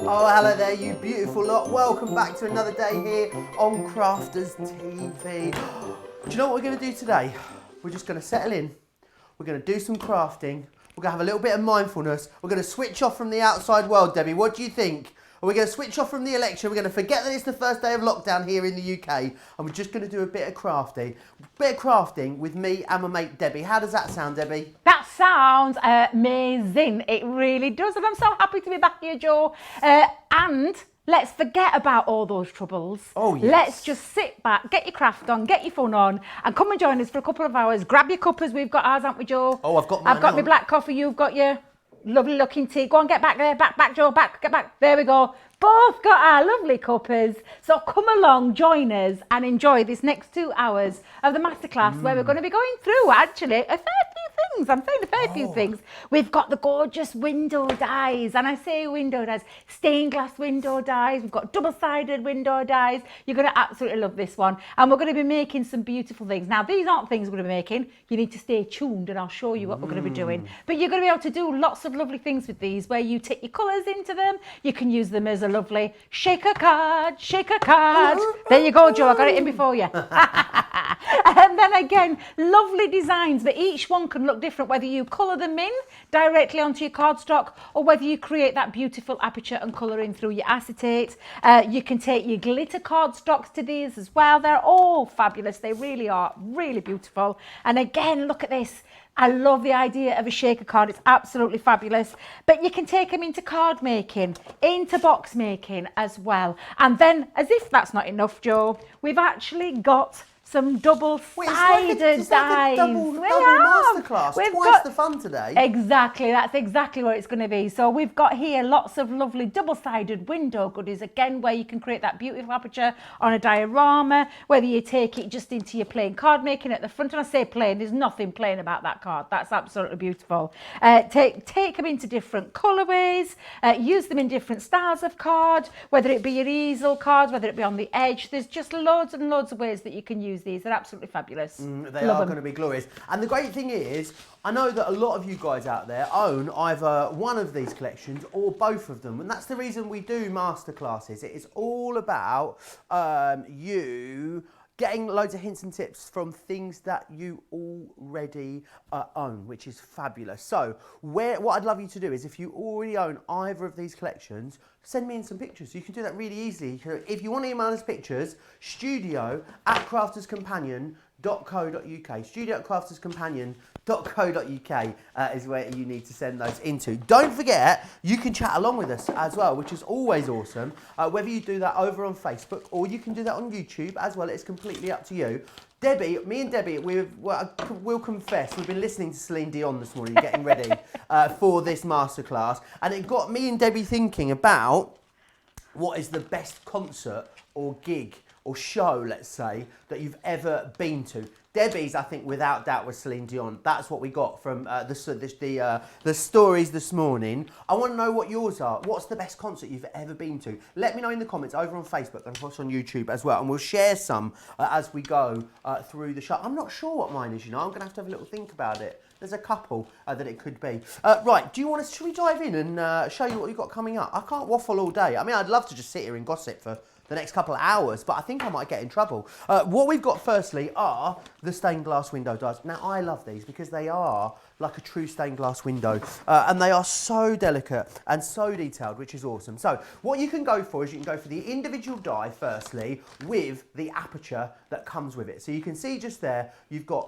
Oh, hello there, you beautiful lot. Welcome back to another day here on Crafters TV. Do you know what we're going to do today? We're just going to settle in. We're going to do some crafting. We're going to have a little bit of mindfulness. We're going to switch off from the outside world, Debbie. What do you think? Are we going to switch off from the election? We're going to forget that it's the first day of lockdown here in the UK, and we're just going to do a bit of crafting. With me and my mate Debbie. How does that sound, Debbie? That sounds amazing. It really does, and I'm so happy to be back here, Joe. And let's forget about all those troubles. Oh, yes. Let's just sit back, get your craft on, get your fun on, and come and join us for a couple of hours. Grab your cuppers. We've got ours, haven't we, Joe? Oh, I've got mine. I've got my black coffee. You've got your lovely looking tea. Go on, get back there. Back, Joe. Get back. There we go. Both got our lovely cuppers. So come along, join us and enjoy this next 2 hours of the masterclass where we're going to be going through actually a fair few things. I'm saying a fair few things. We've got the gorgeous window dies, and I say window dies, stained glass window dies. We've got double-sided window dies. You're going to absolutely love this one. And we're going to be making some beautiful things. Now, these aren't things we're going to be making. You need to stay tuned and I'll show you what we're going to be doing. But you're going to be able to do lots of lovely things with these where you take your colours into them. You can use them as a lovely shaker card. There you go, Joe. I got it in before you. And then again, lovely designs, but each one can look different, whether you colour them in directly onto your cardstock or whether you create that beautiful aperture and colouring through your acetate. You can take your glitter cardstocks to these as well. They're all fabulous. They really are really beautiful. And again, look at this. I love the idea of a shaker card. It's absolutely fabulous. But you can take them into card making, into box making as well. And then, as if that's not enough, Joe, we've actually got some Wait, it's like a dies. double We masterclass. We've Twice got- the fun today. Exactly, that's exactly what it's going to be. So we've got here lots of lovely double-sided window goodies, again, where you can create that beautiful aperture on a diorama, whether you take it just into your plain card making at the front. And I say plain, there's nothing plain about that card. That's absolutely beautiful. Take them into different colourways, use them in different styles of card, whether it be your easel cards, whether it be on the edge. There's just loads and loads of ways that you can use these. They're absolutely fabulous. They are going to be glorious. And the great thing is, I know that a lot of you guys out there own either one of these collections or both of them. And that's the reason we do masterclasses. It is all about you getting loads of hints and tips from things that you already own, which is fabulous. So what I'd love you to do is, if you already own either of these collections, send me in some pictures. You can do that really easily. If you want to email us pictures, studio@crafterscompanion.co.uk. studio@crafterscompanion.co.uk is where you need to send those into. Don't forget, you can chat along with us as well, which is always awesome. Whether you do that over on Facebook or you can do that on YouTube as well, it's completely up to you. Debbie, me and Debbie, we'll confess, we've been listening to Celine Dion this morning, getting ready for this masterclass, and it got me and Debbie thinking about what is the best concert or gig or show, let's say, that you've ever been to. Debbie's, I think, without doubt, was Celine Dion. That's what we got from the stories this morning. I want to know what yours are. What's the best concert you've ever been to? Let me know in the comments over on Facebook and of course on YouTube as well. And we'll share some as we go through the show. I'm not sure what mine is, you know. I'm going to have a little think about it. There's a couple that it could be. Right, should we dive in and show you what we've got coming up? I can't waffle all day. I mean, I'd love to just sit here and gossip for the next couple of hours, but I think I might get in trouble. What we've got firstly are the stained glass window dies. Now, I love these because they are like a true stained glass window, and they are so delicate and so detailed, which is awesome. So what you can go for is you can go for the individual die firstly with the aperture that comes with it. So you can see just there,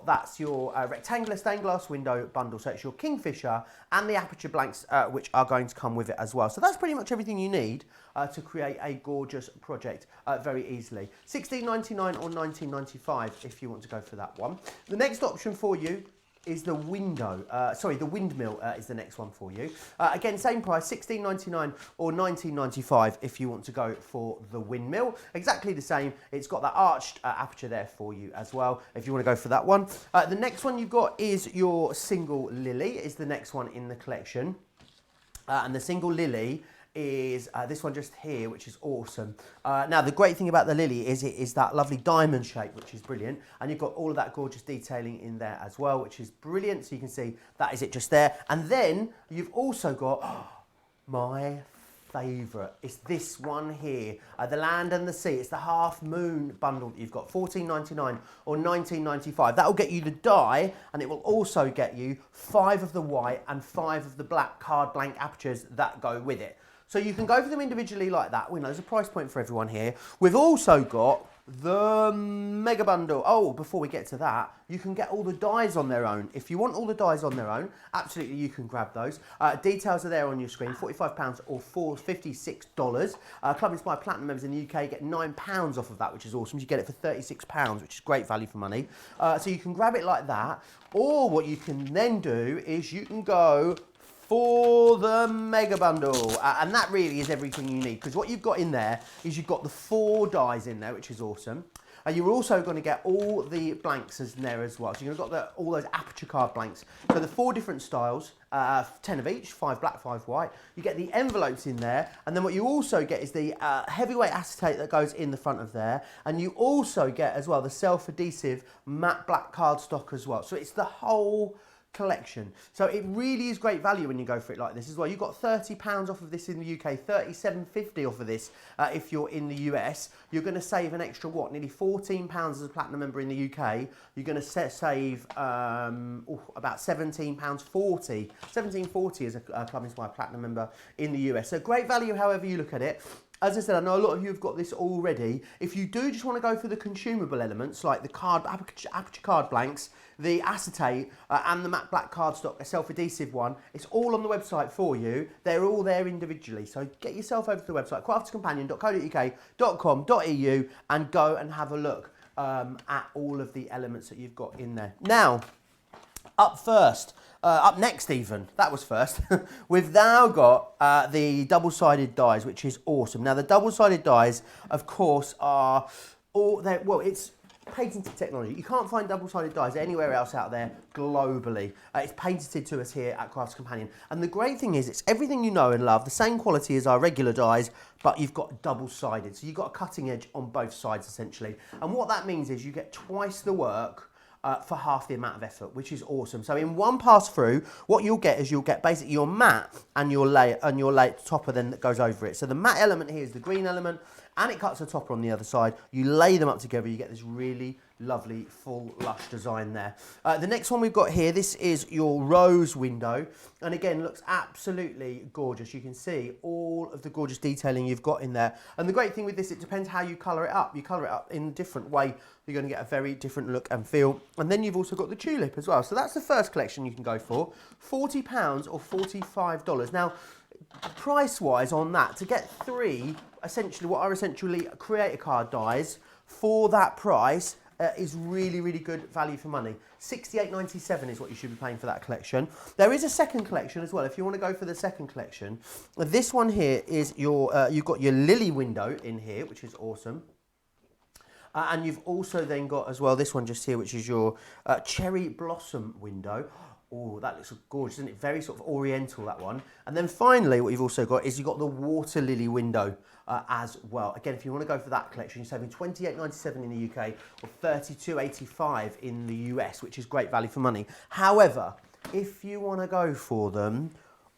that's your rectangular stained glass window bundle. So it's your Kingfisher and the aperture blanks, which are going to come with it as well. So that's pretty much everything you need to create a gorgeous project very easily. $16.99 or $19.95 if you want to go for that one. The next option for you is the windmill is the next one for you. Again, same price, $16.99 or $19.95 if you want to go for the windmill. Exactly the same. It's got that arched aperture there for you as well, if you want to go for that one. The next one you've got is your single lily, is the next one in the collection. And the single lily is this one just here, which is awesome. Now, the great thing about the lily is it is that lovely diamond shape, which is brilliant. And you've got all of that gorgeous detailing in there as well, which is brilliant. So you can see that is it just there. And then you've also got my favourite. It's this one here, the land and the sea. It's the half moon bundle that you've got, $14.99 or $19.95. That will get you the die, and it will also get you 5 of the white and 5 of the black card blank apertures that go with it. So you can go for them individually like that. We know there's a price point for everyone here. We've also got the mega bundle. Oh, before we get to that, you can get all the dies on their own. If you want all the dies on their own, absolutely you can grab those. Details are there on your screen, £45 or $56. Club Inspired Platinum members in the UK get £9 off of that, which is awesome. You get it for £36, which is great value for money. So you can grab it like that, or what you can then do is you can go for the mega bundle, and that really is everything you need, because what you've got in there is you've got the 4 dies in there, which is awesome. You're also going to get all the blanks in there as well. So you've got all those aperture card blanks. So the 4 different styles, 10 of each, 5 black, 5 white. You get the envelopes in there, and then what you also get is the heavyweight acetate that goes in the front of there, and you also get as well the self-adhesive matte black cardstock as well. So it's the whole collection. So it really is great value when you go for it like this as well. You've got £30 off of this in the UK, $37.50 off of this if you're in the US. You're going to save an extra, nearly £14 as a platinum member in the UK. You're going to save about £17.40. £17.40 as a Club Inspired Platinum member in the US. So great value however you look at it. As I said, I know a lot of you have got this already. If you do just want to go for the consumable elements, like the aperture card blanks, the acetate, and the matte black cardstock, a self-adhesive one, it's all on the website for you. They're all there individually. So get yourself over to the website, crafterscompanion.co.uk.com.eu, and go and have a look. at all of the elements that you've got in there. Now, up next even, that was first, we've now got the double-sided dies, which is awesome. Now the double-sided dies, of course, are it's patented technology. You can't find double-sided dies anywhere else out there globally. It's patented to us here at Crafts Companion. And the great thing is, it's everything you know and love, the same quality as our regular dies, but you've got double-sided. So you've got a cutting edge on both sides, essentially. And what that means is you get twice the work for half the amount of effort, which is awesome. So in one pass through, what you'll get is you'll get basically your mat and your topper then that goes over it. So the mat element here is the green element, and it cuts the topper on the other side. You lay them up together, you get this really lovely, full, lush design there. The next one we've got here, this is your rose window, and again, looks absolutely gorgeous. You can see all of the gorgeous detailing you've got in there. And the great thing with this, it depends how you colour it up. You colour it up in a different way, you're going to get a very different look and feel. And then you've also got the tulip as well. So that's the first collection you can go for, £40 or $45. Now, price-wise on that, to get three, essentially what are essentially creator card dies for that price, is really, really good value for money. $68.97 is what you should be paying for that collection. There is a second collection as well. If you want to go for the second collection, this one here is your, you've got your lily window in here, which is awesome. And you've also then got as well this one just here, which is your cherry blossom window. Oh, that looks gorgeous, isn't it? Very sort of oriental, that one. And then finally, what you've also got is you've got the water lily window as well. Again, if you want to go for that collection, you're saving $28.97 in the UK or $32.85 in the US, which is great value for money. However, if you want to go for them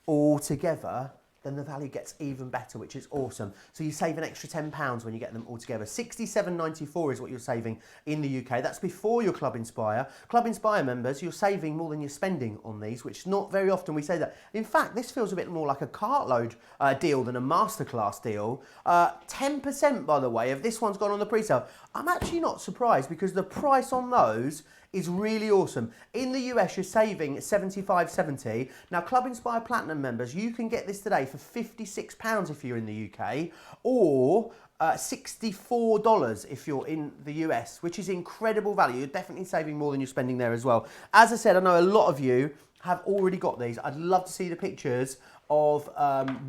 all together, then the value gets even better, which is awesome. So you save an extra £10 when you get them all together. $67.94 is what you're saving in the UK. That's before your Club Inspire. Club Inspire members, you're saving more than you're spending on these, which not very often we say that. In fact, this feels a bit more like a cartload deal than a masterclass deal. 10%, by the way, of this one's gone on the pre-sale. I'm actually not surprised because the price on those is really awesome. In the US, you're saving $75.70. Now, Club Inspire Platinum members, you can get this today for £56 if you're in the UK, or $64 if you're in the US, which is incredible value. You're definitely saving more than you're spending there as well. As I said, I know a lot of you have already got these. I'd love to see the pictures of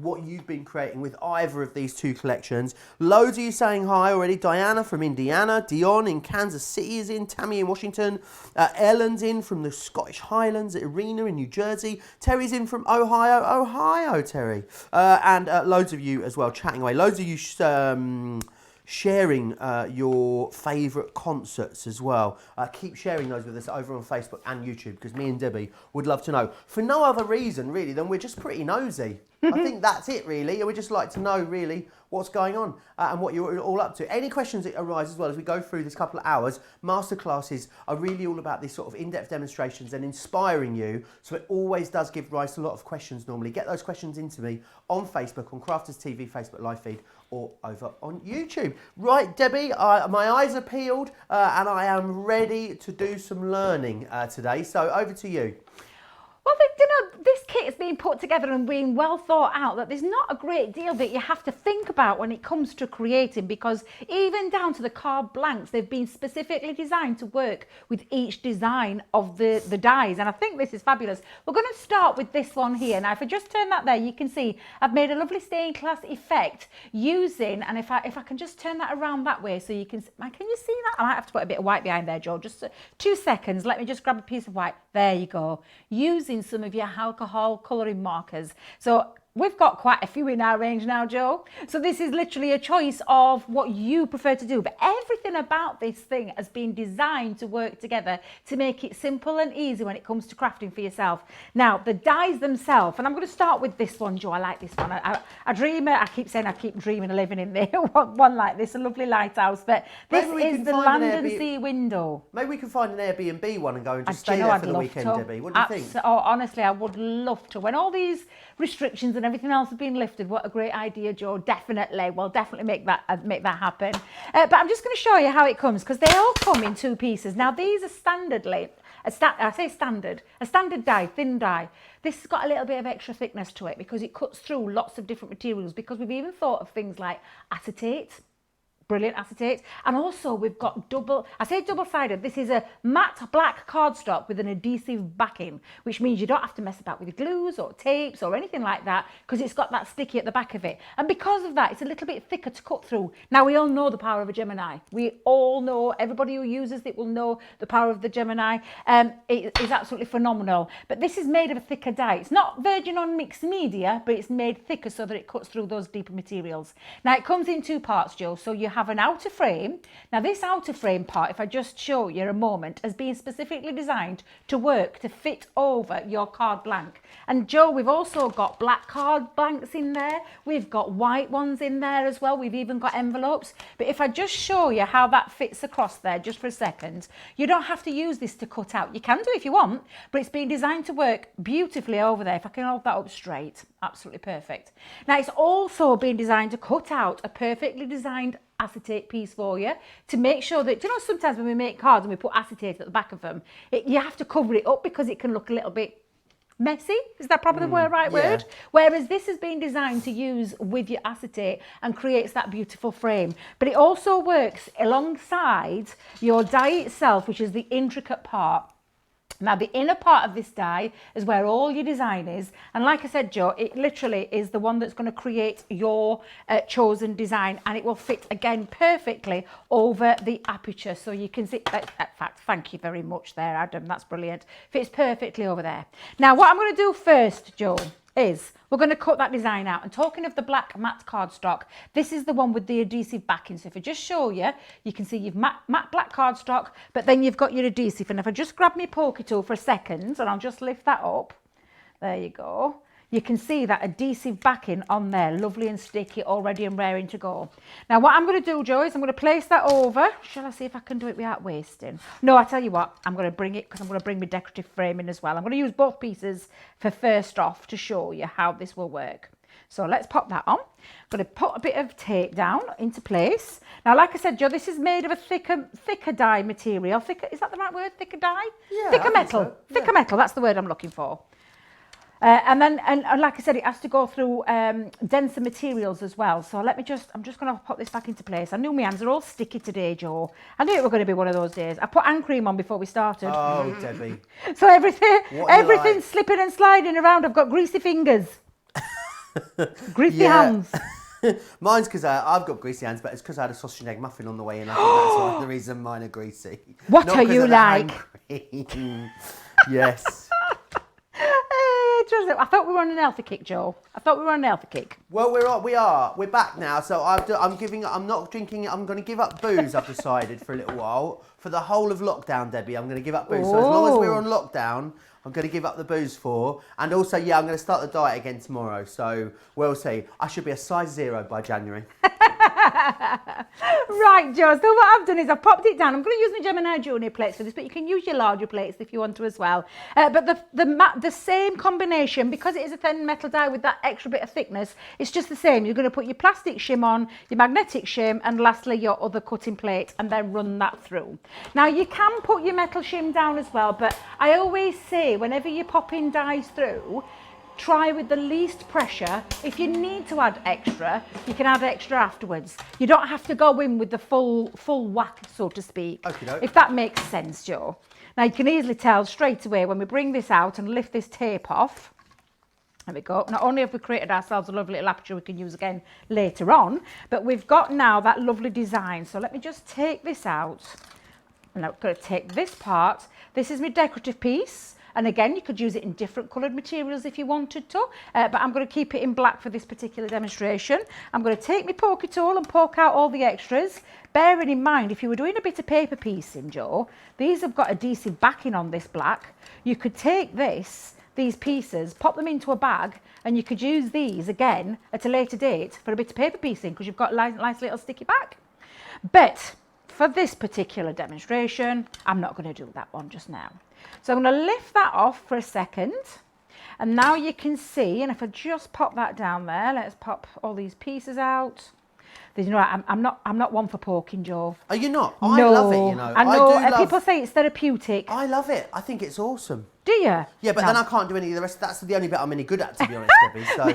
what you've been creating with either of these two collections. Loads of you saying hi already. Diana from Indiana, Dion in Kansas City is in, Tammy in Washington, Ellen's in from the Scottish Highlands, Irina in New Jersey, Terry's in from Ohio, Terry, and loads of you as well chatting away. Loads of you sharing your favourite concerts as well. Keep sharing those with us over on Facebook and YouTube, because me and Debbie would love to know. For no other reason, really, than we're just pretty nosy. I think that's it, really. We just like to know, really, what's going on and what you're all up to. Any questions that arise as well as we go through this couple of hours, masterclasses are really all about these sort of in-depth demonstrations and inspiring you. So it always does give rise to a lot of questions normally. Get those questions into me on Facebook, on Crafters TV, Facebook live feed, or over on YouTube. Right, Debbie, my eyes are peeled and I am ready to do some learning today. So over to you. Well, you know, this kit is being put together and being well thought out, that there's not a great deal that you have to think about when it comes to creating, because even down to the card blanks, they've been specifically designed to work with each design of the dies. And I think this is fabulous. We're going to start with this one here. Now, if I just turn that there, you can see I've made a lovely stained glass effect using, and if I can just turn that around that way so you can see that? I might have to put a bit of white behind there, Joe. Just 2 seconds. Let me just grab a piece of white. There you go. Using some of your alcohol colouring markers. So we've got quite a few in our range now, Joe. So this is literally a choice of what you prefer to do. But everything about this thing has been designed to work together to make it simple and easy when it comes to crafting for yourself. Now, the dies themselves, and I'm going to start with this one, Joe. I like this one. I dream it. I keep saying I keep dreaming of living in there. one like this, a lovely lighthouse. But this is the land and sea window. Maybe we can find an Airbnb one and go and just stay there for the weekend, Debbie. What do you think? Oh, honestly, I would love to. When all these restrictions and everything else have been lifted, what a great idea, Joe. Definitely. We'll definitely make that happen. But I'm just going to show you how it comes, because they all come in 2 pieces. Now, these are standard die, thin die. This has got a little bit of extra thickness to it because it cuts through lots of different materials, because we've even thought of things like acetate, brilliant acetate. And also we've got double-sided. This is a matte black cardstock with an adhesive backing, which means you don't have to mess about with glues or tapes or anything like that, because it's got that sticky at the back of it. And because of that, it's a little bit thicker to cut through. Now, we all know the power of a Gemini. We all know, everybody who uses it will know the power of the Gemini. It is absolutely phenomenal. But this is made of a thicker dye. It's not virgin on mixed media, but it's made thicker so that it cuts through those deeper materials. Now, it comes in two parts, Joe. So you have an outer frame. Now, this outer frame part, if I just show you a moment, has been specifically designed to work to fit over your card blank. And Joe, we've also got black card blanks in there. We've got white ones in there as well. We've even got envelopes. But if I just show you how that fits across there just for a second, you don't have to use this to cut out. You can do if you want, but it's been designed to work beautifully over there. If I can hold that up straight, absolutely perfect. Now, it's also been designed to cut out a perfectly designed acetate piece for you to make sure that, you know, sometimes when we make cards and we put acetate at the back of them, you have to cover it up because it can look a little bit messy. Is that probably the right word? Whereas this has been designed to use with your acetate and creates that beautiful frame. But it also works alongside your die itself, which is the intricate part. Now, the inner part of this die is where all your design is. And like I said, Joe, it literally is the one that's going to create your chosen design. And it will fit, again, perfectly over the aperture. So you can see, in fact, thank you very much there, Adam. That's brilliant. Fits perfectly over there. Now, what I'm going to do first, Joe, is we're going to cut that design out. And talking of the black matte cardstock, this is the one with the adhesive backing. So if I just show you, you can see you've matte black cardstock, but then you've got your adhesive. And if I just grab my poker tool for a second, and I'll just lift that up, there you go. You can see that adhesive backing on there, lovely and sticky, all ready and raring to go. Now, what I'm going to do, Joe, is I'm going to place that over. Shall I see if I can do it without wasting? No, I tell you what, I'm going to bring it because I'm going to bring my decorative frame in as well. I'm going to use both pieces for first off to show you how this will work. So let's pop that on. I'm going to put a bit of tape down into place. Now, like I said, Joe, this is made of a thicker dye material. Thicker, is that the right word? Thicker dye? Yeah, thicker metal. So. Thicker Yeah. metal, that's the word I'm looking for. And like I said, it has to go through denser materials as well. So I'm just going to pop this back into place. I knew my hands are all sticky today, Joe. I knew it was going to be one of those days. I put hand cream on before we started. Oh, Debbie. So everything's like? slipping and sliding around. I've got greasy fingers. Greasy hands. Mine's because I've got greasy hands, but it's because I had a sausage and egg muffin on the way in. I think that's why the reason mine are greasy. What Not are 'cause you of the like? hand cream. Yes. I thought we were on an healthy kick, Joe. I thought we were on an healthy kick. Well, we're back now. So I'm not drinking. I'm going to give up booze. I've decided for a little while, for the whole of lockdown, Debbie. I'm going to give up booze. So as long as we're on lockdown, I'm going to give up the booze for. And also, yeah, I'm going to start the diet again tomorrow. So we'll see. I should be a size 0 by January. Right, Joe, so what I've done is I've popped it down. I'm going to use my Gemini Junior plates for this, but you can use your larger plates if you want to as well. But the same combination, because it is a thin metal die with that extra bit of thickness, it's just the same. You're going to put your plastic shim on, your magnetic shim, and lastly your other cutting plate, and then run that through. Now, you can put your metal shim down as well, but I always say whenever you're popping dies through, try with the least pressure. If you need to add extra, you can add extra afterwards. You don't have to go in with the full whack, so to speak. Okey-doke. If that makes sense, Joe. Now, you can easily tell straight away when we bring this out and lift this tape off. There we go. Not only have we created ourselves a lovely little aperture we can use again later on, but we've got now that lovely design. So let me just take this out. And I'm going to take this part. This is my decorative piece. And again, you could use it in different coloured materials if you wanted to, but I'm going to keep it in black for this particular demonstration. I'm going to take my poker tool and poke out all the extras, bearing in mind if you were doing a bit of paper piecing, Joe, these have got adhesive backing on this black. You could take these pieces, pop them into a bag, and you could use these again at a later date for a bit of paper piecing because you've got a nice little sticky back. But for this particular demonstration, I'm not going to do that one just now. So I'm going to lift that off for a second, and now you can see, and if I just pop that down there, let's pop all these pieces out. You know, I'm not one for poking, Joe. Are you not? No, I love it, you know. I know, do love... people say it's therapeutic. I love it. I think it's awesome. Do you? Yeah, but No. then I can't do any of the rest. That's the only bit I'm any good at, to be honest, Debbie. So,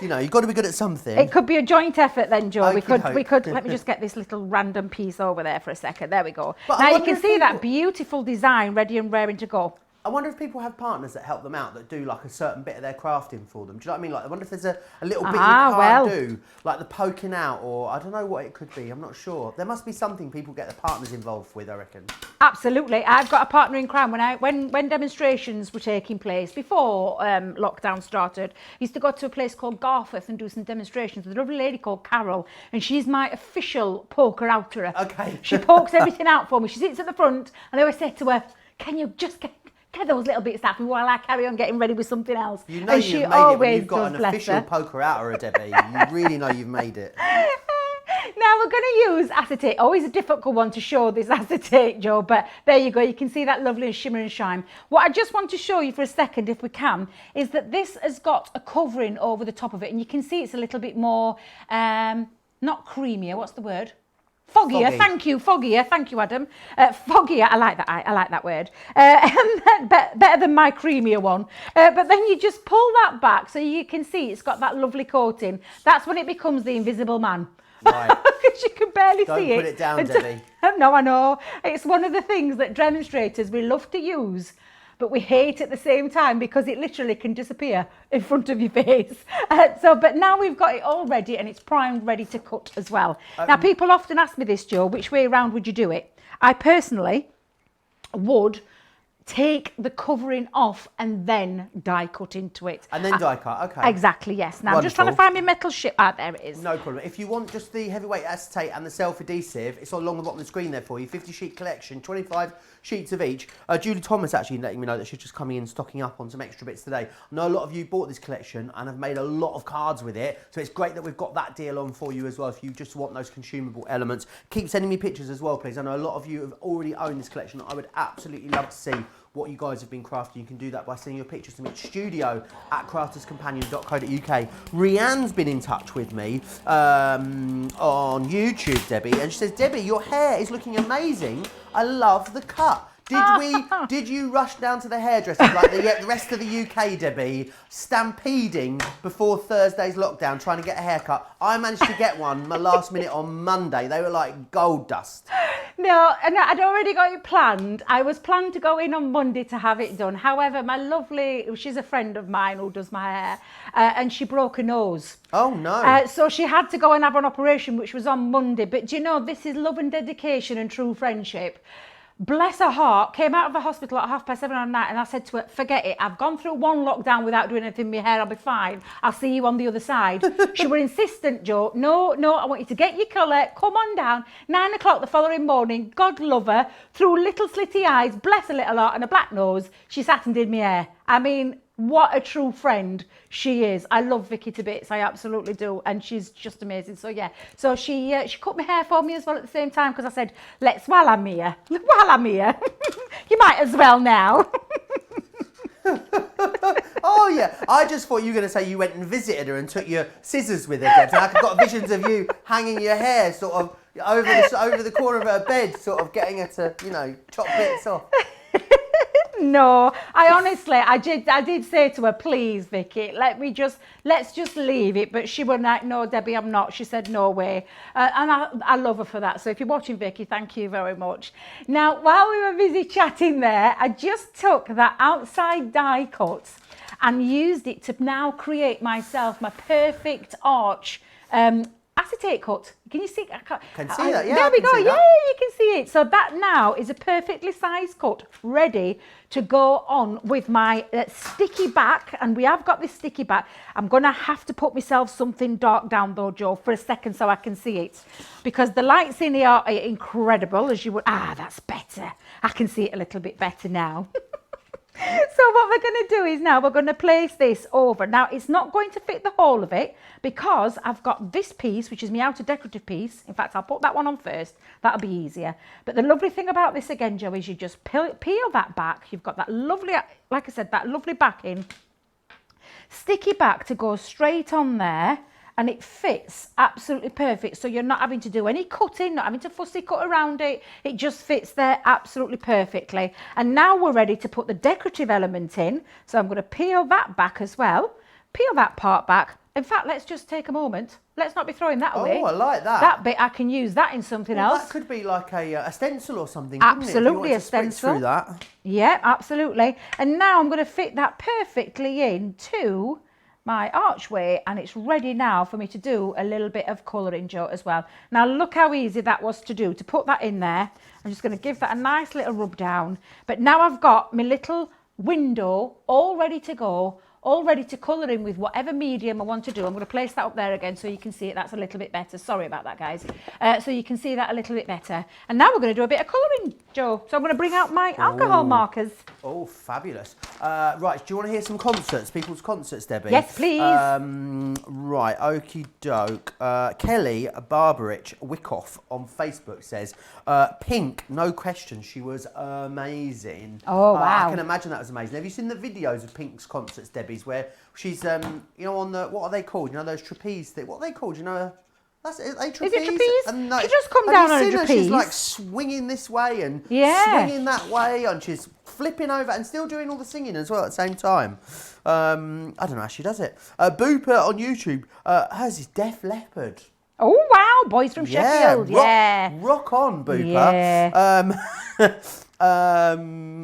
You know, you've got to be good at something. It could be a joint effort then, Joe. We Okey-doke. could, let me just get this little random piece over there for a second. There we go. But I Now you wonder can if see that people- beautiful design ready and raring to go. I wonder if people have partners that help them out that do like a certain bit of their crafting for them. Do you know what I mean? Like, I wonder if there's a little bit you can't do, like the poking out, or I don't know what it could be. I'm not sure. There must be something people get the partners involved with, I reckon. Absolutely. I've got a partner in crime. When demonstrations were taking place before lockdown started, I used to go to a place called Garforth and do some demonstrations with a lovely lady called Carol, and she's my official poker outer. Okay. She pokes everything out for me. She sits at the front, and I always say to her, "Can you just get those little bits out while I carry on getting ready with something else?" You know and you've she made it always when you've got does, an bless official her. poker outer, Debbie. You really know you've made it. Now we're going to use acetate. Always a difficult one to show this acetate, Joe, but there you go. You can see that lovely shimmer and shine. What I just want to show you for a second, if we can, is that this has got a covering over the top of it, and you can see it's a little bit more, not creamier, what's the word? Foggier, Foggy. thank you, foggier, thank you, Adam. Foggier, I like that word. Better than my creamier one. But then you just pull that back so you can see it's got that lovely coating. That's when it becomes the invisible man. Right. Because you can barely Don't see it. put it down, Debbie. No, I know. It's one of the things that demonstrators we love to use, but we hate at the same time because it literally can disappear in front of your face. But now we've got it all ready and it's primed, ready to cut as well. Now, people often ask me this, Joe, which way around would you do it? I personally would take the covering off and then die cut into it. And then die cut, okay. Exactly, yes. Now, I'm just trying to Wonderful. find my metal ship. Ah, there it is. No problem. If you want just the heavyweight acetate and the self-adhesive, it's along the bottom of the screen there for you. 50-sheet collection, 25 sheets of each. Julie Thomas actually letting me know that she's just coming in, stocking up on some extra bits today. I know a lot of you bought this collection and have made a lot of cards with it, so it's great that we've got that deal on for you as well if you just want those consumable elements. Keep sending me pictures as well, please. I know a lot of you have already owned this collection. I would absolutely love to see what you guys have been crafting. You can do that by sending your pictures to me at studio@crafterscompanion.co.uk. Rianne's been in touch with me on YouTube, Debbie, and she says, Debbie, your hair is looking amazing. I love the cut. Did you rush down to the hairdresser like the rest of the UK, Debbie, stampeding before Thursday's lockdown, trying to get a haircut? I managed to get one my last minute on Monday. They were like gold dust. No, and I'd already got it planned. I was planned to go in on Monday to have it done. However, my lovely, she's a friend of mine who does my hair, and she broke her nose. Oh, no. So she had to go and have an operation, which was on Monday. But do you know, this is love and dedication and true friendship. Bless her heart, came out of the hospital at 7:30 at night, and I said to her, forget it, I've gone through one lockdown without doing anything with my hair, I'll be fine. I'll see you on the other side. She were insistent, Joe, no, I want you to get your colour, come on down. 9 o'clock the following morning, God love her, through little slitty eyes, bless her little heart, and a black nose, she sat and did my hair. I mean, what a true friend she is. I love Vicky to bits, I absolutely do, and she's just amazing. So yeah, so she cut my hair for me as well at the same time, because I said, let's, while I'm here, you might as well now. Oh yeah, I just thought you were going to say you went and visited her and took your scissors with her, Deb. And I got visions of you hanging your hair sort of over the corner of her bed, sort of getting her to, you know, chop bits off. No, I did say to her, please, Vicky, let's just leave it. But she was like, no, Debbie, I'm not. She said, no way. And I love her for that. So if you're watching, Vicky, thank you very much. Now, while we were busy chatting there, I just took that outside die cut and used it to now create myself my perfect arch acetate cut. Can you see? Can see that, yeah. There we go. Yeah, you can see it. So that now is a perfectly sized cut, ready to go on with my sticky back. And we have got this sticky back. I'm going to have to put myself something dark down though, Joe, for a second so I can see it. Because the lights in here are incredible, as you would. That's better. I can see it a little bit better now. So what we're going to do is now we're going to place this over. Now it's not going to fit the whole of it because I've got this piece, which is my outer decorative piece. In fact, I'll put that one on first. That'll be easier. But the lovely thing about this again, Joe, is you just peel that back. You've got that lovely, like I said, that lovely backing. Sticky back to go straight on there. And it fits absolutely perfect. So you're not having to do any cutting, not having to fussy cut around it. It just fits there absolutely perfectly. And now we're ready to put the decorative element in. So I'm going to peel that back as well. Peel that part back, In fact, let's just take a moment. Let's not be throwing that away. Oh, I like that. That bit, I can use that in something Well, else. that could be like a stencil or something, couldn't it? If you Absolutely wanted a to spritz stencil. through that. Yeah, absolutely. And now I'm going to fit that perfectly into my archway, and it's ready now for me to do a little bit of colouring, Joe, as well. Now look how easy that was to do, to put that in there. I'm just going to give that a nice little rub down. But now I've got my little window all ready to go, all ready to colour in with whatever medium I want to do. I'm going to place that up there again so you can see it. That's a little bit better. Sorry about that, guys. So you can see that a little bit better. And now we're going to do a bit of colouring, Joe. So I'm going to bring out my alcohol markers. Oh, fabulous. Right, do you want to hear some concerts, people's concerts, Debbie? Yes, please. Right, okie doke. Kelly Barbarich Wickoff on Facebook says, Pink, no question, she was amazing. Oh, wow. I can imagine that was amazing. Have you seen the videos of Pink's concerts, Debbie's, where she's, you know, on the, what are they called? You know, those trapeze things. What are they called? You know, that's are they trapeze? Is it trapeze? And She just come down on a trapeze. She's like swinging this way and swinging that way, and she's flipping over and still doing all the singing as well at the same time. I don't know how she does it. Booper on YouTube, hers is Def Leppard. Oh, wow. Boys from Sheffield. Rock on, Booper. Yeah.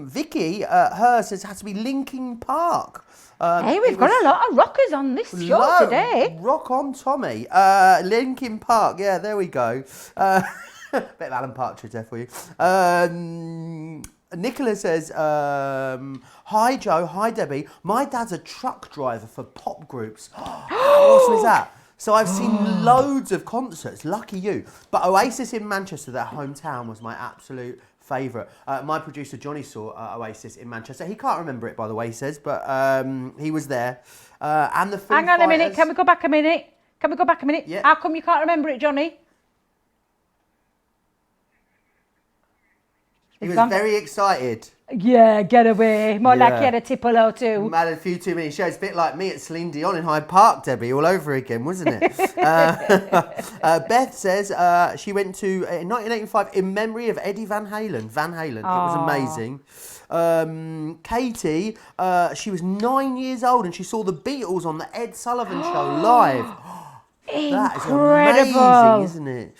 Vicky, hers has to be Linkin Park. Hey, we've got a lot of rockers on this show today. Rock on, Tommy. Linkin Park, yeah, there we go. Bit of Alan Partridge there for you. Nicola says, hi Joe, hi Debbie. My dad's a truck driver for pop groups. How awesome is that? So I've seen loads of concerts, lucky you. But Oasis in Manchester, their hometown, was my absolute favourite. My producer Johnny saw Oasis in Manchester. He can't remember it, by the way, he says, but he was there. And the Foo Hang on a minute, Fighters. can we go back a minute? Can we go back a minute? Yeah. How come you can't remember it, Johnny? He was very excited. Yeah, get away. More like he had a tipple or two. Had a few too many shows. A bit like me at Celine Dion in Hyde Park, Debbie, all over again, wasn't it? Beth says she went to, in 1985, in memory of Eddie Van Halen. Van Halen. It was amazing. Katie, she was 9 years old and she saw the Beatles on the Ed Sullivan Show live. That is amazing, isn't it?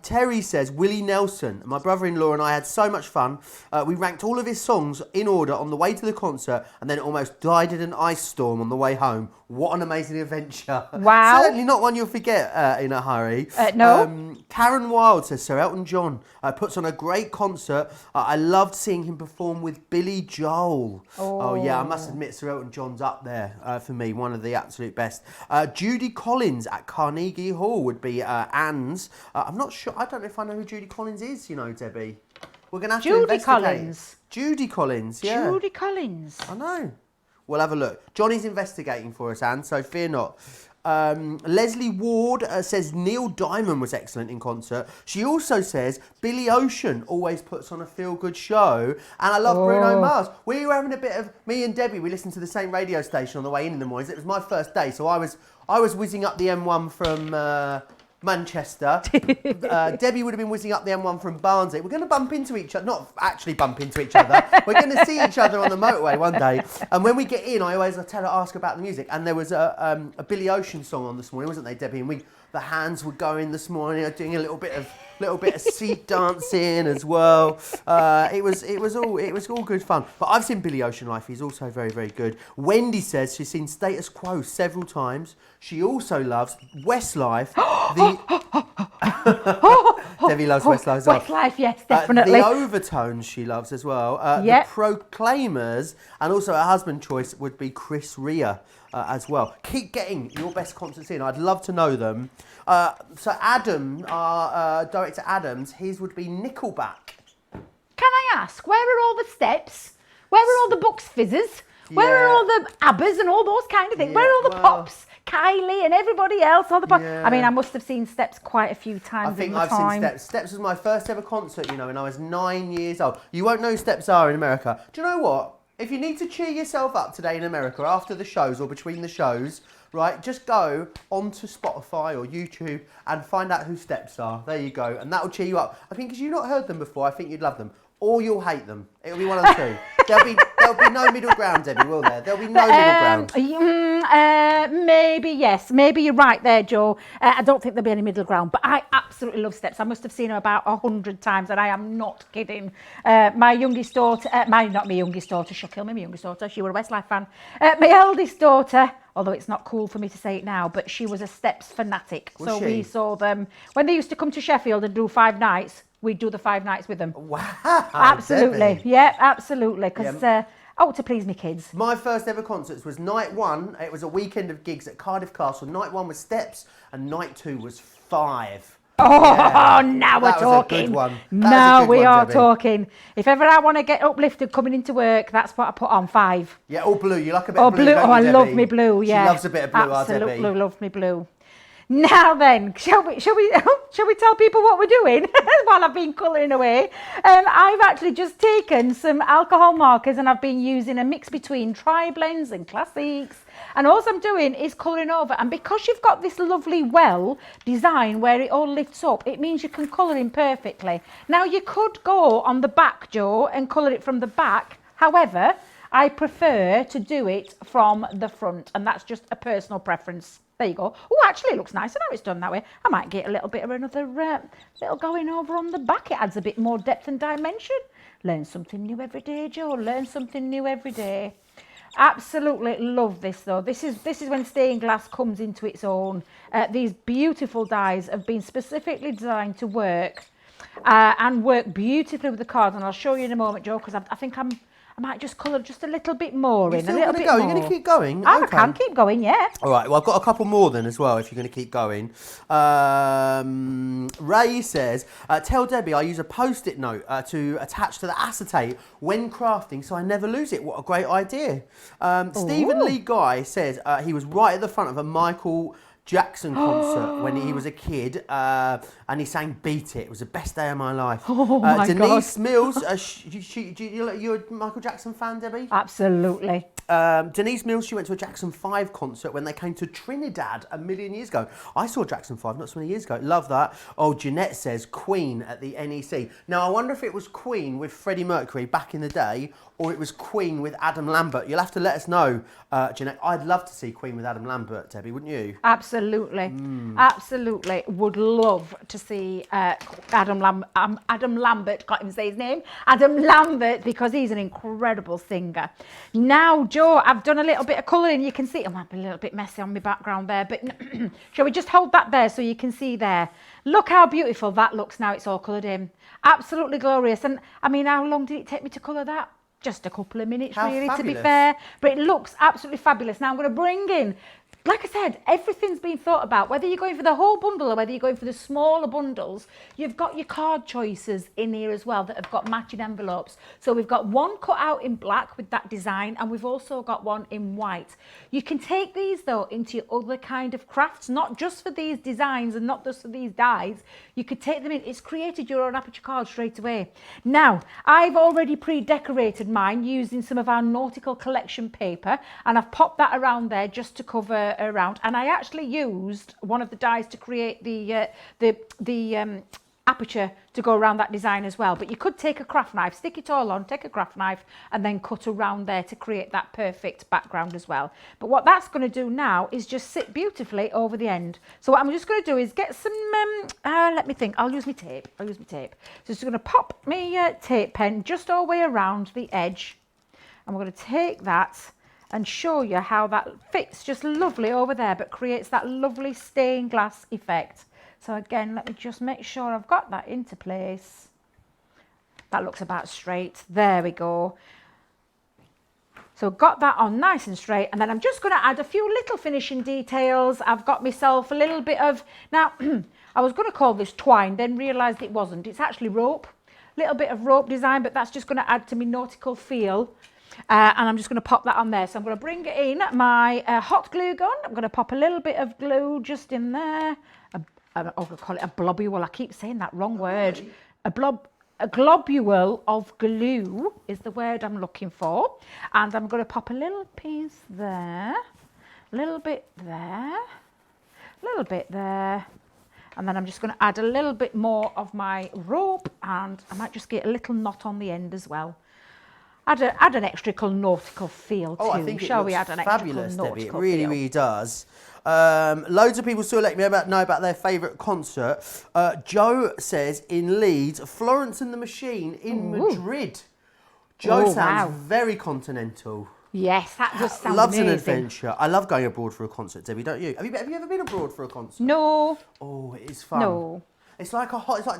Terry says, Willie Nelson. My brother-in-law and I had so much fun. We ranked all of his songs in order on the way to the concert and then almost died in an ice storm on the way home. What an amazing adventure. Wow. Certainly not one you'll forget in a hurry. No. Karen Wilde says, Sir Elton John puts on a great concert. I loved seeing him perform with Billy Joel. Oh, yeah, I must admit Sir Elton John's up there for me, one of the absolute best. Judy Collins at Carnegie Hall would be Anne's. I'm not sure, I don't know if I know who Judy Collins is, you know, Debbie. We're going to have to investigate. Collins. Judy Collins, yeah. Judy Collins. I know. We'll have a look. Johnny's investigating for us, Anne, so fear not. Leslie Ward says Neil Diamond was excellent in concert. She also says Billy Ocean always puts on a feel-good show. And I love Bruno Mars. We were having a bit of, me and Debbie, we listened to the same radio station on the way in the mornings. It was my first day, so I was whizzing up the M1 from Manchester. Debbie would have been whizzing up the M1 from Barnsley. We're going to bump into each other, not actually bump into each other. We're going to see each other on the motorway one day. And when we get in, I always ask about the music. And there was a Billy Ocean song on this morning, wasn't there, Debbie? And the hands were going this morning, doing a little bit of seat dancing as well. It was all good fun. But I've seen Billy Ocean live. He's also very, very good. Wendy says she's seen Status Quo several times. She also loves Westlife. Debbie loves Westlife as well. Westlife, yes, definitely. The Overtones she loves as well. The Proclaimers, and also her husband choice would be Chris Rea as well. Keep getting your best concerts in. I'd love to know them. So Adam, our director Adams, his would be Nickelback. Can I ask, where are all the steps? Where are all the Bucks Fizzers? Where are all the Abbas and all those kind of things? Where are all the Pops? Kylie and everybody else, all the Pops. I mean, I must have seen Steps quite a few times. I think I've seen Steps. Steps was my first ever concert, you know, when I was 9 years old. You won't know who Steps are in America. Do you know what? If you need to cheer yourself up today in America after the shows or between the shows, right, just go onto Spotify or YouTube and find out who Steps are. There you go. And that will cheer you up. I think because you've not heard them before, I think you'd love them. or you'll hate them. It'll be one of the two. There'll be no middle ground, Debbie, will there? There'll be no middle ground. Maybe, yes. Maybe you're right there, Joe. I don't think there'll be any middle ground, but I absolutely love steps. I must have seen her about 100 times, and I am not kidding. My youngest daughter, not my youngest daughter, she'll kill me, my youngest daughter, she was a Westlife fan. My eldest daughter, although it's not cool for me to say it now, but she was a steps fanatic. So we saw them, when they used to come to Sheffield and do 5 nights, we'd do the 5 nights with them. Wow. Absolutely. Debbie. Yeah, absolutely. Because, to please me kids. My first ever concerts was night 1. It was a weekend of gigs at Cardiff Castle. Night 1 was Steps and night 2 was 5. Oh, now we're talking. Was a good one. Now we are talking. If ever I want to get uplifted coming into work, that's what I put on 5. Yeah, all blue. You like a bit of blue, blue. don't I you, love Debbie? me blue, yeah. She loves a bit of blue, absolutely Debbie. love me blue. Now then, shall we tell people what we're doing while I've been colouring away? I've actually just taken some alcohol markers and I've been using a mix between tri-blends and classics. And all I'm doing is colouring over. And because you've got this lovely well design where it all lifts up, it means you can colour in perfectly. Now you could go on the back, Joe, and colour it from the back. However, I prefer to do it from the front, and that's just a personal preference. There you go. Oh, actually, it looks nicer now it's done that way. I might get a little bit of another little going over on the back. It adds a bit more depth and dimension. Learn something new every day, Joe. Learn something new every day. Absolutely love this, though. This is when stained glass comes into its own. These beautiful dies have been specifically designed to work and work beautifully with the cards. And I'll show you in a moment, Joe, because I think I might just colour just a little bit more in. You're going to keep going? I can keep going, yeah. All right, well, I've got a couple more then as well, if you're going to keep going. Ray says, tell Debbie I use a Post-it note to attach to the acetate when crafting so I never lose it. What a great idea. Stephen Lee Guy says he was right at the front of a Michael Jackson concert when he was a kid, and he sang Beat It. It was the best day of my life. Oh my Denise God. Mills, you're a Michael Jackson fan, Debbie? Absolutely. Denise Mills, she went to a Jackson 5 concert when they came to Trinidad a million years ago. I saw Jackson 5 not so many years ago. Love that. Oh, Jeanette says Queen at the NEC. Now, I wonder if it was Queen with Freddie Mercury back in the day, or it was Queen with Adam Lambert. You'll have to let us know, Jeanette. I'd love to see Queen with Adam Lambert, Debbie, wouldn't you? Absolutely. Absolutely. Would love to see Adam Lambert, can't even say his name, Adam Lambert, because he's an incredible singer. Now, Joe, I've done a little bit of colouring. You can see, it might be a little bit messy on my background there, but shall we just hold that there so you can see there? Look how beautiful that looks now it's all coloured in. Absolutely glorious. And I mean, how long did it take me to colour that? Just a couple of minutes, really, to be fair. But it looks absolutely fabulous. Now I'm going to bring in, like I said, everything's been thought about. Whether you're going for the whole bundle or whether you're going for the smaller bundles, you've got your card choices in here as well that have got matching envelopes. So we've got one cut out in black with that design, and we've also got one in white. You can take these, though, into your other kind of crafts, not just for these designs and not just for these dies. You could take them in. It's created your own aperture card straight away. Now, I've already pre-decorated mine using some of our nautical collection paper, and I've popped that around there just to cover around, and I actually used one of the dies to create the aperture to go around that design as well. But you could take a craft knife, stick it all on, take a craft knife and then cut around there to create that perfect background as well. But what that's going to do now is just sit beautifully over the end. So what I'm just going to do is get some let me think, I'll use my tape. So just going to pop my tape pen just all the way around the edge, and we're going to take that and show you how that fits just lovely over there, but creates that lovely stained glass effect. So again, let me just make sure I've got that into place. That looks about straight. There we go. So got that on nice and straight, and then I'm just going to add a few little finishing details. I've got myself a little bit of, now I was going to call this twine, then realised it wasn't. It's actually rope, little bit of rope design, but that's just going to add to my nautical feel. And I'm just going to pop that on there. So I'm going to bring in my hot glue gun. I'm going to pop a little bit of glue just in there. I'm going to call it a blobule. I keep saying that wrong word. A globule of glue is the word I'm looking for. And I'm going to pop a little piece there, a little bit there, a little bit there, And then I'm just going to add a little bit more of my rope, and I might just get a little knot on the end as well. Add an extra nautical feel too. I think it Shall we looks add an extra fabulous, Debbie. It nautical really, feel? really does. Loads of people still let me know about their favourite concert. Joe says in Leeds, Florence and the Machine in Madrid. Joe sounds very continental. Yes, that does sound Loves amazing. an adventure. I love going abroad for a concert, Debbie, don't you? Have you ever been abroad for a concert? No. Oh, it is fun. No. It's like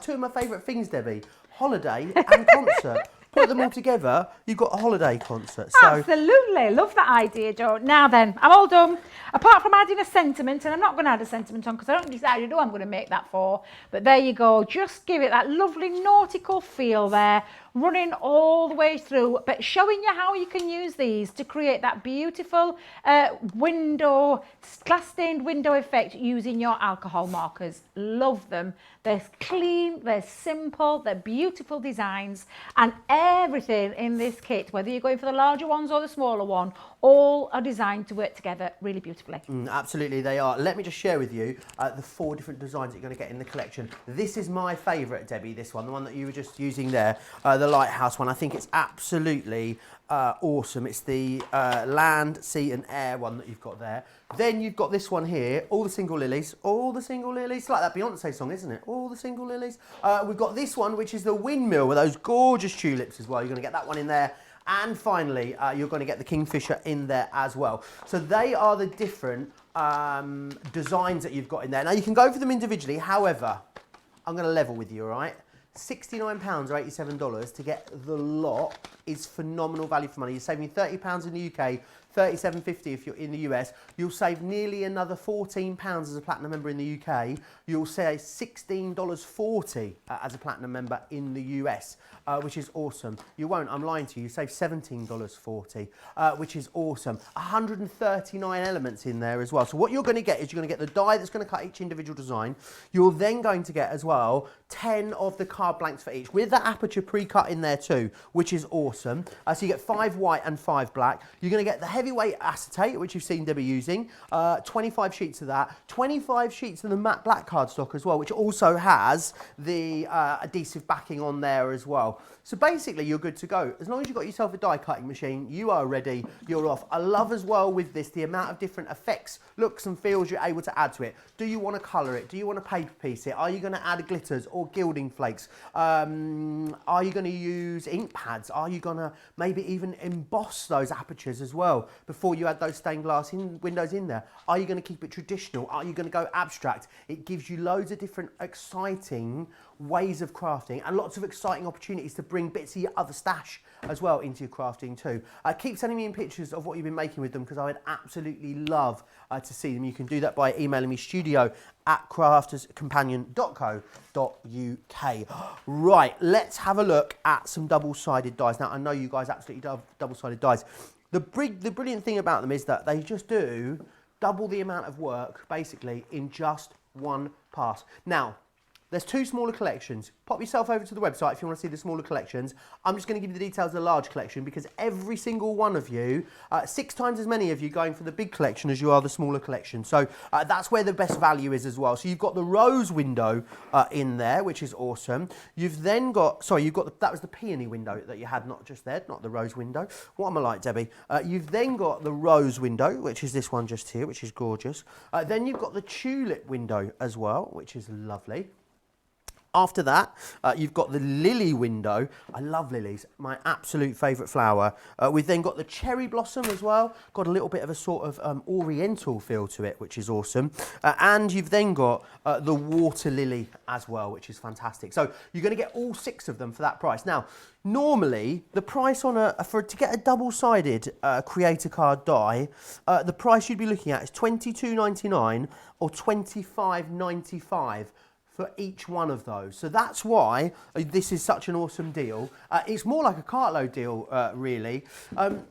two of my favourite things, Debbie. Holiday and concert. Put them all together, you've got a holiday concert. So. Absolutely, love that idea, Joe. Now then, I'm all done. Apart from adding a sentiment, and I'm not going to add a sentiment on because I don't decide who I'm going to make that for. But there you go, just give it that lovely nautical feel there, running all the way through, but showing you how you can use these to create that beautiful glass stained window effect using your alcohol markers. Love them. They're clean, they're simple, they're beautiful designs, and everything in this kit, whether you're going for the larger ones or the smaller one, all are designed to work together really beautifully. Absolutely, they are. Let me just share with you the 4 different designs that you're going to get in the collection. This is my favourite, Debbie, this one, the one that you were just using there, the lighthouse one. I think it's absolutely awesome. It's the land, sea and air one that you've got there. Then you've got this one here, all the single lilies. All the single lilies. It's like that Beyonce song, isn't it? All the single lilies. We've got this one, which is the windmill with those gorgeous tulips as well. You're going to get that one in there. And finally, you're going to get the kingfisher in there as well. So they are the different designs that you've got in there. Now, you can go for them individually. However, I'm going to level with you, all right? £69 or $87 to get the lot is phenomenal value for money. You're saving £30 in the UK, $37.50 if you're in the US. You'll save nearly another £14 as a platinum member in the UK. You'll save $16.40 as a platinum member in the US, which is awesome. You won't, I'm lying to you, you save $17.40, which is awesome. 139 elements in there as well. So what you're going to get is you're going to get the die that's going to cut each individual design. You're then going to get as well 10 of the card blanks for each, with the aperture pre-cut in there too, which is awesome. So you get 5 white and 5 black. You're going to get the heavyweight acetate, which you've seen Debbie using, 25 sheets of that, 25 sheets of the matte black cardstock as well, which also has the adhesive backing on there as well. So basically you're good to go. As long as you've got yourself a die cutting machine, you are ready, you're off. I love as well with this the amount of different effects, looks and feels you're able to add to it. Do you want to colour it? Do you want to paper piece it? Are you going to add glitters or gilding flakes? Are you going to use ink pads? Are you going to maybe even emboss those apertures as well before you add those stained glass windows in there? Are you going to keep it traditional? Are you going to go abstract? It gives you loads of different exciting ways of crafting and lots of exciting opportunities to bring bits of your other stash as well into your crafting too. Keep sending me in pictures of what you've been making with them because I would absolutely love to see them. You can do that by emailing me studio@crafterscompanion.co.uk. Right, let's have a look at some double-sided dies. Now, I know you guys absolutely love double-sided dies. The brilliant thing about them is that they just do double the amount of work, basically, in just one pass. Now, there's 2 smaller collections. Pop yourself over to the website if you want to see the smaller collections. I'm just going to give you the details of the large collection because every single one of you, 6 times as many of you going for the big collection as you are the smaller collection. So that's where the best value is as well. So you've got the rose window in there, which is awesome. You've then got, that was the peony window that you had, not just there, not the rose window. What am I like, Debbie? You've then got the rose window, which is this one just here, which is gorgeous. Then you've got the tulip window as well, which is lovely. After that, you've got the lily window. I love lilies, my absolute favourite flower. We've then got the cherry blossom as well. Got a little bit of a sort of oriental feel to it, which is awesome. And you've then got the water lily as well, which is fantastic. So you're going to get all 6 of them for that price. Now, normally, the price on to get a double-sided creator card die, the price you'd be looking at is $22.99 or $25.95. for each one of those. So that's why this is such an awesome deal. It's more like a cartload deal, really. I'm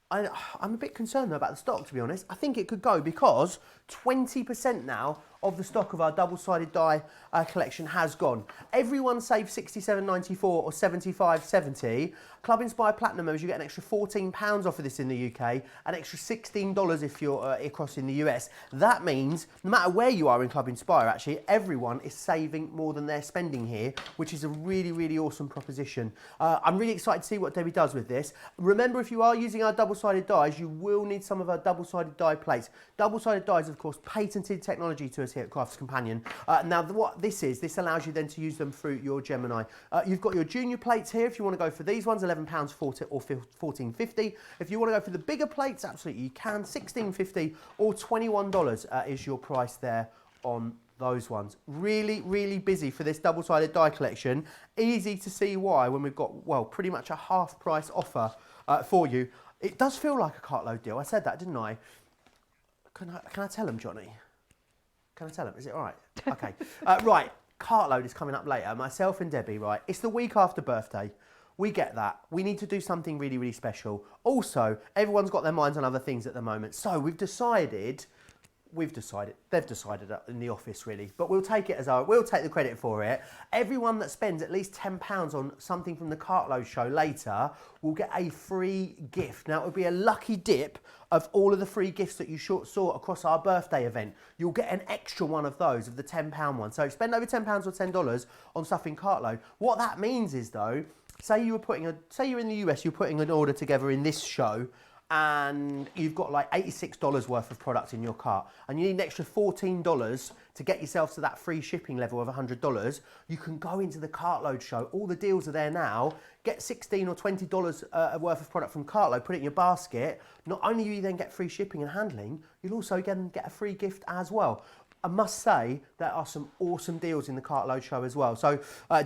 a bit concerned though about the stock, to be honest. I think it could go because 20% now of the stock of our double-sided die collection has gone. Everyone saved £67.94 or £75.70. Club Inspire Platinum members, you get an extra £14 off of this in the UK, an extra $16 if you're across in the US. That means, no matter where you are in Club Inspire, actually, everyone is saving more than they're spending here, which is a really, really awesome proposition. I'm really excited to see what Debbie does with this. Remember, if you are using our double-sided dies, you will need some of our double-sided die plates. Double-sided dies, of course, patented technology to us here at Crafts Companion. Now, what this allows you then to use them through your Gemini. You've got your junior plates here if you want to go for these ones, £11.40 or $14.50. If you want to go for the bigger plates, absolutely you can, $16.50 or $21 is your price there on those ones. Really, really busy for this double-sided die collection. Easy to see why when we've got, well, pretty much a half price offer for you. It does feel like a cartload deal. I said that, didn't I? Can I tell him, Johnny? Can I tell him? Is it all right? Okay. Right, cartload is coming up later. Myself and Debbie, right? It's the week after birthday. We get that. We need to do something really, really special. Also, everyone's got their minds on other things at the moment. So they've decided in the office really, but we'll take the credit for it. Everyone that spends at least £10 on something from the Cartload show later will get a free gift. Now it would be a lucky dip of all of the free gifts that you saw across our birthday event. You'll get an extra one of those, of the £10 one. So spend over £10 or $10 on stuff in Cartload. What that means is though, say you're in the US, you're putting an order together in this show, and you've got like $86 worth of product in your cart, and you need an extra $14 to get yourself to that free shipping level of $100, you can go into the Cartload show. All the deals are there now. Get $16 or $20 worth of product from Cartload, put it in your basket. Not only do you then get free shipping and handling, you'll also again get a free gift as well. I must say there are some awesome deals in the Cartload show as well. So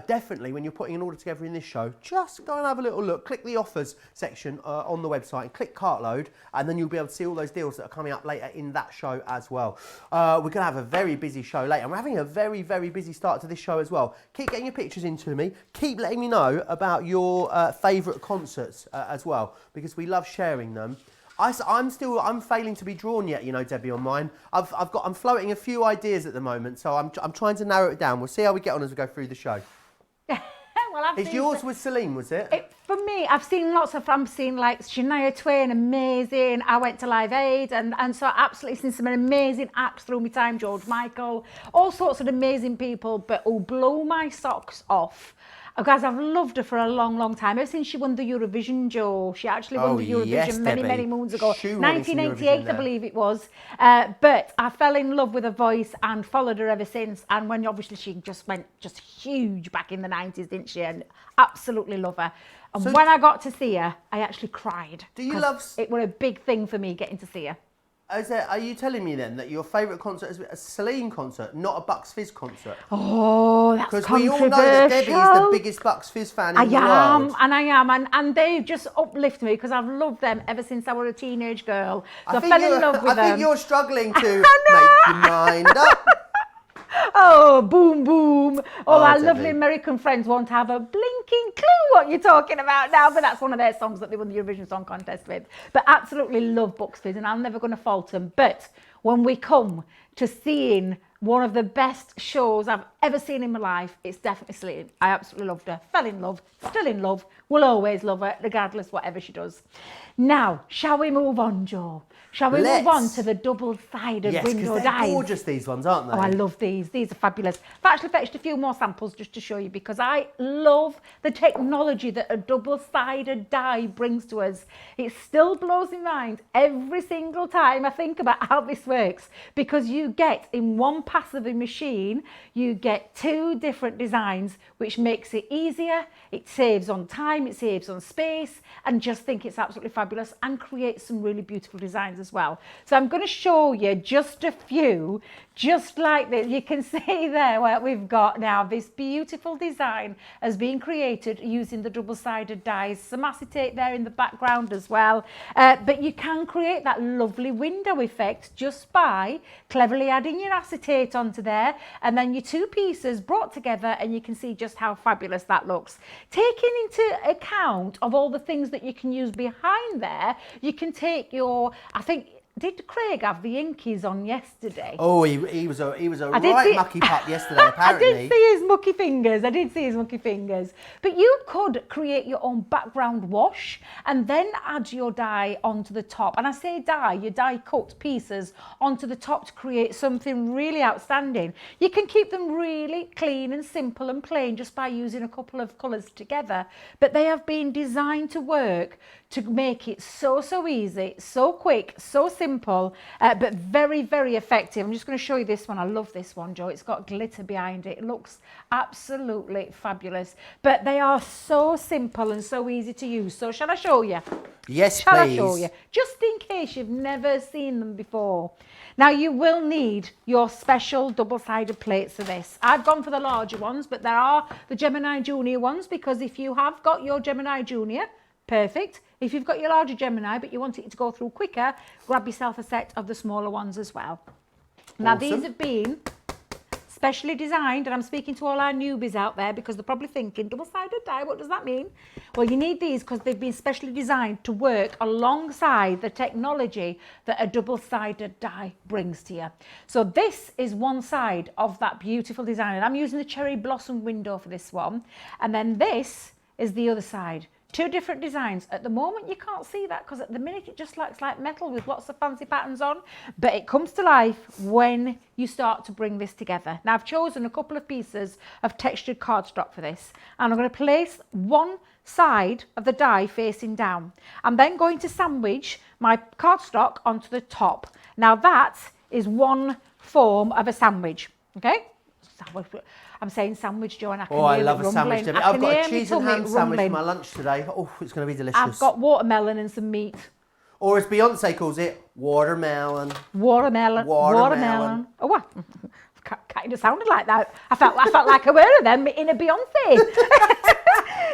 definitely when you're putting an order together in this show, just go and have a little look. Click the offers section on the website and click Cartload, and then you'll be able to see all those deals that are coming up later in that show as well. We're going to have a very busy show later, and we're having a very, very busy start to this show as well. Keep getting your pictures into me. Keep letting me know about your favourite concerts as well, because we love sharing them. I'm failing to be drawn yet, you know, Debbie, on mine. I'm floating a few ideas at the moment, so I'm trying to narrow it down. We'll see how we get on as we go through the show. Well, yours was Celine, was it? For me, I've seen lots of, I'm seeing like Shania Twain, amazing. I went to Live Aid and so absolutely seen some amazing acts through my time, George Michael, all sorts of amazing people, but who blow my socks off. Guys, I've loved her for a long, long time. Ever since she won the Eurovision, Joe. She actually won the Eurovision many moons ago. 1988, I believe it was. But I fell in love with her voice and followed her ever since. And when obviously she just went huge back in the 90s, didn't she? And absolutely love her. And so when I got to see her, I actually cried. Do you love... It was a big thing for me getting to see her. Are you telling me then that your favourite concert is a Celine concert, not a Bucks Fizz concert? Oh, that's because we all know that Debbie is the biggest Bucks Fizz fan in the world. I am, and they just uplift me because I've loved them ever since I was a teenage girl. So I fell in love with them. I think you're struggling to make your mind up. Oh, boom, boom. All our lovely American friends won't have a blinking clue what you're talking about now, but that's one of their songs that they won the Eurovision Song Contest with. But absolutely love Bucks Fizz, and I'm never going to fault them. But when we come to seeing one of the best shows I've ever seen in my life, it's definitely Celine. I absolutely loved her. Fell in love, still in love, will always love her, regardless whatever she does. Now, shall we move on, Joe? Shall we move on to the double-sided window dies? They're gorgeous, these ones, aren't they? Oh, I love these. These are fabulous. I've actually fetched a few more samples just to show you because I love the technology that a double-sided die brings to us. It still blows my mind every single time I think about how this works, because you get, in one pass of a machine, you get two different designs, which makes it easier. It saves on time, it saves on space, and just think it's absolutely fabulous and creates some really beautiful designs as well. So I'm going to show you just a few, just like this. You can see there what we've got now. This beautiful design has been created using the double-sided dies. Some acetate there in the background as well. But you can create that lovely window effect just by cleverly adding your acetate onto there, and then your two pieces brought together, and you can see just how fabulous that looks. Taking into account of all the things that you can use behind there, you can take your, I think did Craig have the Inkies on yesterday? Oh, he was a right mucky pup yesterday, apparently. I did see his mucky fingers. But you could create your own background wash and then add your dye onto the top. And I say dye, you die cut pieces onto the top to create something really outstanding. You can keep them really clean and simple and plain just by using a couple of colours together. But they have been designed to work to make it so easy, so quick, so simple, but very, very effective. I'm just going to show you this one. I love this one, Joe. It's got glitter behind it. It looks absolutely fabulous. But they are so simple and so easy to use. So shall I show you? Yes, Shall please. I show you? Just in case you've never seen them before. Now, you will need your special double-sided plates for this. I've gone for the larger ones, but there are the Gemini Junior ones, because if you have got your Gemini Junior, perfect. If you've got your larger Gemini, but you want it to go through quicker, grab yourself a set of the smaller ones as well. Now, Awesome. these have been specially designed, and I'm speaking to all our newbies out there because they're probably thinking, double-sided die, what does that mean? Well, you need these because they've been specially designed to work alongside the technology that a double-sided die brings to you. So this is one side of that beautiful design, and I'm using the cherry blossom window for this one, and then this is the other side. Two different designs. At the moment you can't see that because at the minute it just looks like metal with lots of fancy patterns on, but it comes to life when you start to bring this together. Now, I've chosen a couple of pieces of textured cardstock for this, and I'm going to place one side of the die facing down. I'm then going to sandwich my cardstock onto the top. Now, that is one form of a sandwich, okay? I'm saying sandwich, Joe, and I can hear I love it a sandwich, rumbling. Debbie. I I've can got hear a my cheese and tummy ham sandwich for rumbling. my lunch today. Oh, it's going to be delicious. I've got watermelon and some meat. Or as Beyonce calls it, watermelon. Watermelon. Watermelon. Oh, well, kind of sounded like that. I felt like a word of them in a Beyonce.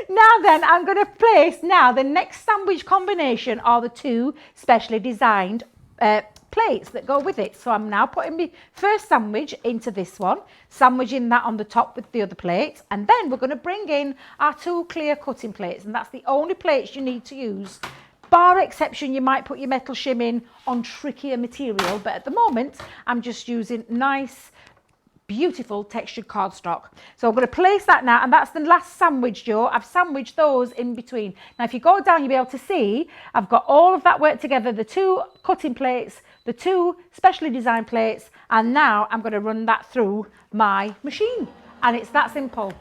Now then, I'm going to place the next sandwich combination are the two specially designed plates that go with it. So I'm now putting my first sandwich into this one, sandwiching that on the top with the other plate, and then we're going to bring in our two clear cutting plates, and that's the only plates you need to use. Bar exception, you might put your metal shim in on trickier material, but at the moment I'm just using nice, beautiful textured cardstock. So I'm going to place that now, and that's the last sandwich, Joe. I've sandwiched those in between. Now, if you go down, you'll be able to see I've got all of that worked together, the two cutting plates, the two specially designed plates, and now I'm going to run that through my machine. And it's that simple.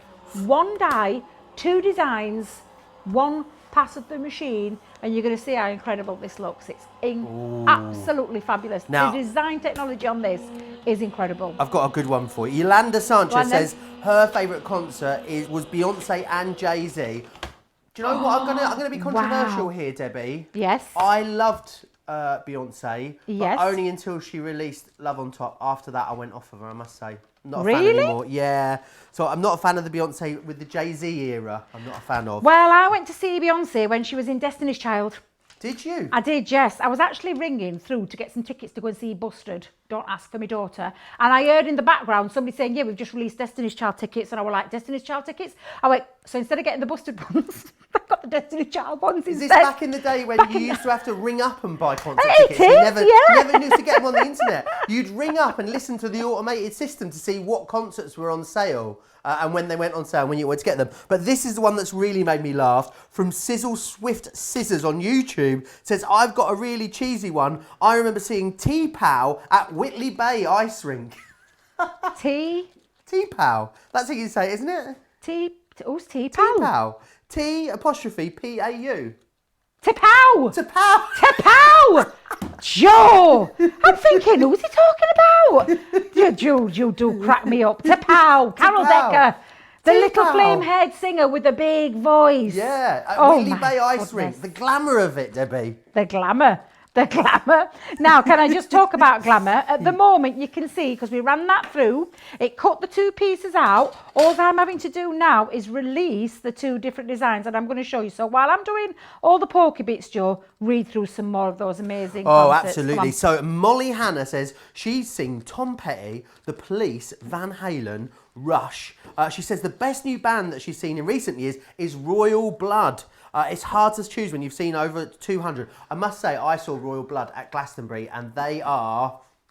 One die, two designs, one pass of the machine, and you're going to see how incredible this looks. It's absolutely fabulous. Now, the design technology on this is incredible. I've got a good one for you. Yolanda Sanchez says her favourite concert was Beyonce and Jay-Z. Do you know what? I'm gonna be controversial here, Debbie. Yes. I loved Beyonce, Yes. but only until she released Love on Top. After that, I went off of her, I must say. Not a Really? fan anymore. Yeah. So I'm not a fan of the Beyonce with the Jay-Z era. I'm not a fan of. Well, I went to see Beyonce when she was in Destiny's Child. Did you? I did, yes. I was actually ringing through to get some tickets to go and see Busted. Don't ask for my daughter. And I heard in the background somebody saying, yeah, we've just released Destiny's Child tickets. And I was like, Destiny's Child tickets? I went, so instead of getting the Busted ones, I got the Destiny's Child ones Is instead. this back in the day when you used to have to ring up and buy concert It tickets? You is, never knew to get them on the internet. You'd ring up and listen to the automated system to see what concerts were on sale and when they went on sale, when you wanted to get them. But this is the one that's really made me laugh. From Sizzle Swift Scissors on YouTube, says, I've got a really cheesy one. I remember seeing T-Pow at Whitley Bay Ice Rink. T-Pow. That's how you say it, isn't it? Who's T-Pow? T-Pow. T''P''A''U. T-Pow! T-Pow. T-Pow! Joe! I'm thinking, who's he talking about? You do crack me up. T-Pow! Carol T-Pow. Decker. The little T-Pow. flame-haired singer with the big voice. Yeah, at Oh Whitley my Bay Ice Rink. goodness. The glamour of it, Debbie. The glamour. Now, can I just talk about glamour? At the moment, you can see, because we ran that through, it cut the two pieces out. All I'm having to do now is release the two different designs, and I'm going to show you. So while I'm doing all the pokey bits, Joe, read through some more of those amazing concerts. Come Absolutely. on. So Molly Hannah says she's seen Tom Petty, The Police, Van Halen, Rush, She says the best new band that she's seen in recent years is Royal Blood. It's hard to choose when you've seen over 200. I must say, I saw Royal Blood at Glastonbury, and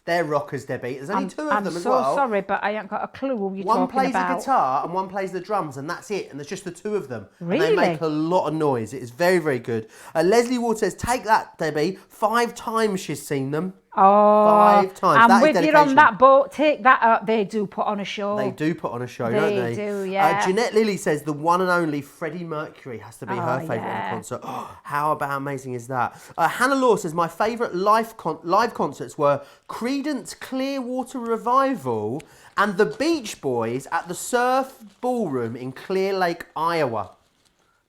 they're rockers, Debbie. There's only two of them as well. I'm so sorry, but I ain't got a clue what you're talking about. One plays the guitar and one plays the drums, and that's it. And there's just the two of them. Really? And they make a lot of noise. It is very, very good. Leslie Ward says, take that, Debbie. 5 times she's seen them. Oh, 5 times. I'm with you on that boat. Take that up. They do put on a show. They do put on a show, don't they? They do, yeah. Jeanette Lilly says the one and only Freddie Mercury has to be her favourite yeah. concert. Oh, how about amazing is that? Hannah Law says my favourite live concerts were Creedence Clearwater Revival and the Beach Boys at the Surf Ballroom in Clear Lake, Iowa.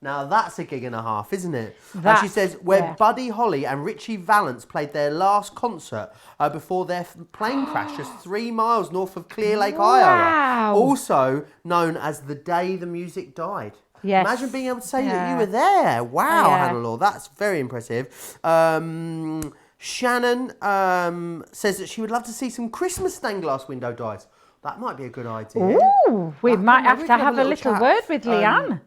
Now that's a gig and a half, isn't it? And she says where Buddy Holly and Richie Valance played their last concert before their plane crash just 3 miles north of Clear Lake, Iowa. Also known as the day the music died. Yes. Imagine being able to say that you were there. Wow, Hannah Law, that's very impressive. Shannon says that she would love to see some Christmas stained glass window dies. That might be a good idea. Ooh, we might have to have a little word with Leanne.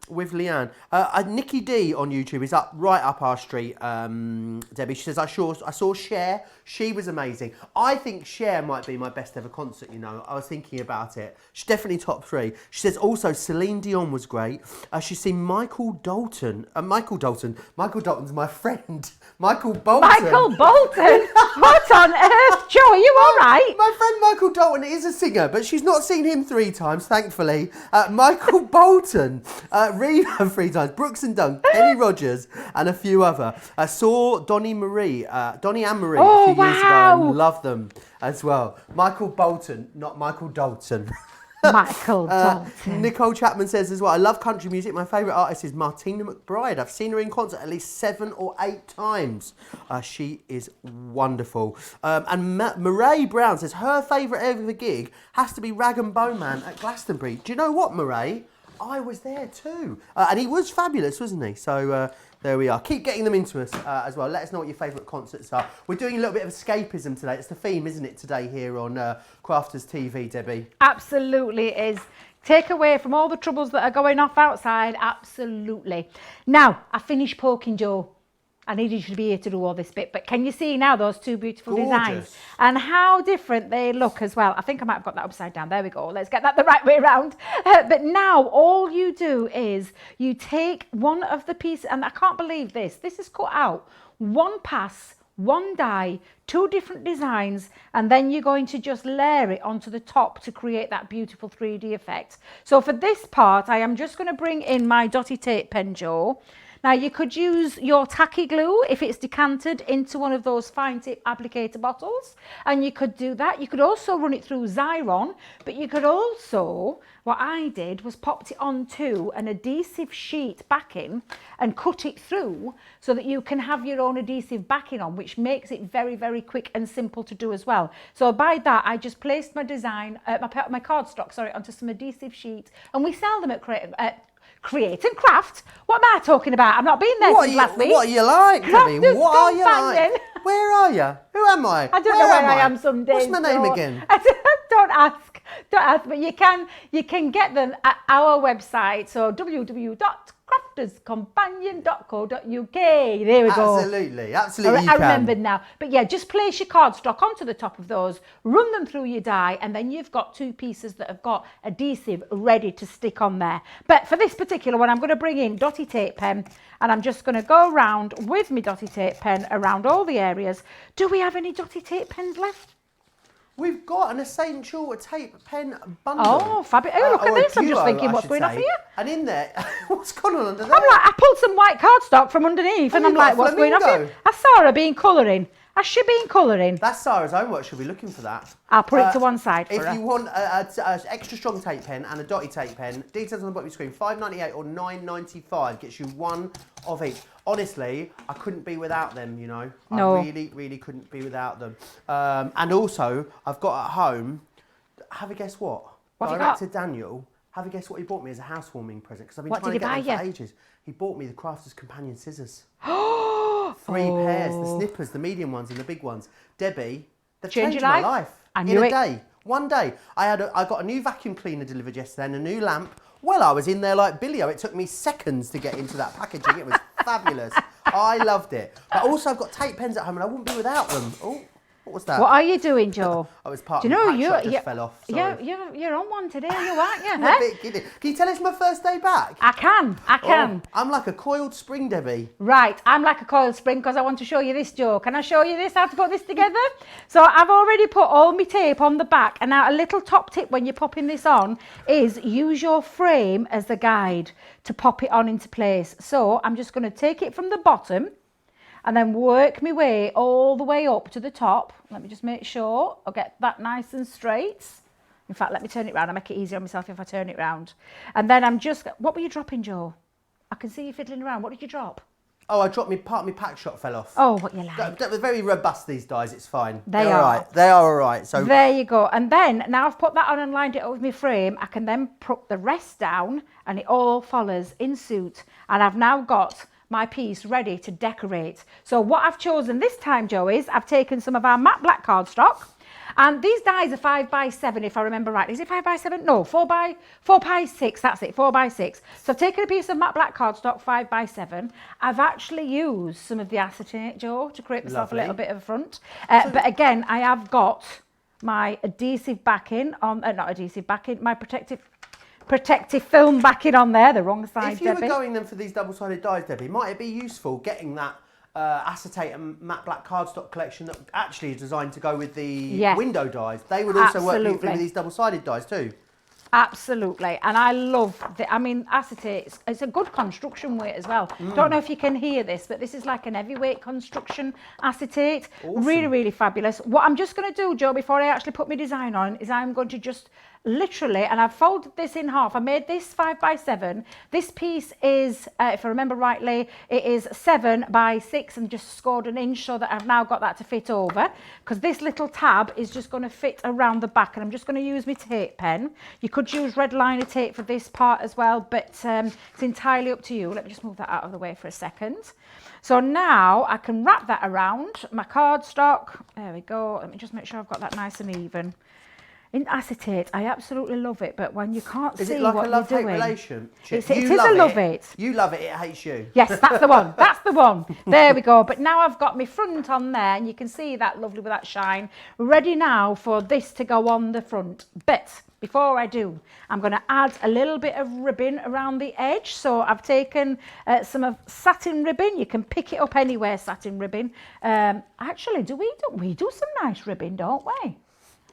Nikki D on YouTube is right up our street, Debbie. She says, I saw Cher. She was amazing. I think Cher might be my best ever concert, you know. I was thinking about it. She's definitely top 3. She says also Celine Dion was great. She's seen Michael Dalton. Michael Dalton's my friend. Michael Bolton. Michael Bolton? What on earth? Joe, are you all right? My friend Michael Dalton is a singer, but she's not seen him 3 times, thankfully. Michael Bolton, Rena 3 times, Brooks and Dunn, Kenny Rogers, and a few other. I saw Donnie and Marie a few years ago and loved them as well. Michael Bolton, not Michael Dalton. Michael Dalton. Nicole Chapman says as well, I love country music. My favourite artist is Martina McBride. I've seen her in concert at least 7 or 8 times. She is wonderful. And Murray Brown says her favourite ever gig has to be Rag and Bone Man at Glastonbury. Do you know what, Murray? I was there too. And he was fabulous, wasn't he? So there we are. Keep getting them into us as well. Let us know what your favourite concerts are. We're doing a little bit of escapism today. It's the theme, isn't it, today here on Crafters TV, Debbie? Absolutely is. Take away from all the troubles that are going off outside. Absolutely. Now, I finished poking Joe. I needed you to be here to do all this bit, but can you see now those 2 beautiful designs and how different they look as well? I think I might have got that upside down. There we go. Let's get that the right way around. But now all you do is you take one of the pieces, and I can't believe this. This is cut out. 1 pass, 1 die, 2 different designs, and then you're going to just layer it onto the top to create that beautiful 3D effect. So for this part, I am just going to bring in my dotty tape pen, Joe. Now you could use your tacky glue if it's decanted into one of those fine tip applicator bottles, and you could do that. You could also run it through Xyron, but you could also, what I did was popped it onto an adhesive sheet backing and cut it through so that you can have your own adhesive backing on, which makes it very, very quick and simple to do as well. So by that, I just placed my design, my cardstock, onto some adhesive sheet, and we sell them at Create and Craft. What am I talking about? I've not been there since last week. What are you like, Debbie? What are you like? Where are you? Who am I? I don't know where I am some days. What's my name again? Don't ask, but you can get them at our website. So www.crafterscompanion.co.uk. There we go. Absolutely. I remembered now. But yeah, just place your cardstock onto the top of those, run them through your die, and then you've got 2 pieces that have got adhesive ready to stick on there. But for this particular one, I'm going to bring in dotty tape pen, and I'm just going to go around with my dotty tape pen around all the areas. Do we have any dotty tape pens left? We've got an essential tape pen bundle. Oh, fabulous. Oh, look at this. I'm just thinking, what's going on here? And in there, what's going on under there? I'm like, I pulled some white cardstock from underneath, and I'm like, what's going on here? I saw her being colouring. Has she been colouring? That's Sarah's homework. She'll be looking for that. I'll put it to one side for her. If you want an extra strong tape pen and a dotty tape pen, details on the bottom of your screen, $5.98 or $9.95 gets you 1 of each. Honestly, I couldn't be without them, you know. No. I really, really couldn't be without them. And also, I've got at home, have a guess what? What have you got? Director Daniel, have a guess what he bought me as a housewarming present? Because I've been What trying to did he get them buy for you? ages. He bought me the Crafters Companion scissors. 3 pairs, the snippers, the medium ones and the big ones. Debbie, they've changed my life. I In knew a it. day. One day, I got a new vacuum cleaner delivered yesterday and a new lamp. Well, I was in there like Billy-O. It took me seconds to get into that packaging. It was fabulous. I loved it. But also, I've got tape pens at home and I wouldn't be without them. Oh, what was that? What are you doing, Joe? I was part Do of you the know pack you? shot just fell off. Sorry. You're on one today, you aren't you? I'm a bit giddy. Can you tell it's my first day back? I can. Oh, I'm like a coiled spring, Debbie. Right, I'm like a coiled spring because I want to show you this, Joe. Can I show you this, how to put this together? So I've already put all my tape on the back, and now a little top tip when you're popping this on is use your frame as the guide to pop it on into place. So I'm just going to take it from the bottom and then work my way all the way up to the top. Let me just make sure I'll get that nice and straight. In fact, let me turn it round. I'll make it easier on myself if I turn it round. And then I'm just, what were you dropping, Joe? I can see you fiddling around. What did you drop? Oh, I dropped part of my pack shot fell off. Oh, what you like. They're very robust, these dies. It's fine. They're all right. They are all right. So there you go. And then, now I've put that on and lined it up with my frame, I can then put the rest down and it all follows in suit. And I've now got my piece ready to decorate. So what I've chosen this time, Joe, is I've taken some of our matte black cardstock, and these dies are 5x7 if I remember right. Is it 5x7? No, 4x6. That's it, 4x6. So I've taken a piece of matte black cardstock, 5x7. I've actually used some of the acetate, Joe, to create myself a little bit of a front. But again, I have got my adhesive backing on, not adhesive backing, my protective film backing on there, the wrong side, if you Debbie. were going then for these double-sided dies, Debbie, might it be useful getting that acetate and matte black cardstock collection that actually is designed to go with the window dies? They would also work beautifully with these double-sided dies too. Absolutely, and I love acetate, it's a good construction weight as well. Don't know if you can hear this, but this is like an heavyweight construction acetate. Awesome. Really, really fabulous. What I'm just going to do, Joe, before I actually put my design on, is I'm going to just literally, and I've folded this in half. I made this 5x7. This piece is, if I remember rightly, it is 7x6 and just scored an inch so that I've now got that to fit over, because this little tab is just going to fit around the back, and I'm just going to use my tape pen. You could use red liner tape for this part as well, but it's entirely up to you. Let me just move that out of the way for a second. So now I can wrap that around my cardstock. There we go. Let me just make sure I've got that nice and even. In acetate, I absolutely love it, but when you can't see what you're doing... Is it like a love-hate relationship? It is a love-it. You love it, it hates you. Yes, that's the one. That's the one. There we go. But now I've got my front on there, and you can see that lovely with that shine. Ready now for this to go on the front. But before I do, I'm going to add a little bit of ribbon around the edge. So I've taken some of satin ribbon. You can pick it up anywhere, satin ribbon. Actually, we do some nice ribbon, don't we?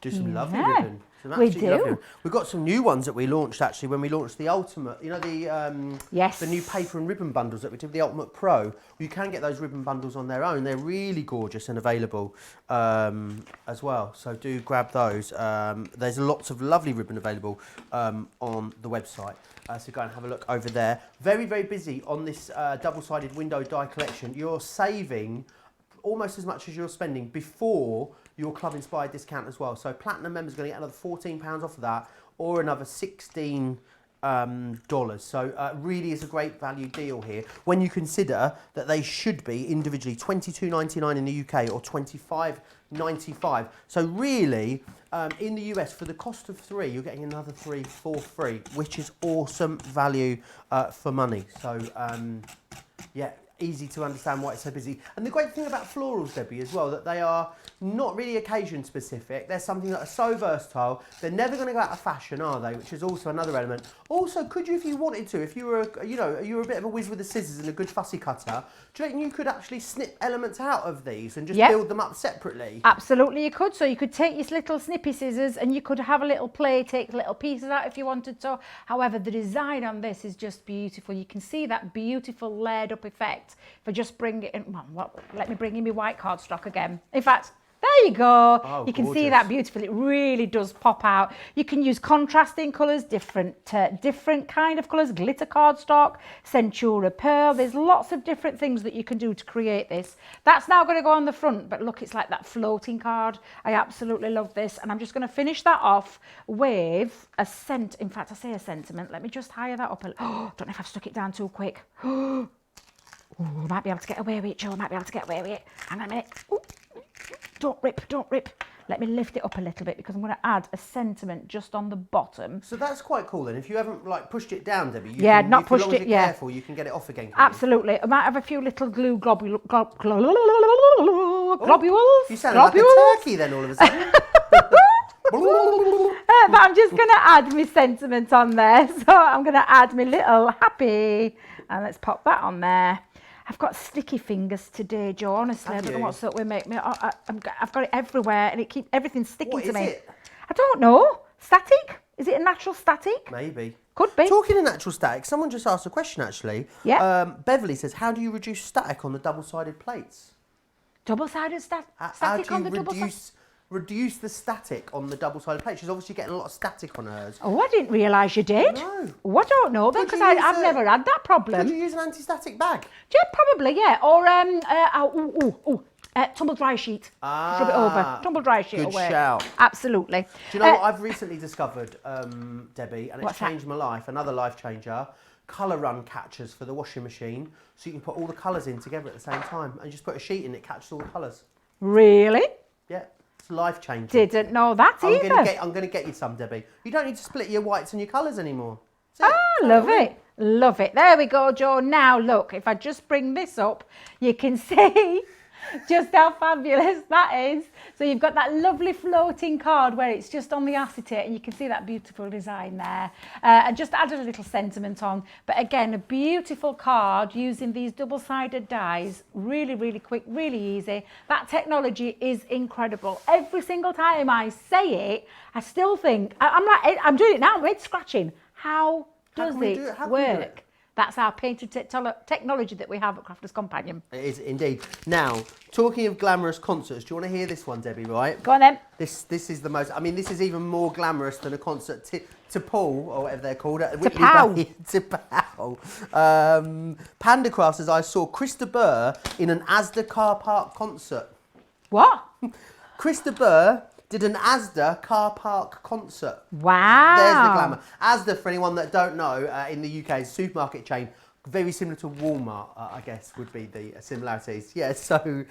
Do some lovely ribbon. We do. We've got some new ones that we launched actually when we launched the Ultimate. You know the new paper and ribbon bundles that we did, the Ultimate Pro. You can get those ribbon bundles on their own. They're really gorgeous and available as well. So do grab those. There's lots of lovely ribbon available on the website. So go and have a look over there. Very, very busy on this double-sided window die collection. You're saving almost as much as you're spending before your club inspired discount as well. So platinum members are going to get another £14 off of that, or another $16. So really is a great value deal here when you consider that they should be individually $22.99 in the UK or $25.95. So really in the US, for the cost of 3, you're getting another 3 for free, which is awesome value for money. So yeah, easy to understand why it's so busy. And the great thing about florals, Debbie, as well, that they are not really occasion specific. They're something that are so versatile. They're never going to go out of fashion, are they? Which is also another element. Also, could you, if you wanted to, if you were, you were a bit of a whiz with the scissors and a good fussy cutter, do you reckon you could actually snip elements out of these and just build them up separately? Absolutely, you could. So you could take your little snippy scissors and you could have a little play, take little pieces out if you wanted to. However, the design on this is just beautiful. You can see that beautiful layered up effect. If I just bring it in, well, let me bring in my white cardstock again. In fact, there you go. Oh, you can gorgeous. See that beautifully. It really does pop out. You can use contrasting colours, different kind of colours, glitter cardstock, Centura pearl. There's lots of different things that you can do to create this. That's now going to go on the front, but look, it's like that floating card. I absolutely love this. And I'm just going to finish that off with a scent. In fact, I say a sentiment. Let me just higher that up a little. Oh, don't know if I've stuck it down too quick. Oh, might be able to get away with it, Joe. Might be able to get away with it. Hang on a minute. Ooh. Don't rip, don't rip. Let me lift it up a little bit because I'm going to add a sentiment just on the bottom. So that's quite cool then. If you haven't like pushed it down, Debbie, Yeah, not pushed it, yeah. Careful, you can get it off again. Absolutely. I might have a few little glue globules. You sounded like a turkey then all of a sudden. But I'm just going to add my sentiment on there. So I'm going to add my little happy. And let's pop that on there. I've got sticky fingers today, Joe. Honestly, I don't know what's up with me. I've got it everywhere and everything's sticking to me. What is it? I don't know. Static? Is it a natural static? Maybe. Could be. Talking of natural static, someone just asked a question actually. Yeah. Beverly says, how do you reduce static on the double-sided plates? Double-sided static How do on you the double-sided? reduce the static on the double-sided plate? She's obviously getting a lot of static on hers. Oh, I didn't realise you did. No. Oh, I don't know then, Could because you use I've never had that problem. Could you use an anti-static bag? Yeah, probably, yeah. Or tumble dry sheet. Rub it over. Tumble dry sheet. Good shout. Absolutely. Do you know what I've recently discovered, Debbie, and it's What's that? changed my life, another life changer? Colour run catchers for the washing machine, so you can put all the colours in together at the same time, and you just put a sheet in, it catches all the colours. Really? Yeah, it's life changing. Didn't know that either. I'm gonna get you some, Debbie. You don't need to split your whites and your colours anymore. Love it. Love it. There we go, Joe. Now, look, if I just bring this up, you can see just how fabulous that is. So you've got that lovely floating card where it's just on the acetate and you can see that beautiful design there. And just added a little sentiment on. But again, a beautiful card using these double-sided dies. Really, really quick, really easy. That technology is incredible. Every single time I say it, I still think, I'm doing it now, I'm scratching. How does it work? That's our patented technology that we have at Crafter's Companion. It is indeed. Now, talking of glamorous concerts, do you want to hear this one, Debbie, right? Go on then. This is the most, I mean, this is even more glamorous than a concert to Paul, or whatever they're called. To Pow. To Pow. Panda Craft says, I saw Krista Burr in an Asda car park concert. What? Krista Burr did an Asda car park concert. Wow. There's the glamour. Asda, for anyone that don't know, in the UK, is a supermarket chain, very similar to Walmart, I guess, would be the similarities. Yeah, so,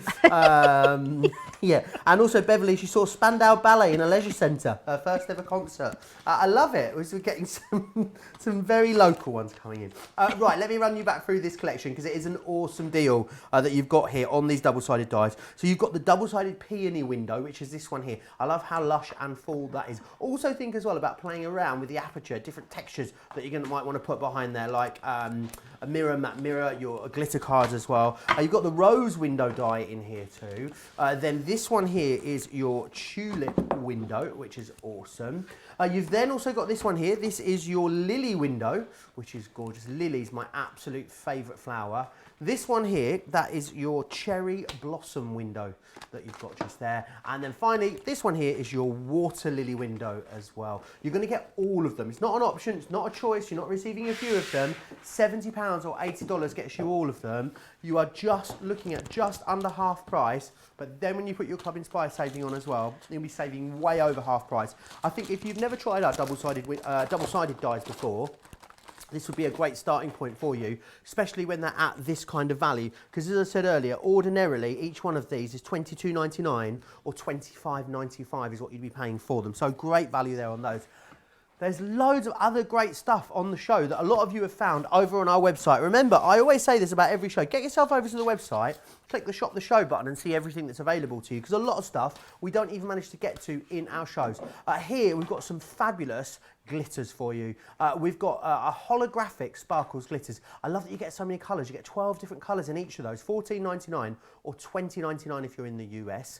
yeah. And also Beverly, she saw Spandau Ballet in a leisure centre, her first ever concert. I love it. We're getting some very local ones coming in. Right, let me run you back through this collection because it is an awesome deal that you've got here on these double-sided dies. So you've got the double-sided peony window, which is this one here. I love how lush and full that is. Also think as well about playing around with the aperture, different textures that you might want to put behind there, like a mirror, matte mirror, your glitter cards as well. You've got the rose window die in here too. Then this one here is your tulip window, which is awesome. You've then also got this one here. This is your lily window, which is gorgeous. Lily's my absolute favourite flower. This one here, that is your cherry blossom window that you've got just there. And then finally, this one here is your water lily window as well. You're going to get all of them. It's not an option, it's not a choice, you're not receiving a few of them. £70 or $80 gets you all of them. You are just looking at just under half price, but then when you put your Club Inspire saving on as well, you'll be saving way over half price. I think if you've never tried our double-sided dies before, this would be a great starting point for you, especially when they're at this kind of value. Because as I said earlier, ordinarily, each one of these is $22.99 or $25.95 is what you'd be paying for them. So great value there on those. There's loads of other great stuff on the show that a lot of you have found over on our website. Remember, I always say this about every show. Get yourself over to the website, click the Shop the Show button and see everything that's available to you, because a lot of stuff we don't even manage to get to in our shows. Here, we've got some fabulous glitters for you. We've got a holographic sparkles glitters. I love that you get so many colours. You get 12 different colours in each of those, $14.99 or $20.99 if you're in the US.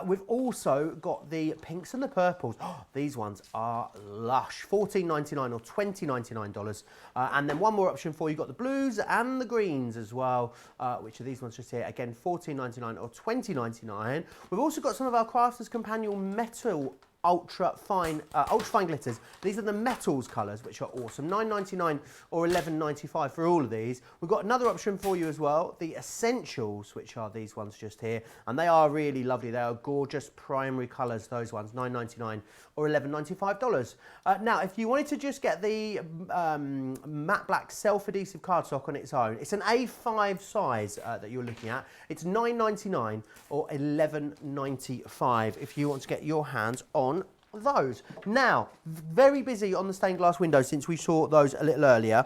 We've also got the pinks and the purples. Oh, these ones are lush, $14.99 or $20.99. And then one more option for you, got the blues and the greens as well, which are these ones just here. Again, $14.99 or $20.99. We've also got some of our Crafters Companion metal ultra fine glitters. These are the metals colours, which are awesome. $9.99 or $11.95 for all of these. We've got another option for you as well, the essentials, which are these ones just here, and they are really lovely. They are gorgeous primary colours, those ones, $9.99 or $11.95. Now, if you wanted to just get the matte black self-adhesive cardstock on its own, it's an A5 size that you're looking at. It's $9.99 or $11.95 if you want to get your hands on those. Now, very busy on the stained glass windows since we saw those a little earlier.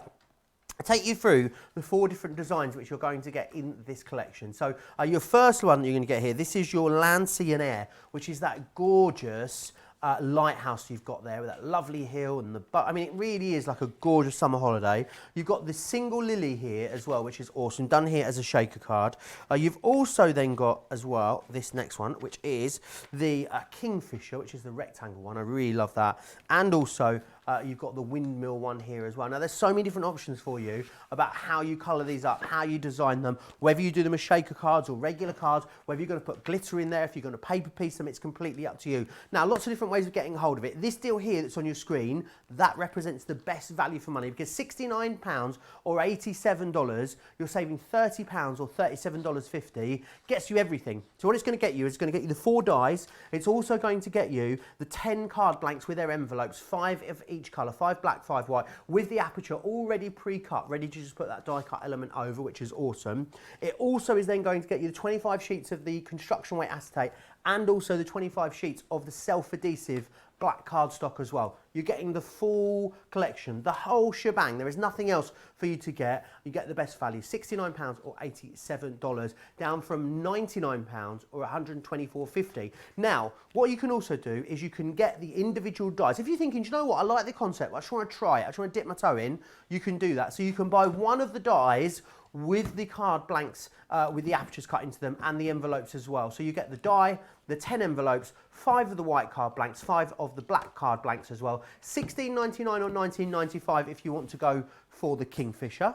I'll take you through the 4 different designs which you're going to get in this collection. So your first one that you're going to get here, this is your Land, Sea and Air, which is that gorgeous lighthouse you've got there with that lovely hill and I mean, it really is like a gorgeous summer holiday. You've got the single lily here as well, which is awesome, done here as a shaker card. You've also then got as well this next one, which is the Kingfisher, which is the rectangle one. I really love that. And also you've got the windmill one here as well. Now, there's so many different options for you about how you colour these up, how you design them, whether you do them as shaker cards or regular cards, whether you're going to put glitter in there, if you're going to paper piece them, it's completely up to you. Now, lots of different ways of getting hold of it. This deal here that's on your screen, that represents the best value for money because £69 or $87, you're saving £30 or $37.50, gets you everything. So what it's going to get you is it's going to get you the 4 dies. It's also going to get you the 10 card blanks with their envelopes, 5 of each colour, 5 black, 5 white, with the aperture already pre-cut, ready to just put that die cut element over, which is awesome. It also is then going to get you the 25 sheets of the construction weight acetate and also the 25 sheets of the self-adhesive black cardstock as well. You're getting the full collection, the whole shebang. There is nothing else for you to get. You get the best value, £69 or $87, down from £99 or $124.50. Now, what you can also do is you can get the individual dies. If you're thinking, do you know what, I like the concept, I just want to try it, I just want to dip my toe in, you can do that. So you can buy one of the dies with the card blanks, with the apertures cut into them and the envelopes as well. So you get the die, the 10 envelopes, 5 of the white card blanks, 5 of the black card blanks as well. $16.99 or $19.95 if you want to go for the Kingfisher.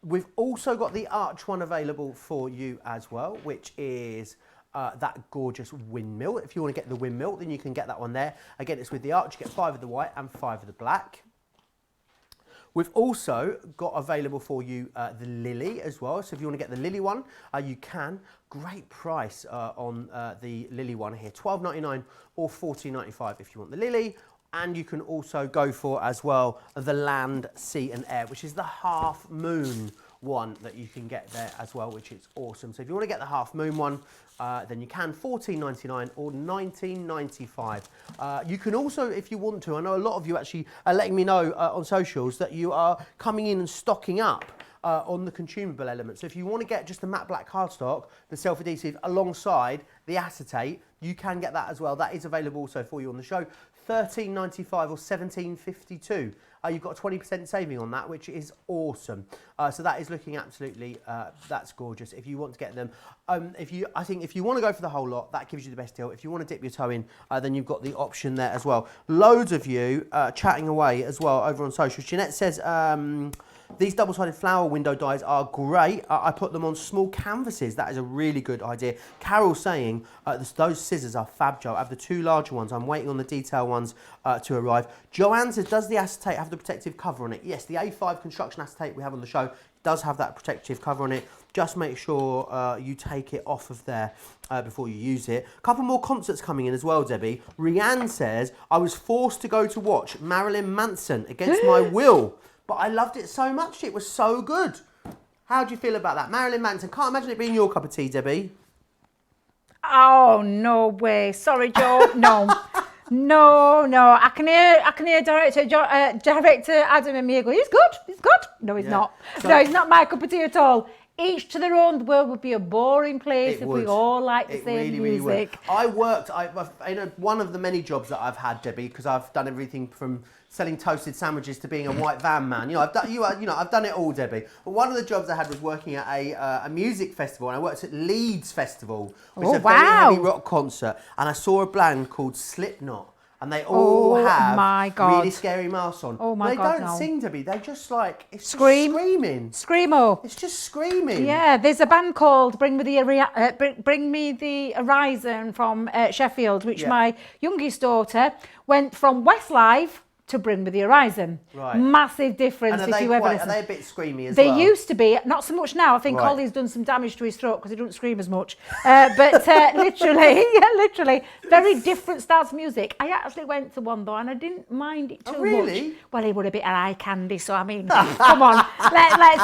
We've also got the Arch one available for you as well, which is that gorgeous windmill. If you want to get the windmill, then you can get that one there. Again, it's with the Arch, you get 5 of the white and 5 of the black. We've also got available for you the Lily as well. So if you want to get the Lily one, you can. Great price on the Lily one here, $12.99 or $14.95 if you want the Lily. And you can also go for as well the Land, Sea and Air, which is the half moon one that you can get there as well, which is awesome. So if you want to get the half moon one, then you can, $14.99 or $19.95. You can also, if you want to, I know a lot of you actually are letting me know on socials that you are coming in and stocking up on the consumable elements. So if you want to get just the matte black cardstock, the self-adhesive alongside the acetate, you can get that as well. That is available also for you on the show. $13.95 or $17.52. You've got a 20% saving on that, which is awesome. So that is looking absolutely, that's gorgeous. If you want to get them, I think if you want to go for the whole lot, that gives you the best deal. If you want to dip your toe in, then you've got the option there as well. Loads of you chatting away as well over on social. Jeanette says, these double-sided flower window dies are great. I put them on small canvases. That is a really good idea. Carol's saying those scissors are fab, Joe. I have the 2 larger ones. I'm waiting on the detail ones to arrive. Joanne says, does the acetate have the protective cover on it? Yes, the A5 construction acetate we have on the show does have that protective cover on it. Just make sure you take it off of there before you use it. A couple more concerts coming in as well, Debbie. Rianne says, I was forced to go to watch Marilyn Manson against my will, but I loved it so much. It was so good. How do you feel about that? Marilyn Manson. Can't imagine it being your cup of tea, Debbie. Oh, no way. Sorry, Joe. No. No. I can hear director Adam and me go, he's good. No, he's not. So, no, he's not my cup of tea at all. Each to their own. The world would be a boring place if we all liked the same music. I worked in one of the many jobs that I've had, Debbie, because I've done everything from selling toasted sandwiches to being a white van man. I've done it all, Debbie. But one of the jobs I had was working at a music festival, and I worked at Leeds Festival, which is a very heavy rock concert, and I saw a band called Slipknot. and they all have my God. really scary masks on. Oh my they God, don't no. sing, Debbie. They just like it's Scream. just screaming. Screamo. It's just screaming. Yeah, there's a band called Bring Me the Horizon from Sheffield, which my youngest daughter went from Westlife to Bring Me the Horizon. Right. Massive difference And if you ever are listen. they a bit screamy as They well? used to be, not so much now. I think Right. Ollie's done some damage to his throat because he doesn't scream as much. But literally, very different styles of music. I actually went to one though, and I didn't mind it too really? much. Well, he would a bit of eye candy, so I mean, come on, let's.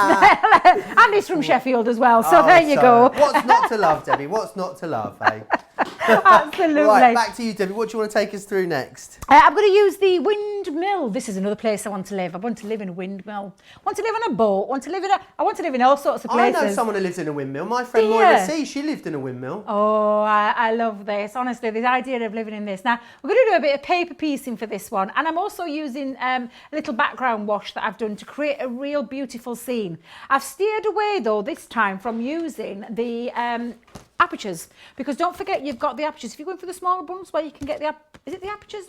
And he's from Sheffield as well, so there you go. What's not to love, Debbie? What's not to love, eh? Absolutely. Right, back to you, Debbie. What do you want to take us through next? I'm going to use the windmill. This is another place I want to live. I want to live in a windmill. I want to live on a boat. I want to live in all sorts of places. I know someone who lives in a windmill. My friend Do Moira you? C, she lived in a windmill. Oh, I love this. Honestly, the idea of living in this. Now, we're going to do a bit of paper piecing for this one. And I'm also using a little background wash that I've done to create a real beautiful scene. I've steered away, though, this time from using the apertures. Because don't forget, you've got the apertures. If you're going for the smaller ones where you can get the... Is it the apertures?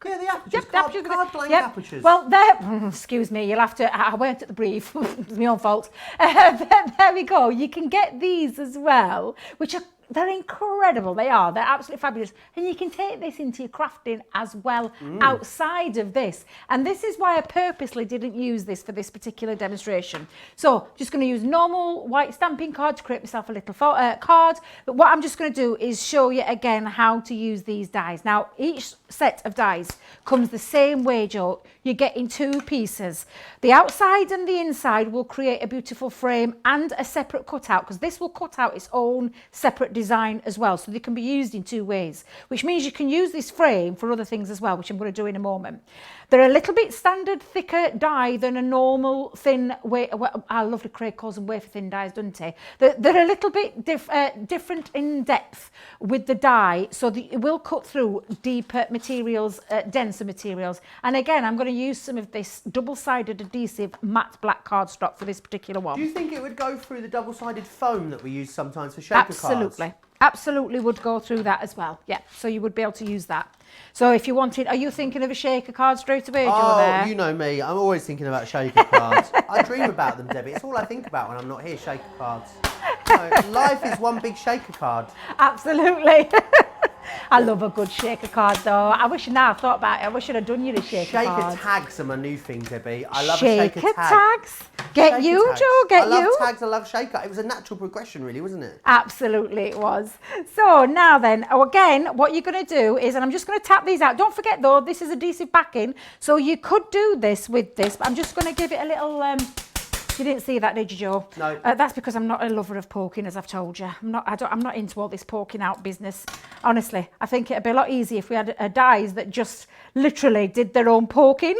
Yeah, the apertures. Yep, the apertures. Card blank apertures. Well, there, excuse me, you'll have to, I weren't at the brief, it's my own fault. There we go. You can get these as well, which are, they're incredible. They're absolutely fabulous. And you can take this into your crafting as well outside of this. And this is why I purposely didn't use this for this particular demonstration. So just going to use normal white stamping card to create myself a little card. But what I'm just going to do is show you again how to use these dies. Now, each set of dies comes the same way, Joe. You're getting two pieces. The outside and the inside will create a beautiful frame and a separate cutout, because this will cut out its own separate design as well, so they can be used in two ways, which means you can use this frame for other things as well, which I'm going to do in a moment. They're a little bit standard thicker die than a normal thin I love the Craig calls them wafer thin dies, doesn't he? They're a little bit different in depth with the die, so that it will cut through deeper materials, denser materials. And again, I'm going to use some of this double-sided adhesive matte black cardstock for this particular one. Do you think it would go through the double-sided foam that we use sometimes for shaker cards? Absolutely would go through that as well. Yeah, so you would be able to use that. So if you wanted, are you thinking of a shaker card straight away, Joe, there? You know me. I'm always thinking about shaker cards. I dream about them, Debbie. It's all I think about when I'm not here, shaker cards. Life is one big shaker card. Absolutely. I love a good shaker card, though. I wish now I thought about it. I wish I'd have done you a shaker card. Shaker tags are my new thing, Debbie. I love shaker a shaker tag. Tags? Get Shaker you, tags. Joe, get you. I love tags, I love shaker. It was a natural progression, really, wasn't it? Absolutely, it was. So now then, again, what you're going to do is, and I'm just going to tap these out. Don't forget, though, this is adhesive backing, so you could do this with this, but I'm just going to give it a little... You didn't see that, did you, Joe? No. That's because I'm not a lover of poking, as I've told you. I'm not into all this poking out business. Honestly, I think it'd be a lot easier if we had dies that just literally did their own poking.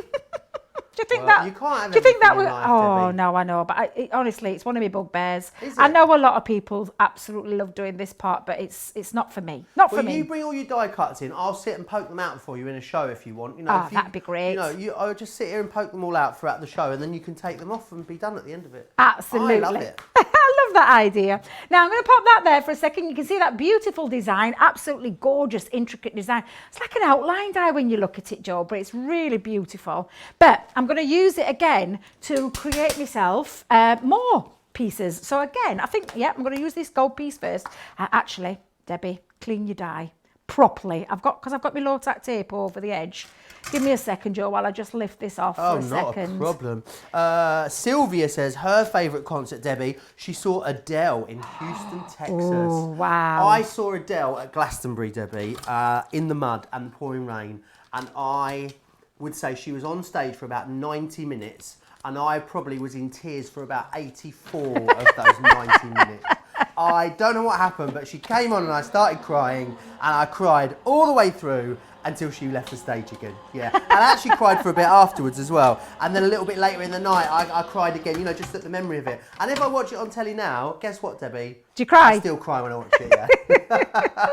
Do you think that? You can't have do you think that everything would? in life, Oh Debbie. no, I know, but honestly, it's one of my bugbears. Is I it? know a lot of people absolutely love doing this part, but it's not for me. Not for Well, me. you bring all your die cuts in. I'll sit and poke them out for you in a show if you want. You know, if you, that'd be great. I'll just sit here and poke them all out throughout the show, and then you can take them off and be done at the end of it. Absolutely. I love it. I love that idea. Now I'm going to pop that there for a second. You can see that beautiful design, absolutely gorgeous, intricate design. It's like an outline die when you look at it, Joe, but it's really beautiful. But I'm going to use it again to create myself more pieces. So again, I think, I'm going to use this gold piece first. Actually, Debbie, clean your die properly. Because I've got my low tack tape over the edge. Give me a second, Joe, while I just lift this off for a second. Not a problem. Sylvia says her favourite concert, Debbie, she saw Adele in Houston, Texas. Oh, wow. I saw Adele at Glastonbury, Debbie, in the mud and the pouring rain, and I would say she was on stage for about 90 minutes, and I probably was in tears for about 84 of those 90 minutes. I don't know what happened, but she came on and I started crying, and I cried all the way through until she left the stage again. Yeah, and I actually cried for a bit afterwards as well. And then a little bit later in the night, I cried again, just at the memory of it. And if I watch it on telly now, guess what, Debbie? Do you cry? I still cry when I watch it, yeah.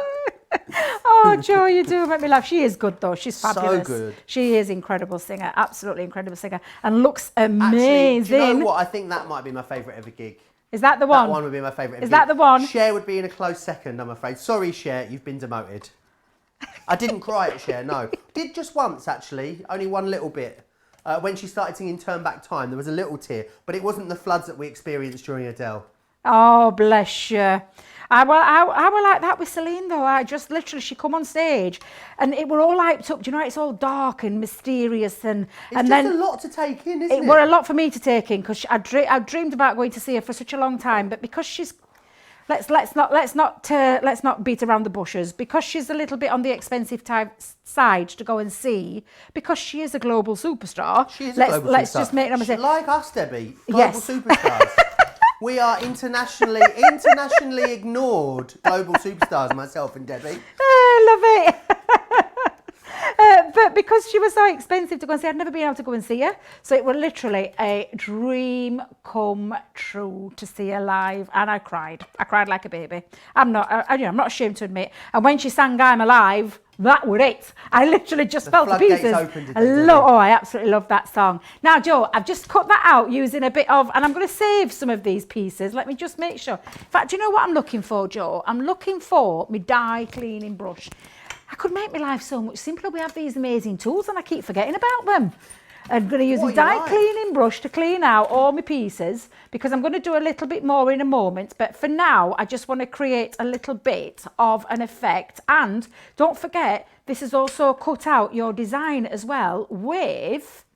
Oh, Joe, you do make me laugh. She is good, though. She's fabulous. So good. She is incredible singer, absolutely incredible singer, and looks amazing. Actually, do you know what? I think that might be my favourite ever gig. Is that the one? That one would be my favourite ever Is gig. that the one? Cher would be in a close second, I'm afraid. Sorry, Cher, you've been demoted. I didn't cry at Cher, no. Did just once, actually. Only one little bit. When she started singing Turn Back Time, there was a little tear. But it wasn't the floods that we experienced during Adele. Oh, bless you. I were like that with Celine, though. I just literally, she come on stage and it were all hyped up. Do you know, it's all dark and mysterious. And It's then just a lot to take in, isn't it? it were a lot for me to take in because I dreamed about going to see her for such a long time. But because she's, let's not beat around the bushes. Because she's a little bit on the expensive side to go and see, because she is a global superstar. She is a global superstar. Let's just make them say, like us, Debbie, global Yes. superstars. We are internationally ignored global superstars, myself and Debbie. I love it. But because she was so expensive to go and see, I'd never been able to go and see her. So it was literally a dream come true to see her live. And I cried. I cried like a baby. I'm not ashamed to admit. And when she sang I'm Alive, that was it. I literally just fell to pieces. I absolutely love that song. Now, Joe, I've just cut that out using a bit of, and I'm going to save some of these pieces. Let me just make sure. In fact, do you know what I'm looking for, Joe? I'm looking for my dye cleaning brush. I could make my life so much simpler. We have these amazing tools and I keep forgetting about them. I'm going to use a dye cleaning brush to clean out all my pieces because I'm going to do a little bit more in a moment. But for now, I just want to create a little bit of an effect. And don't forget, this is also cut out your design as well with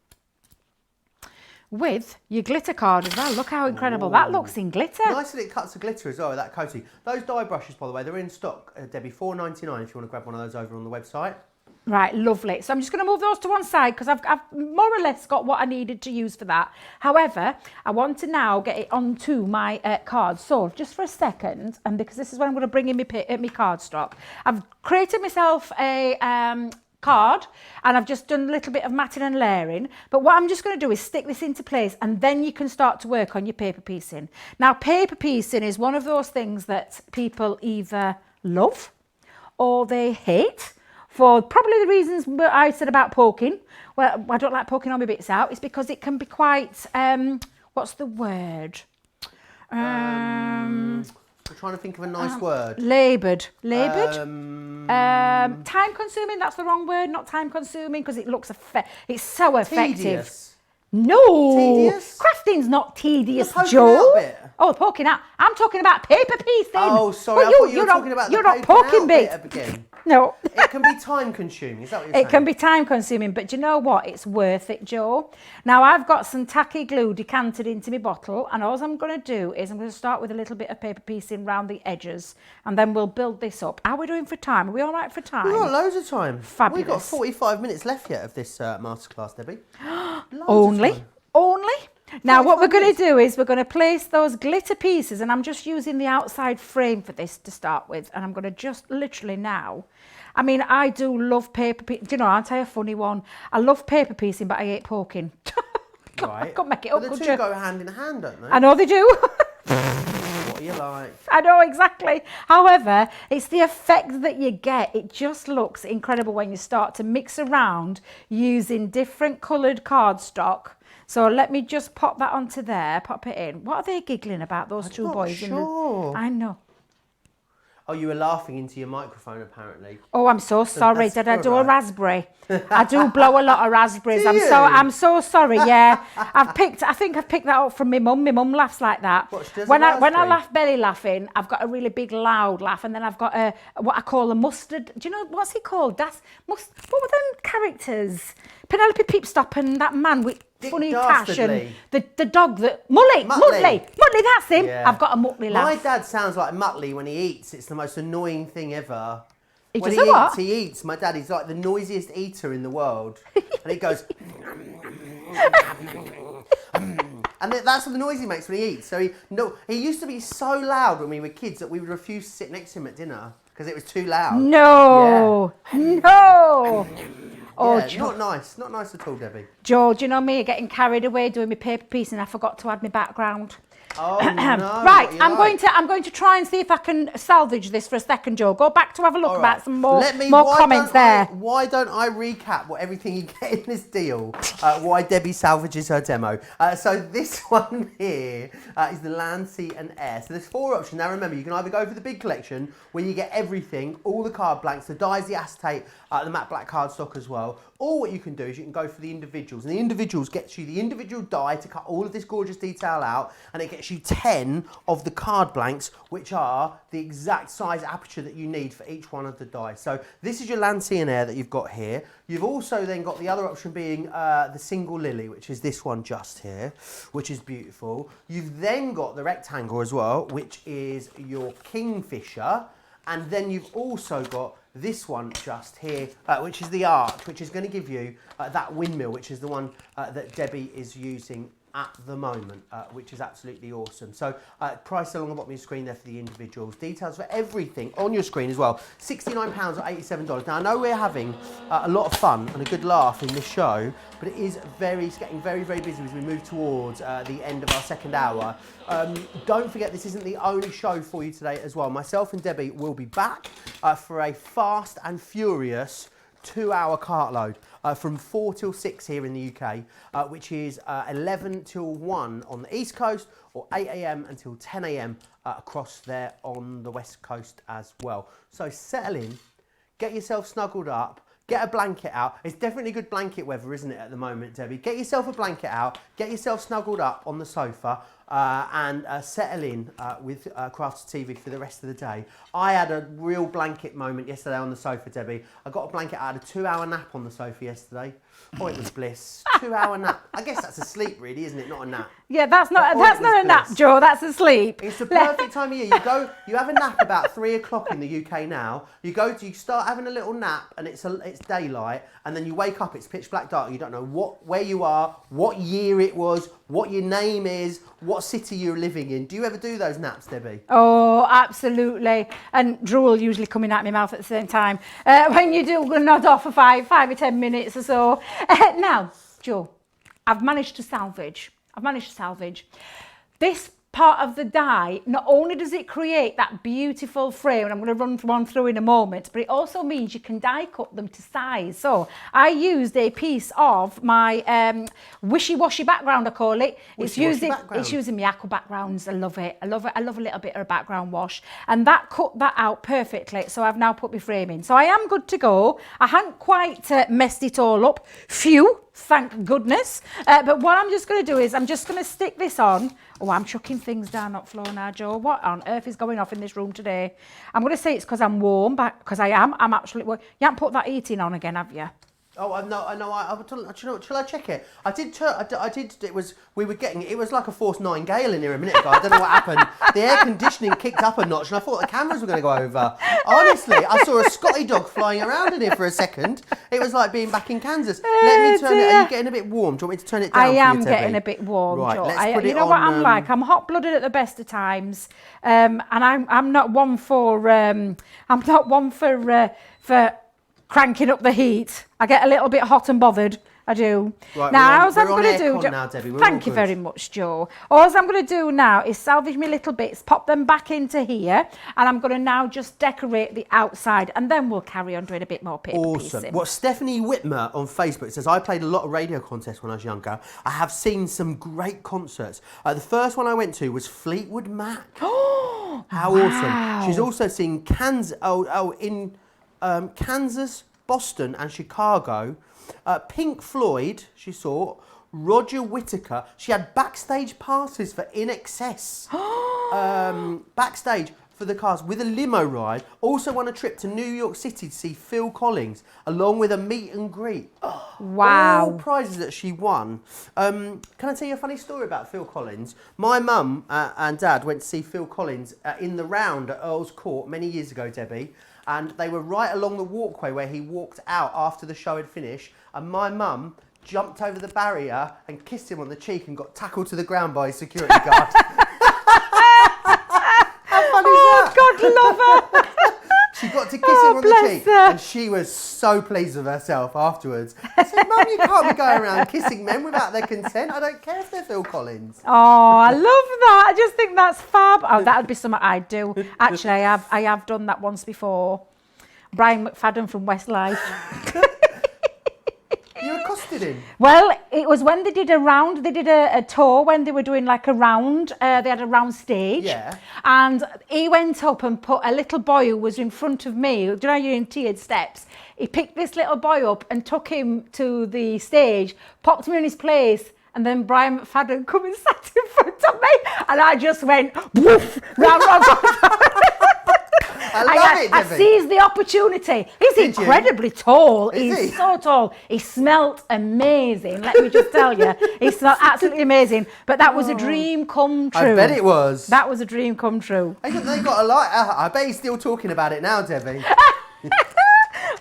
your glitter card as well. Look how incredible that looks in glitter. Nice that it cuts the glitter as well with that coating. Those dye brushes, by the way, they're in stock, Debbie, $4.99 if you want to grab one of those over on the website. Right, lovely. So I'm just going to move those to one side because I've more or less got what I needed to use for that. However, I want to now get it onto my card. So just for a second, and because this is when I'm going to bring in my card stock, I've created myself a card and I've just done a little bit of matting and layering. But what I'm just going to do is stick this into place and then you can start to work on your paper piecing. Now, paper piecing is one of those things that people either love or they hate. For probably the reasons I said about poking. Well, I don't like poking all my bits out. It's because it can be quite, what's the word? I'm trying to think of a nice word. Laboured. Time consuming, that's the wrong word. Not time consuming because it looks, it's so effective. Tedious. No. Tedious? Crafting's not tedious, Poking Joe. out bit. Oh, poking out. I'm talking about paper piecing. Oh, sorry. I thought you were talking about the you're not poking poking out bits. bit again. No. It can be time consuming, is that what you're saying? It can be time consuming, but do you know what? It's worth it, Joe. Now, I've got some tacky glue decanted into my bottle, and all I'm going to do is I'm going to start with a little bit of paper piecing around the edges, and then we'll build this up. How are we doing for time? Are we all right for time? We've got loads of time. Fabulous. We've got 45 minutes left yet of this masterclass, Debbie. Only? Now, what we're going to do is we're going to place those glitter pieces, and I'm just using the outside frame for this to start with, and I'm going to just literally now, I mean, I do love paper piecing. Do you know, I'll tell you a funny one. I love paper piecing, but I hate poking. Right. I can't make it up, But the could two you? go hand in hand, don't they? I know they do. What are you like? I know exactly. However, it's the effect that you get. It just looks incredible when you start to mix around using different coloured cardstock. So let me just pop that onto there, pop it in. What are they giggling about, those two boys? Sure. I know. Oh, you were laughing into your microphone, apparently. Oh, I'm so sorry. that's Did I do all a right. raspberry? I do blow a lot of raspberries. Do you? I'm so sorry. Yeah, I think I've picked that up from my mum. My mum laughs like that. What, she does When a I raspberry? laugh belly laughing, I've got a really big loud laugh, and then I've got a what I call a mustard. Do you know what's he called? What were them characters? Penelope Peepstop and that man with Dick funny cash Dastardly. and the dog that Mully, that's him. Yeah. I've got a Muttley laugh. My dad sounds like Muttley when he eats. It's the most annoying thing ever. He when does a what? he eats. My dad is like the noisiest eater in the world. And he goes... and that's the noise he makes when he eats. So he used to be so loud when we were kids that we would refuse to sit next to him at dinner because it was too loud. No. Oh, Yeah, Joe. not nice at all, Debbie. Joe, do you know me getting carried away doing my paper piece and I forgot to add my background. Oh no! Right, I'm going to try and see if I can salvage this for a second, Joe. Go back to have a look about some more comments there. Why don't I recap what everything you get in this deal? Why Debbie salvages her demo. So this one here is the Land, Sea and Air. So there's 4 options. Now remember, you can either go for the big collection where you get everything, all the card blanks, the dies, the acetate, the matte black cardstock as well. Or what you can do is you can go for the individuals. And the individuals gets you the individual die to cut all of this gorgeous detail out, and it gets you 10 of the card blanks, which are the exact size aperture that you need for each one of the die. So this is your Land, Sea and Air that you've got here. You've also then got the other option being the single lily, which is this one just here, which is beautiful. You've then got the rectangle as well, which is your kingfisher. And then you've also got this one just here, which is the arch, which is going to give you that windmill, which is the one that Debbie is using at the moment, which is absolutely awesome. So price along the bottom of your screen there for the individuals. Details for everything on your screen as well. £69 or $87. Now I know we're having a lot of fun and a good laugh in this show, but it is getting very, very busy as we move towards the end of our second hour. Don't forget, this isn't the only show for you today as well. Myself and Debbie will be back for a fast and furious 2-hour cartload from 4 till 6 here in the UK, which is 11 till 1 on the East Coast, or 8 a.m. until 10 a.m. Across there on the West Coast as well. So settle in, get yourself snuggled up, get a blanket out. It's definitely good blanket weather, isn't it, at the moment, Debbie? Get yourself a blanket out, get yourself snuggled up on the sofa, and settle in with Crafty TV for the rest of the day. I had a real blanket moment yesterday on the sofa, Debbie. I got a blanket out, a 2-hour nap on the sofa yesterday. Oh, it was bliss. 2-hour nap. I guess that's a sleep, really, isn't it? Not a nap. Yeah, that's not a nap, Joe. That's a sleep. It's the perfect time of year. You have a nap about 3 o'clock in the UK now. You start having a little nap, and it's daylight, and then you wake up. It's pitch black dark. You don't know where you are, what year it was, what your name is, what city you're living in. Do you ever do those naps, Debbie? Oh, absolutely. And drool usually coming out my mouth at the same time. When you do nod off for 5 or 10 minutes or so. Now, Joe, I've managed to salvage this part of the die. Not only does it create that beautiful frame, and I'm going to run one through in a moment, but it also means you can die cut them to size. So I used a piece of my wishy-washy background, I call it. It's using my aqua backgrounds. I love it. I love a little bit of a background wash, and that cut that out perfectly. So I've now put my frame in. So I am good to go. I hadn't quite messed it all up. Phew. Thank goodness. But what I'm just going to do is I'm just going to stick this on. Oh, I'm chucking things down on the floor now, Joe. What on earth is going off in this room today? I'm going to say it's because I'm warm, because I am. I'm absolutely warm. You haven't put that heating on again, have you? Oh, I know. Shall I check it? I did. It was. We were getting. It was like a force 9 gale in here a minute ago. I don't know what happened. The air conditioning kicked up a notch, and I thought the cameras were going to go over. Honestly, I saw a Scotty dog flying around in here for a second. It was like being back in Kansas. Let me turn it. Are you getting a bit warm? Do you want me to turn it down? I am getting a bit warm. Right. Joe. Let's put it on. You know what I'm like. I'm hot-blooded at the best of times, and I'm not one for. I'm not one for cranking up the heat. I get a little bit hot and bothered. I do. Right, now, all I'm going to do, now, Debbie. Thank you very much, Joe. All I'm going to do now is salvage me little bits, pop them back into here, and I'm going to now just decorate the outside, and then we'll carry on doing a bit more paper piecing. Well, Stephanie Whitmer on Facebook says, I played a lot of radio contests when I was younger. I have seen some great concerts. The first one I went to was Fleetwood Mac. Oh, how awesome. She's also seen Kansas, Kansas, Boston and Chicago. Pink Floyd, she saw. Roger Whittaker. She had backstage passes for In Excess. Backstage for the cars with a limo ride. Also won a trip to New York City to see Phil Collins, along with a meet and greet. Wow. All prizes that she won. Can I tell you a funny story about Phil Collins? My mum and dad went to see Phil Collins in the round at Earl's Court many years ago, Debbie. And they were right along the walkway where he walked out after the show had finished. And my mum jumped over the barrier and kissed him on the cheek and got tackled to the ground by his security guard. How funny is that? God, love her. She got to kiss him on the cheek. cheek. And she was so pleased with herself afterwards. I said, Mum, you can't be going around kissing men without their consent. I don't care if they're Phil Collins. Oh, I love that. I just think that's fab. Oh, that would be something I'd do. Actually, I have done that once before. Brian McFadden from Westlife. You accosted him? Well, it was when they did a tour when they were doing like a round, they had a round stage. Yeah. And he went up and put a little boy who was in front of me, do you know you're in tiered steps? He picked this little boy up and took him to the stage, popped him in his place, and then Brian McFadden come and sat in front of me, and I just went, woof, round. I seized the opportunity. He's incredibly tall. He's so tall. He smelt amazing. Let me just tell you, he smelled absolutely amazing. But that was a dream come true. I bet it was. That was a dream come true. They got a lot. I bet he's still talking about it now, Debbie.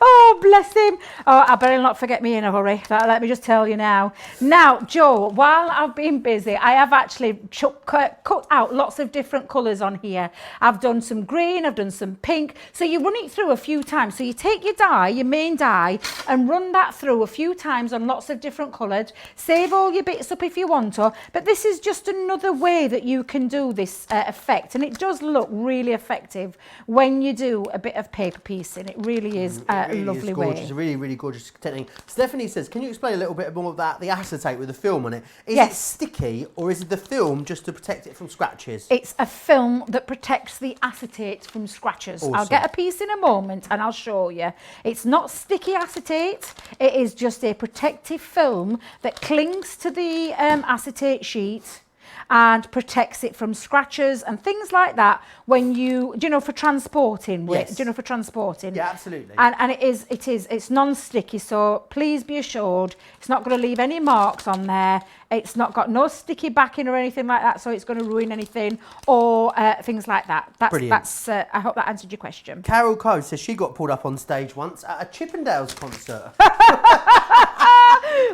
Oh, bless him. Oh, I better not forget me in a hurry. Let me just tell you now. Now, Joe, while I've been busy, I have actually cut out lots of different colours on here. I've done some green, I've done some pink. So you run it through a few times. So you take your dye, your main dye, and run that through a few times on lots of different colours. Save all your bits up if you want to. But this is just another way that you can do this effect. And it does look really effective when you do a bit of paper piecing. It really is a lovely way. It's a really, really gorgeous technique. Stephanie says, can you explain a little bit more about the acetate with the film on it? Is it sticky, or is it the film just to protect it from scratches? It's a film that protects the acetate from scratches. Awesome. I'll get a piece in a moment and I'll show you. It's not sticky acetate. It is just a protective film that clings to the acetate sheet and protects it from scratches and things like that when you, for transporting. Yes. For transporting. Yeah, absolutely. And it's non-sticky, so please be assured it's not going to leave any marks on there. It's not got no sticky backing or anything like that, so it's going to ruin anything or things like that. Brilliant. I hope that answered your question. Carol Coe says she got pulled up on stage once at a Chippendales concert.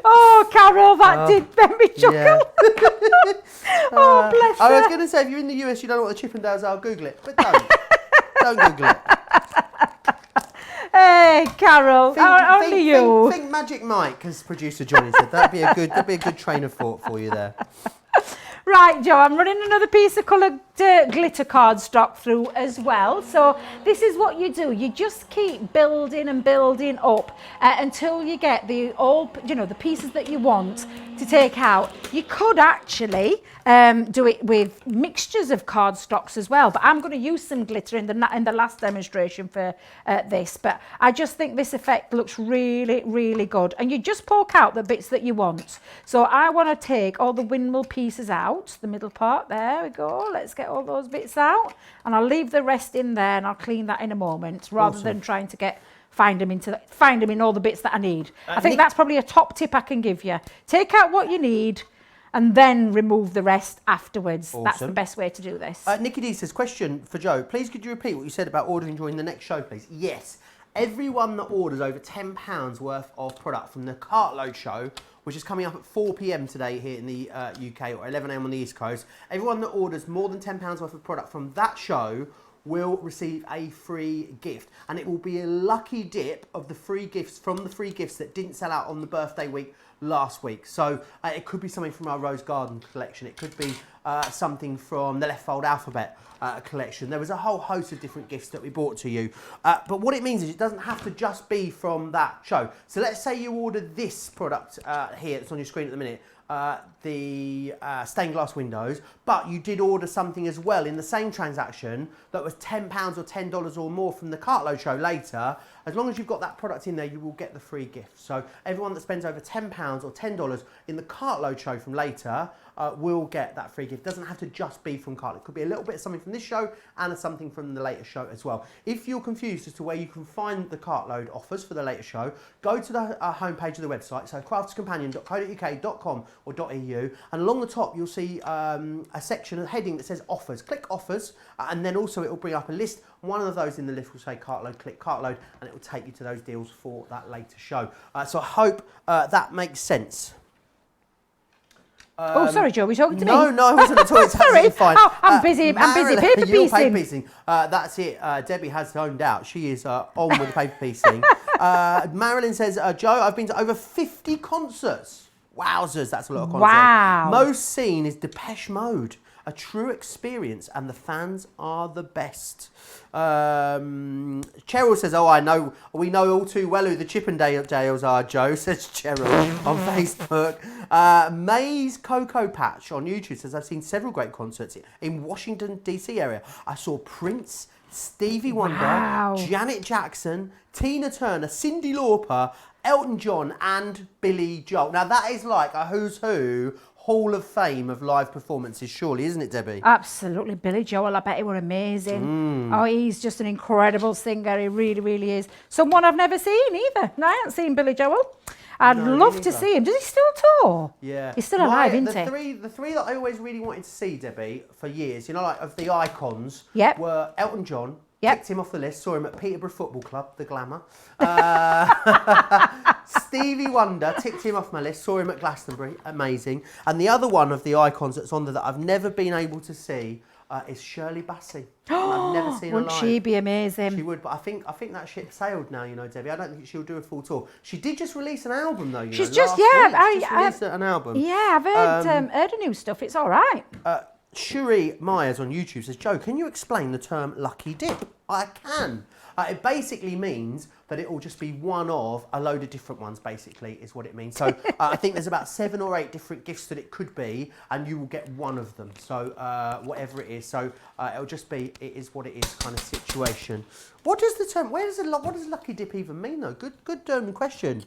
Oh, Carol, that did make me chuckle. Yeah. Oh, bless her. I was going to say, if you're in the US, you don't know what the Chippendales are, Google it. But don't. Don't Google it. Hey, Carol, only you. Think Magic Mike, as producer Johnny said. That'd be a good train of thought for you there. Right, Joe, I'm running another piece of coloured glitter cardstock through as well. So this is what you do. You just keep building and building up until you get the pieces that you want to take out. You could actually do it with mixtures of cardstocks as well, but I'm going to use some glitter in the last demonstration for this. But I just think this effect looks really, really good. And you just poke out the bits that you want. So I want to take all the windmill pieces out, the middle part. There we go. Let's get all those bits out, and I'll leave the rest in there, and I'll clean that in a moment, rather than trying to find them in all the bits that I need. I think that's probably a top tip I can give you. Take out what you need and then remove the rest afterwards. Awesome. That's the best way to do this. Nikki D says, question for Joe. Please could you repeat what you said about ordering during the next show, please? Yes. Everyone that orders over £10 worth of product from the Cartload show, which is coming up at 4 p.m. today here in the UK, or 11 a.m. on the East Coast, everyone that orders more than £10 worth of product from that show will receive a free gift, and it will be a lucky dip of the free gifts from the free gifts that didn't sell out on the birthday week last week. So it could be something from our Rose Garden collection, it could be something from the Left Fold Alphabet collection. There was a whole host of different gifts that we brought to you, but what it means is it doesn't have to just be from that show. So let's say you ordered this product here that's on your screen at the minute, the stained glass windows, but you did order something as well in the same transaction that was £10 or $10 or more from the Cartload show later. As long as you've got that product in there, you will get the free gift. So everyone that spends over £10 or $10 in the Cartload show from later will get that free gift. It doesn't have to just be from Cartload. It could be a little bit of something from this show and something from the later show as well. If you're confused as to where you can find the Cartload offers for the later show, go to the homepage of the website, so craftscompanion.co.uk.com or .eu, and along the top you'll see a section, a heading that says offers. Click offers, and then also it will bring up a list. One of those in the list will say Cartload. Click Cartload, and it will take you to those deals for that later show. So I hope that makes sense. Oh, sorry, Joe, were you talking to me? No, I wasn't at all. It's absolutely fine. Oh, I'm busy paper You're piecing. paper piecing. That's it. Debbie has zoned out. She is on with the paper piecing. Marilyn says, Joe, I've been to over 50 concerts. Wowzers, that's a lot of concerts. Wow. Most seen is Depeche Mode. A true experience, and the fans are the best. Cheryl says, I know, we know all too well who the Chippendales are, Joe, says Cheryl on Facebook. May's Cocoa Patch on YouTube says, I've seen several great concerts in Washington, D.C. area. I saw Prince, Stevie Wonder, Janet Jackson, Tina Turner, Cyndi Lauper, Elton John, and Billy Joel. Now, that is like a who's who Hall of Fame of live performances, surely, isn't it, Debbie? Absolutely. Billy Joel, I bet he were amazing. Oh, he's just an incredible singer. He really, really is. Someone I've never seen either. No, I haven't seen Billy Joel. I'd love to see him. Does he still tour? Yeah. He's still alive, isn't he? The three that I always really wanted to see, Debbie, for years, you know, like of the icons, were Elton John. Ticked him off the list, saw him at Peterborough Football Club, the glamour. Stevie Wonder, ticked him off my list, saw him at Glastonbury, amazing. And the other one of the icons that's on there that I've never been able to see is Shirley Bassey. I've never seen her live. Wouldn't she be amazing? She would, but I think that ship sailed now, you know, Debbie. I don't think she'll do a full tour. She did just release an album, though, She's know, just, released an album. Yeah, I've heard her new stuff. It's all right. Shuri Myers on YouTube says, Joe, can you explain the term lucky dip? I can. It basically means that it will just be one of a load of different ones, basically, is what it means. So I think there's about 7 or 8 different gifts that it could be, and you will get one of them. So whatever it is. So it'll just be, it is what it is kind of situation. What does the term, what does lucky dip even mean, though? Good question.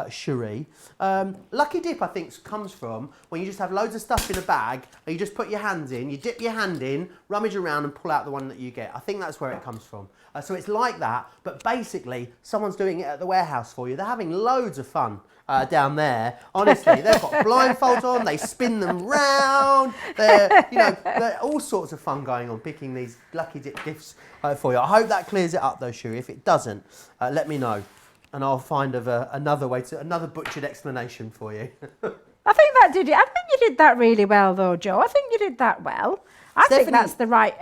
Cherie. Lucky dip, I think, comes from when you just have loads of stuff in a bag and you just put your hands in, you dip your hand in, rummage around and pull out the one that you get. I think that's where it comes from. So it's like that, but basically someone's doing it at the warehouse for you. They're having loads of fun down there. Honestly, they've got blindfolds on, they spin them round. They're all sorts of fun going on, picking these lucky dip gifts for you. I hope that clears it up though, Cherie. If it doesn't, let me know. And I'll find another butchered explanation for you. I think that did it. I think you did that really well, though, Joe. I think you did that well. I think that's the right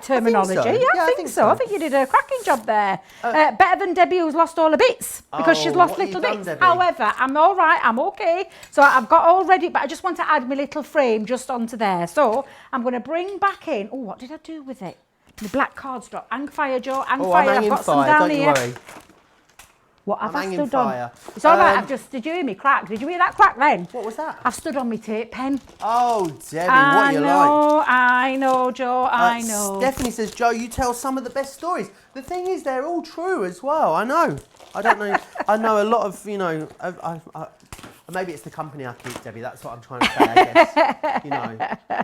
terminology. I think so. I think you did a cracking job there. Better than Debbie, who's lost all her bits because she's lost little bits. Debbie? However, I'm all right. I'm okay. So I've got all ready, but I just want to add my little frame just onto there. So I'm going to bring back in. Oh, what did I do with it? The black cardstock. Hang fire, Joe. Hang fire. I've got some down here. Worry. What have I stood on? It's all right. Did you hear me crack? Did you hear that crack then? What was that? I've stood on my tape pen. Oh, Debbie, what are you like? I know, Joe. I know. Stephanie says, Joe, you tell some of the best stories. The thing is, they're all true as well. I know. I don't know. I know a lot of, maybe it's the company I keep, Debbie. That's what I'm trying to say, I guess.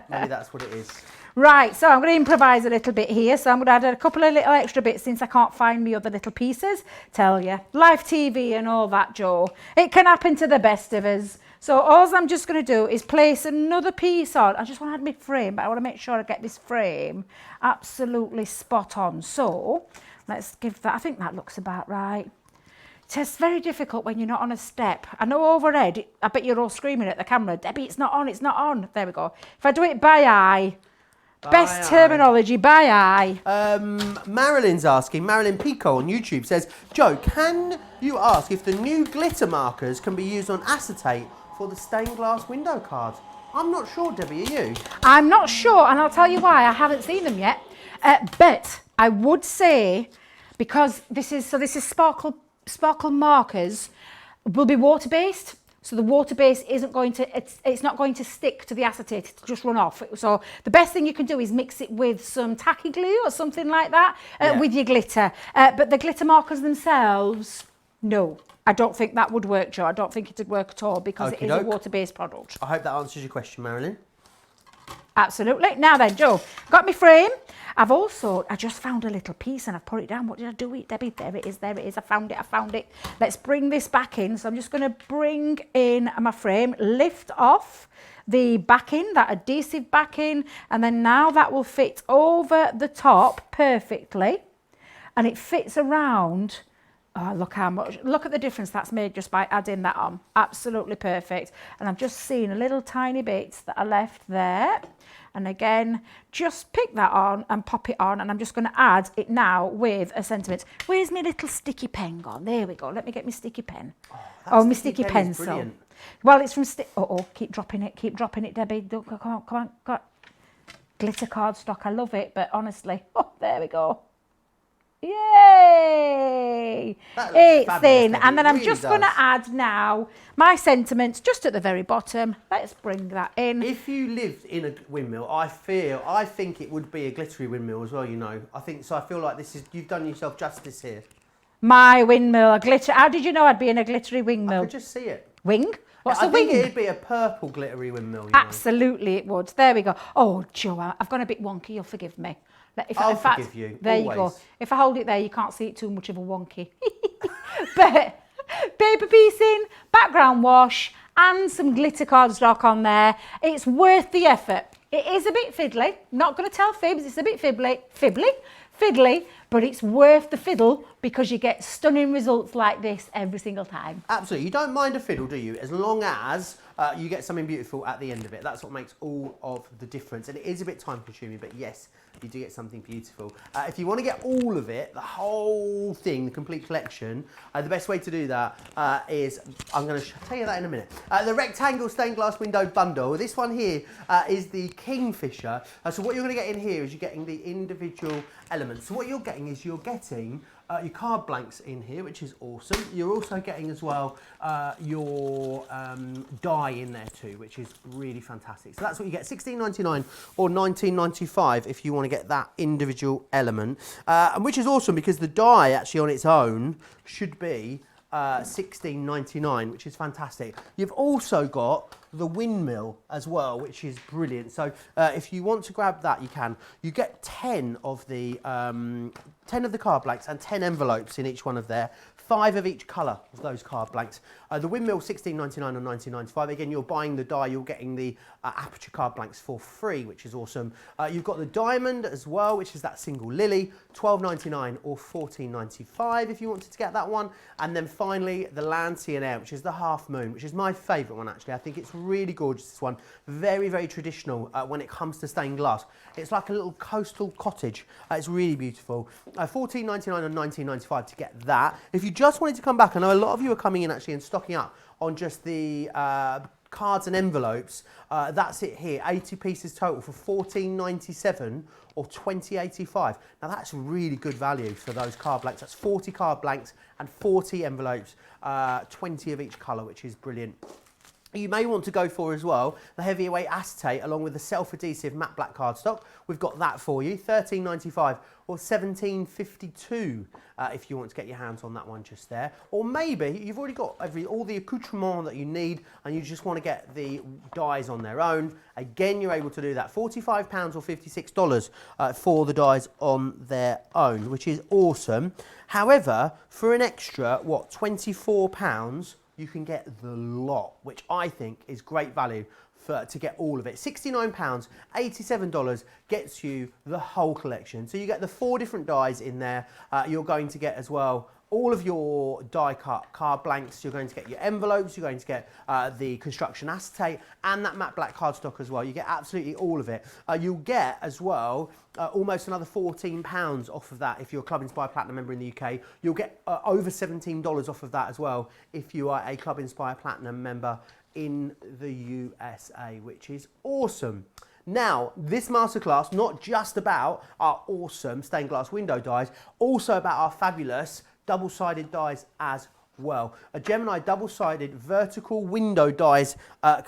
Maybe that's what it is. Right, so I'm going to improvise a little bit here. So I'm going to add a couple of little extra bits since I can't find me other little pieces. Tell you, live TV and all that, Joe. It can happen to the best of us. So all I'm just going to do is place another piece on. I just want to add my frame, but I want to make sure I get this frame absolutely spot on. So let's give that, I think that looks about right. It's very difficult when you're not on a step. I know overhead, I bet you're all screaming at the camera, Debbie, it's not on, it's not on. There we go. If I do it by eye, best terminology, by eye. Marilyn Pico on YouTube says, Joe, can you ask if the new glitter markers can be used on acetate for the stained glass window cards? I'm not sure, Debbie, are you? I'm not sure, and I'll tell you why. I haven't seen them yet. But I would say, because this is sparkle markers will be water-based. So the water base isn't going to, it's not going to stick to the acetate, it'll just run off. So the best thing you can do is mix it with some tacky glue or something like that with your glitter. But the glitter markers themselves, no. I don't think that would work, Joe. I don't think it would work at all because it is a water-based product. I hope that answers your question, Marilyn. Absolutely. Now then, Joe, got my frame. I just found a little piece and I've put it down. What did I do with it, Debbie? There it is. I found it. Let's bring this back in. So I'm just going to bring in my frame, lift off the backing, that adhesive backing, and then now that will fit over the top perfectly. And it fits around Oh, look how much, look at the difference that's made just by adding that on. Absolutely perfect. And I've just seen a little tiny bits that are left there. And again, just pick that on and pop it on. And I'm just going to add it now with a sentiment. Where's my little sticky pen gone? There we go. Let me get my sticky pen. Oh, my sticky pencil. Well, it's from, keep dropping it, Debbie. Come on. Glitter cardstock, I love it, but honestly, there we go. Yay! It's in, and then I'm just going to add now my sentiments just at the very bottom. Let's bring that in. If you lived in a windmill, I think it would be a glittery windmill as well. You know, I feel like you've done yourself justice here. My windmill, a glitter. How did you know I'd be in a glittery windmill? I could just see it. Wing? What's a wing? I think it'd be a purple glittery windmill. You Absolutely, it would. There we go. Oh, Joe, I've gone a bit wonky. You'll forgive me. I'll forgive you. There always. You go. If I hold it there, you can't see it too much of a wonky. But paper piecing, background wash, and some glitter cardstock on there. It's worth the effort. It is a bit fiddly. Not going to tell fibs. It's a bit fiddly, but it's worth the fiddle because you get stunning results like this every single time. Absolutely. You don't mind a fiddle, do you? As long as you get something beautiful at the end of it. That's what makes all of the difference. And it is a bit time consuming, but yes, you do get something beautiful. If you want to get all of it, the whole thing, the complete collection, the best way to do that is, I'm going to tell you that in a minute. The rectangle stained glass window bundle. This one here is the Kingfisher. So what you're going to get in here is you're getting the individual elements. So what you're getting is your card blanks in here, which is awesome. You're also getting as well your die in there too, which is really fantastic. So that's what you get, $16.99 or $19.95 if you want to get that individual element, and which is awesome because the die actually on its own should be $16.99, which is fantastic. You've also got the windmill as well, which is brilliant. So if you want to grab that, you can. You get 10 of the card blanks and 10 envelopes in each one of there. 5 of each colour of those card blanks. The windmill, $16.99 or $19.95. Again, you're buying the die, you're getting the aperture card blanks for free, which is awesome. You've got the diamond as well, which is that single lily, $12.99 or $14.95 if you wanted to get that one. And then finally, the land, sea and air, which is the half moon, which is my favourite one actually. I think it's really gorgeous, this one. Very, very traditional when it comes to stained glass. It's like a little coastal cottage. It's really beautiful. $14.99 and $19.95 to get that. If you just wanted to come back, I know a lot of you are coming in actually and stocking up on just the cards and envelopes. That's it here, 80 pieces total for $14.97 or $20.85. Now that's really good value for those card blanks. That's 40 card blanks and 40 envelopes, 20 of each colour, which is brilliant. You may want to go for as well the heavyweight acetate along with the self-adhesive matte black cardstock. We've got that for you, $13.95 or $17.52 if you want to get your hands on that one just there. Or maybe you've already got all the accoutrement that you need and you just want to get the dies on their own. Again, you're able to do that, £45 or $56 for the dies on their own, which is awesome. However, for an extra, £24, you can get the lot, which I think is great value to get all of it. £69, $87 gets you the whole collection. So you get the 4 different dies in there. You're going to get as well all of your die cut card blanks. You're going to get your envelopes. You're going to get the construction acetate and that matte black cardstock as well. You get absolutely all of it. You'll get as well almost another £14 off of that if you're a Club Inspire Platinum member in the UK. You'll get over $17 off of that as well if you are a Club Inspire Platinum member in the USA, which is awesome. Now, this masterclass, not just about our awesome stained glass window dies, also about our fabulous double-sided dies as well. A Gemini double-sided vertical window dies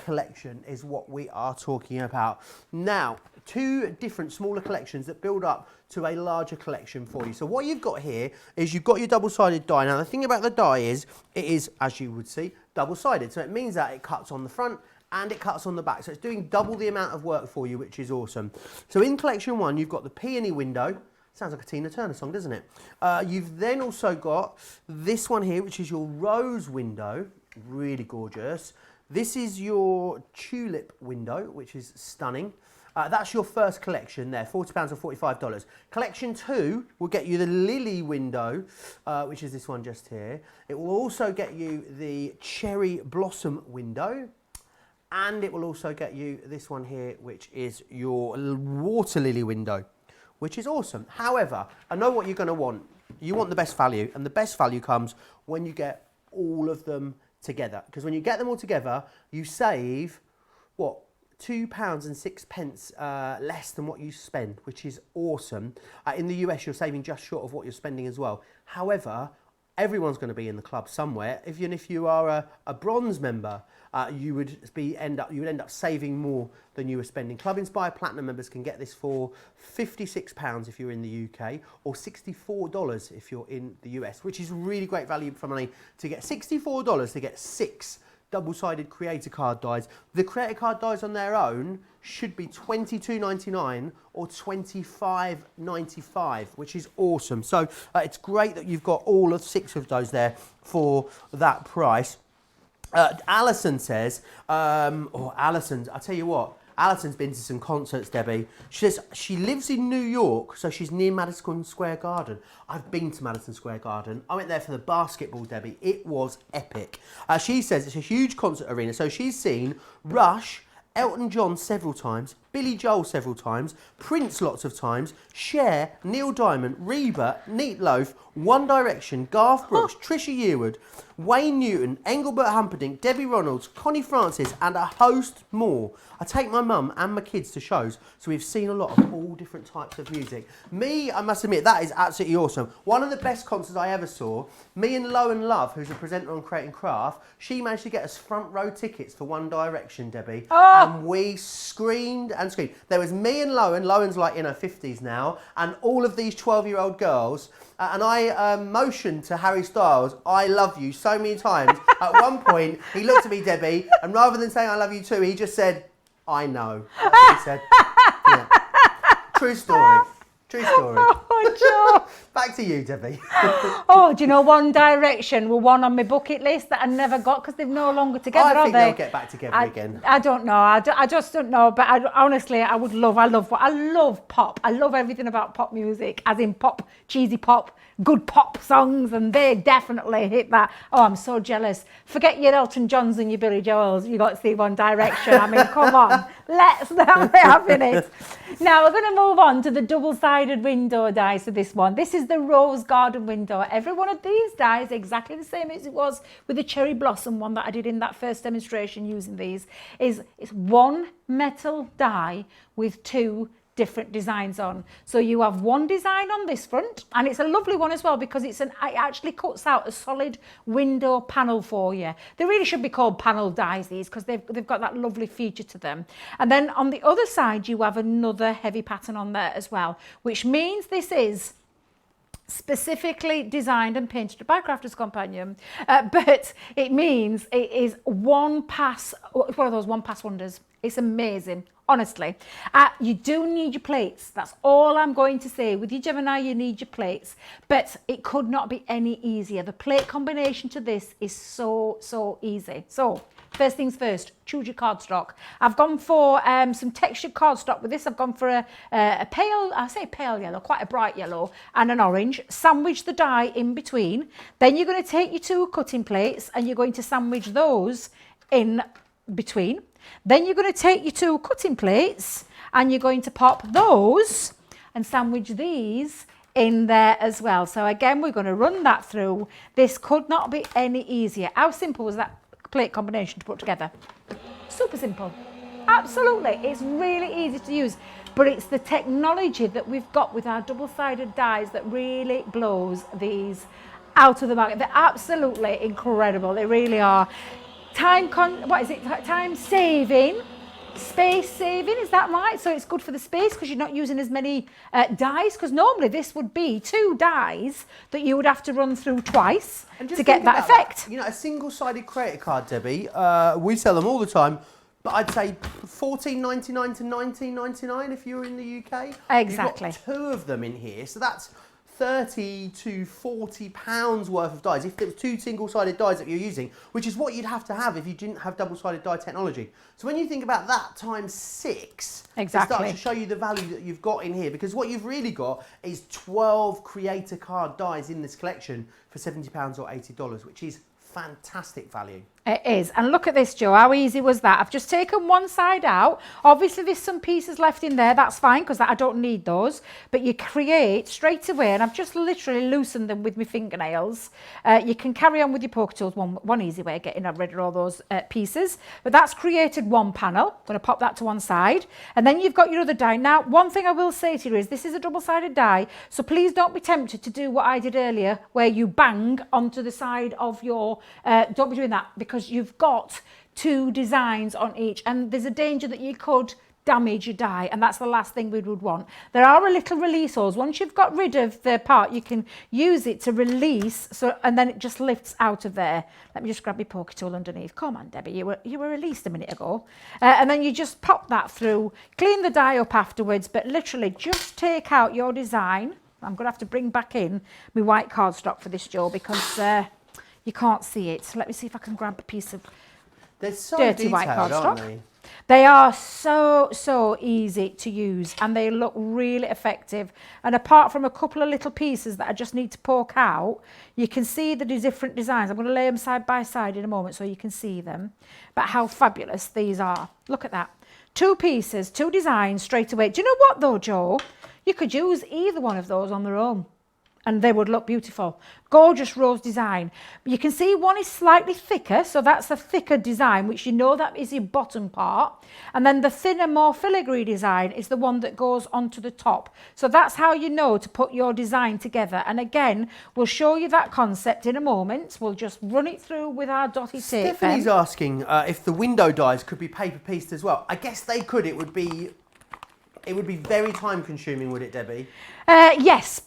collection is what we are talking about. Now, 2 different smaller collections that build up to a larger collection for you. So what you've got here is you've got your double-sided die. Now, the thing about the die is, it is, as you would see, double-sided. So it means that it cuts on the front and it cuts on the back. So it's doing double the amount of work for you, which is awesome. So in collection 1, you've got the peony window. Sounds like a Tina Turner song, doesn't it? You've then also got this one here, which is your rose window. Really gorgeous. This is your tulip window, which is stunning. That's your first collection there, £40 or $45. Collection 2 will get you the Lily window, which is this one just here. It will also get you the Cherry Blossom window. And it will also get you this one here, which is your Water Lily window, which is awesome. However, I know what you're going to want. You want the best value, and the best value comes when you get all of them together. Because when you get them all together, you save, what, £2.06 less than what you spend, which is awesome. In the US, you're saving just short of what you're spending as well. However, everyone's going to be in the club somewhere. Even if you are a bronze member, you would end up saving more than you were spending. Club Inspire Platinum members can get this for £56 if you're in the UK, or $64 if you're in the US, which is really great value for money to get $64 to get 6 double-sided creator card dies. The creator card dies on their own should be $22.99 or $25.95, which is awesome. So it's great that you've got all of 6 of those there for that price. Alison says, Alison, I'll tell you what, Alison's been to some concerts, Debbie. She says she lives in New York, so she's near Madison Square Garden. I've been to Madison Square Garden. I went there for the basketball, Debbie. It was epic. She says it's a huge concert arena, so she's seen Rush, Elton John several times, Billy Joel several times, Prince lots of times, Cher, Neil Diamond, Reba, Meat Loaf, One Direction, Garth Brooks, Trisha Yearwood, Wayne Newton, Engelbert Humperdinck, Debbie Reynolds, Connie Francis, and a host more. I take my mum and my kids to shows, so we've seen a lot of all different types of music. I must admit, that is absolutely awesome. One of the best concerts I ever saw, me and Lowen Love, who's a presenter on Creating Craft, she managed to get us front row tickets for One Direction, Debbie, and we screamed and screamed. There was me and Lowen. Lowen's like in her 50s now, and all of these 12-year-old girls, and I motioned to Harry Styles, I love you, so many times. At one point, he looked at me, Debbie, and rather than saying I love you too, he just said, I know. That's what he said. Yeah. True story. True story. Oh, Joe. Back to you, Debbie. Oh, do you know One Direction were one on my bucket list that I never got because they're no longer together, I think are they? they'll get back together again. I don't know. I just don't know. But honestly, I love pop. I love everything about pop music, as in pop, cheesy pop, good pop songs, and they definitely hit that. Oh, I'm so jealous. Forget your Elton Johns and your Billy Joels. You got to see One Direction. I mean, come on. Let's be having it. Now, we're going to move on to the double-sided window dies for this one. This is the Rose Garden window. Every one of these dies exactly the same as it was with the Cherry Blossom one that I did in that first demonstration using these. It's one metal die with 2 different designs on. So you have one design on this front, and it's a lovely one as well because it actually cuts out a solid window panel for you. They really should be called panel dies, these, because they've got that lovely feature to them. And then on the other side you have another heavy pattern on there as well, which means this is specifically designed and painted by Crafters Companion, but it means it is one pass, one of those one pass wonders. It's amazing, honestly. You do need your plates. That's all I'm going to say. With your Gemini, you need your plates, but it could not be any easier. The plate combination to this is so easy. So first things first, choose your cardstock. I've gone for some textured cardstock with this. I've gone for a pale, I say pale yellow, quite a bright yellow, and an orange. Sandwich the die in between. Then you're going to take your 2 cutting plates and you're going to sandwich those in between. Then you're going to take your 2 cutting plates and you're going to pop those and sandwich these in there as well. So again, we're going to run that through. This could not be any easier. How simple was that plate combination to put together? Super simple. Absolutely. It's really easy to use, but it's the technology that we've got with our double-sided dies that really blows these out of the market. They're absolutely incredible. They really are. Time saving, space saving, is that right? So it's good for the space because you're not using as many dies, because normally this would be 2 dies that you would have to run through twice to get that effect. You know, a single-sided creator card, Debbie, we sell them all the time, but I'd say $14.99 to $19.99 if you're in the UK. Exactly. You've got 2 of them in here, so that's 30 to 40 pounds worth of dies if there was 2 single-sided dies that you're using, which is what you'd have to have if you didn't have double-sided die technology. So when you think about that times 6, exactly, it starts to show you the value that you've got in here, because what you've really got is 12 creator card dies in this collection for £70 or $80, which is fantastic value. It is. And look at this, Joe. How easy was that? I've just taken one side out. Obviously, there's some pieces left in there. That's fine, because I don't need those. But you create straight away, and I've just literally loosened them with my fingernails. You can carry on with your poker tools. One easy way of getting rid of all those pieces. But that's created one panel. I'm going to pop that to one side. And then you've got your other die. Now, one thing I will say to you is this is a double-sided die. So please don't be tempted to do what I did earlier, where you bang onto the side of your... don't be doing that, because you've got 2 designs on each, and there's a danger that you could damage your die, and that's the last thing we would want. There are a little release holes. Once you've got rid of the part, you can use it to release, so, and then it just lifts out of there. Let me just grab my poker tool underneath. Come on, Debbie, you were released a minute ago. And then you just pop that through, clean the die up afterwards, but literally just take out your design. I'm going to have to bring back in my white cardstock for this, Joe, because you can't see it. Let me see if I can grab a piece of dirty white cardstock. They are so easy to use, and they look really effective. And apart from a couple of little pieces that I just need to poke out, you can see the different designs. I'm going to lay them side by side in a moment so you can see them. But how fabulous these are. Look at that. 2 pieces, 2 designs straight away. Do you know what though, Joe? You could use either one of those on their own, and they would look beautiful. Gorgeous rose design. You can see one is slightly thicker, so that's a thicker design, which you know that is your bottom part. And then the thinner, more filigree design is the one that goes onto the top. So that's how you know to put your design together. And again, we'll show you that concept in a moment. We'll just run it through with our dotty tape. Stephanie's asking if the window dies could be paper pieced as well. I guess they could. It would be very time consuming, would it, Debbie? Yes,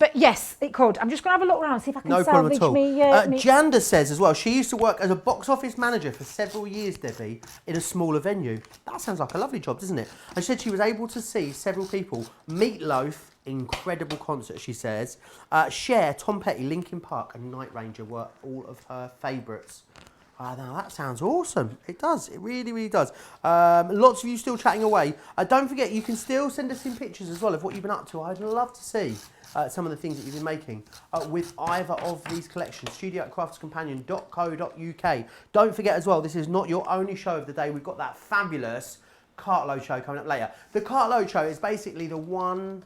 it could. I'm just going to have a look around, see if I can salvage me. Janda says as well, she used to work as a box office manager for several years, Debbie, in a smaller venue. That sounds like a lovely job, doesn't it? And she said she was able to see several people. Meatloaf, incredible concert, she says. Cher, Tom Petty, Linkin Park and Night Ranger were all of her favourites. Now that sounds awesome. It does. It really, really does. Lots of you still chatting away. Don't forget, you can still send us in pictures as well of what you've been up to. I'd love to see some of the things that you've been making with either of these collections. studio@craftscompanion.co.uk. Don't forget as well, this is not your only show of the day. We've got that fabulous cartload show coming up later. The cartload show is basically the one...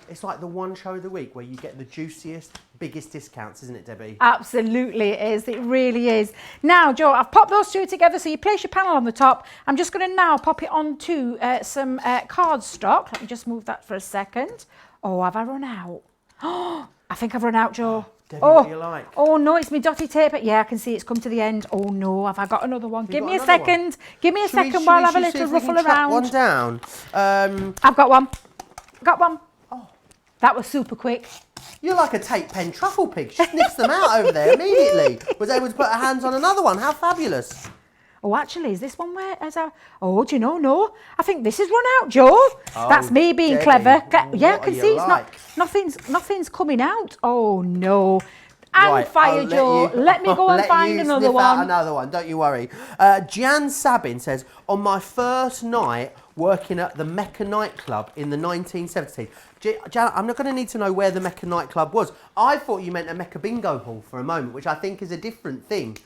It's like the one show of the week where you get the juiciest, biggest discounts, isn't it, Debbie? Absolutely it is. It really is. Now, Joe, I've popped those 2 together, so you place your panel on the top. I'm just going to now pop it onto some cardstock. Let me just move that for a second. Oh, have I run out? Oh, I think I've run out, Joe. Debbie, what do you like? Oh, no, it's my dotty tape. Yeah, I can see it's come to the end. Oh, no, have I got another one? Give me a second. Give me a second while I have a little ruffle around. One down. I've got one. Got one. That was super quick. You're like a tape pen truffle pig. She sniffs them out over there immediately. Was able to put her hands on another one. How fabulous. Oh, actually, is this one where... Oh, do you know? No. I think this has run out, Joe. Oh, that's me being clever. Yeah, I can see it's like? not... Nothing's coming out. Oh, no. And right, fire, Joe. Let me go and find another one. Out another one, don't you worry. Jan Sabin says, on my first night working at the Mecca nightclub in the 1970s. Jan, I'm not going to need to know where the Mecca nightclub was. I thought you meant a Mecca bingo hall for a moment, which I think is a different thing.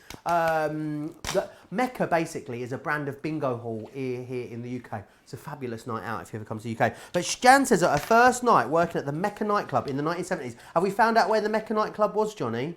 Mecca basically is a brand of bingo hall here in the UK. It's a fabulous night out if you ever come to the UK. But Jan says that her first night working at the Mecca nightclub in the 1970s. Have we found out where the Mecca nightclub was, Johnny?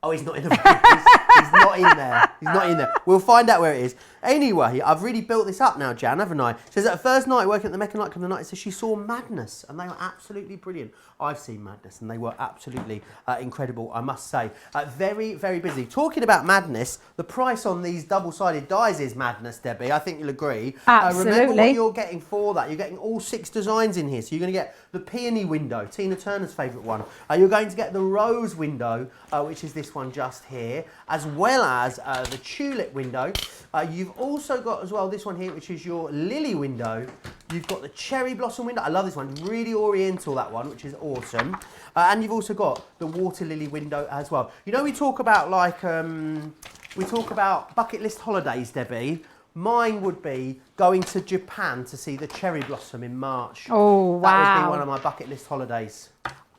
Oh, he's not in the He's not in there. He's not in there. We'll find out where it is. Anyway, I've really built this up now, Jan, haven't I? She says that her first night working at the Mecca nightclub, the night says she saw Madness, and they were absolutely brilliant. I've seen Madness, and they were absolutely incredible, I must say. Very, very busy. Talking about Madness, the price on these double-sided dies is madness, Debbie. I think you'll agree. Absolutely. Remember what you're getting for that. You're getting all 6 designs in here. So you're going to get the peony window, Tina Turner's favourite one. You're going to get the rose window, which is this one just here, as well as the tulip window. You've also got as well this one here, which is your lily window. You've got the cherry blossom window. I love this one. Really oriental, that one, which is awesome. And you've also got the water lily window as well. You know, we talk about bucket list holidays, Debbie. Mine would be going to Japan to see the cherry blossom in March. Oh, wow. That would be one of my bucket list holidays.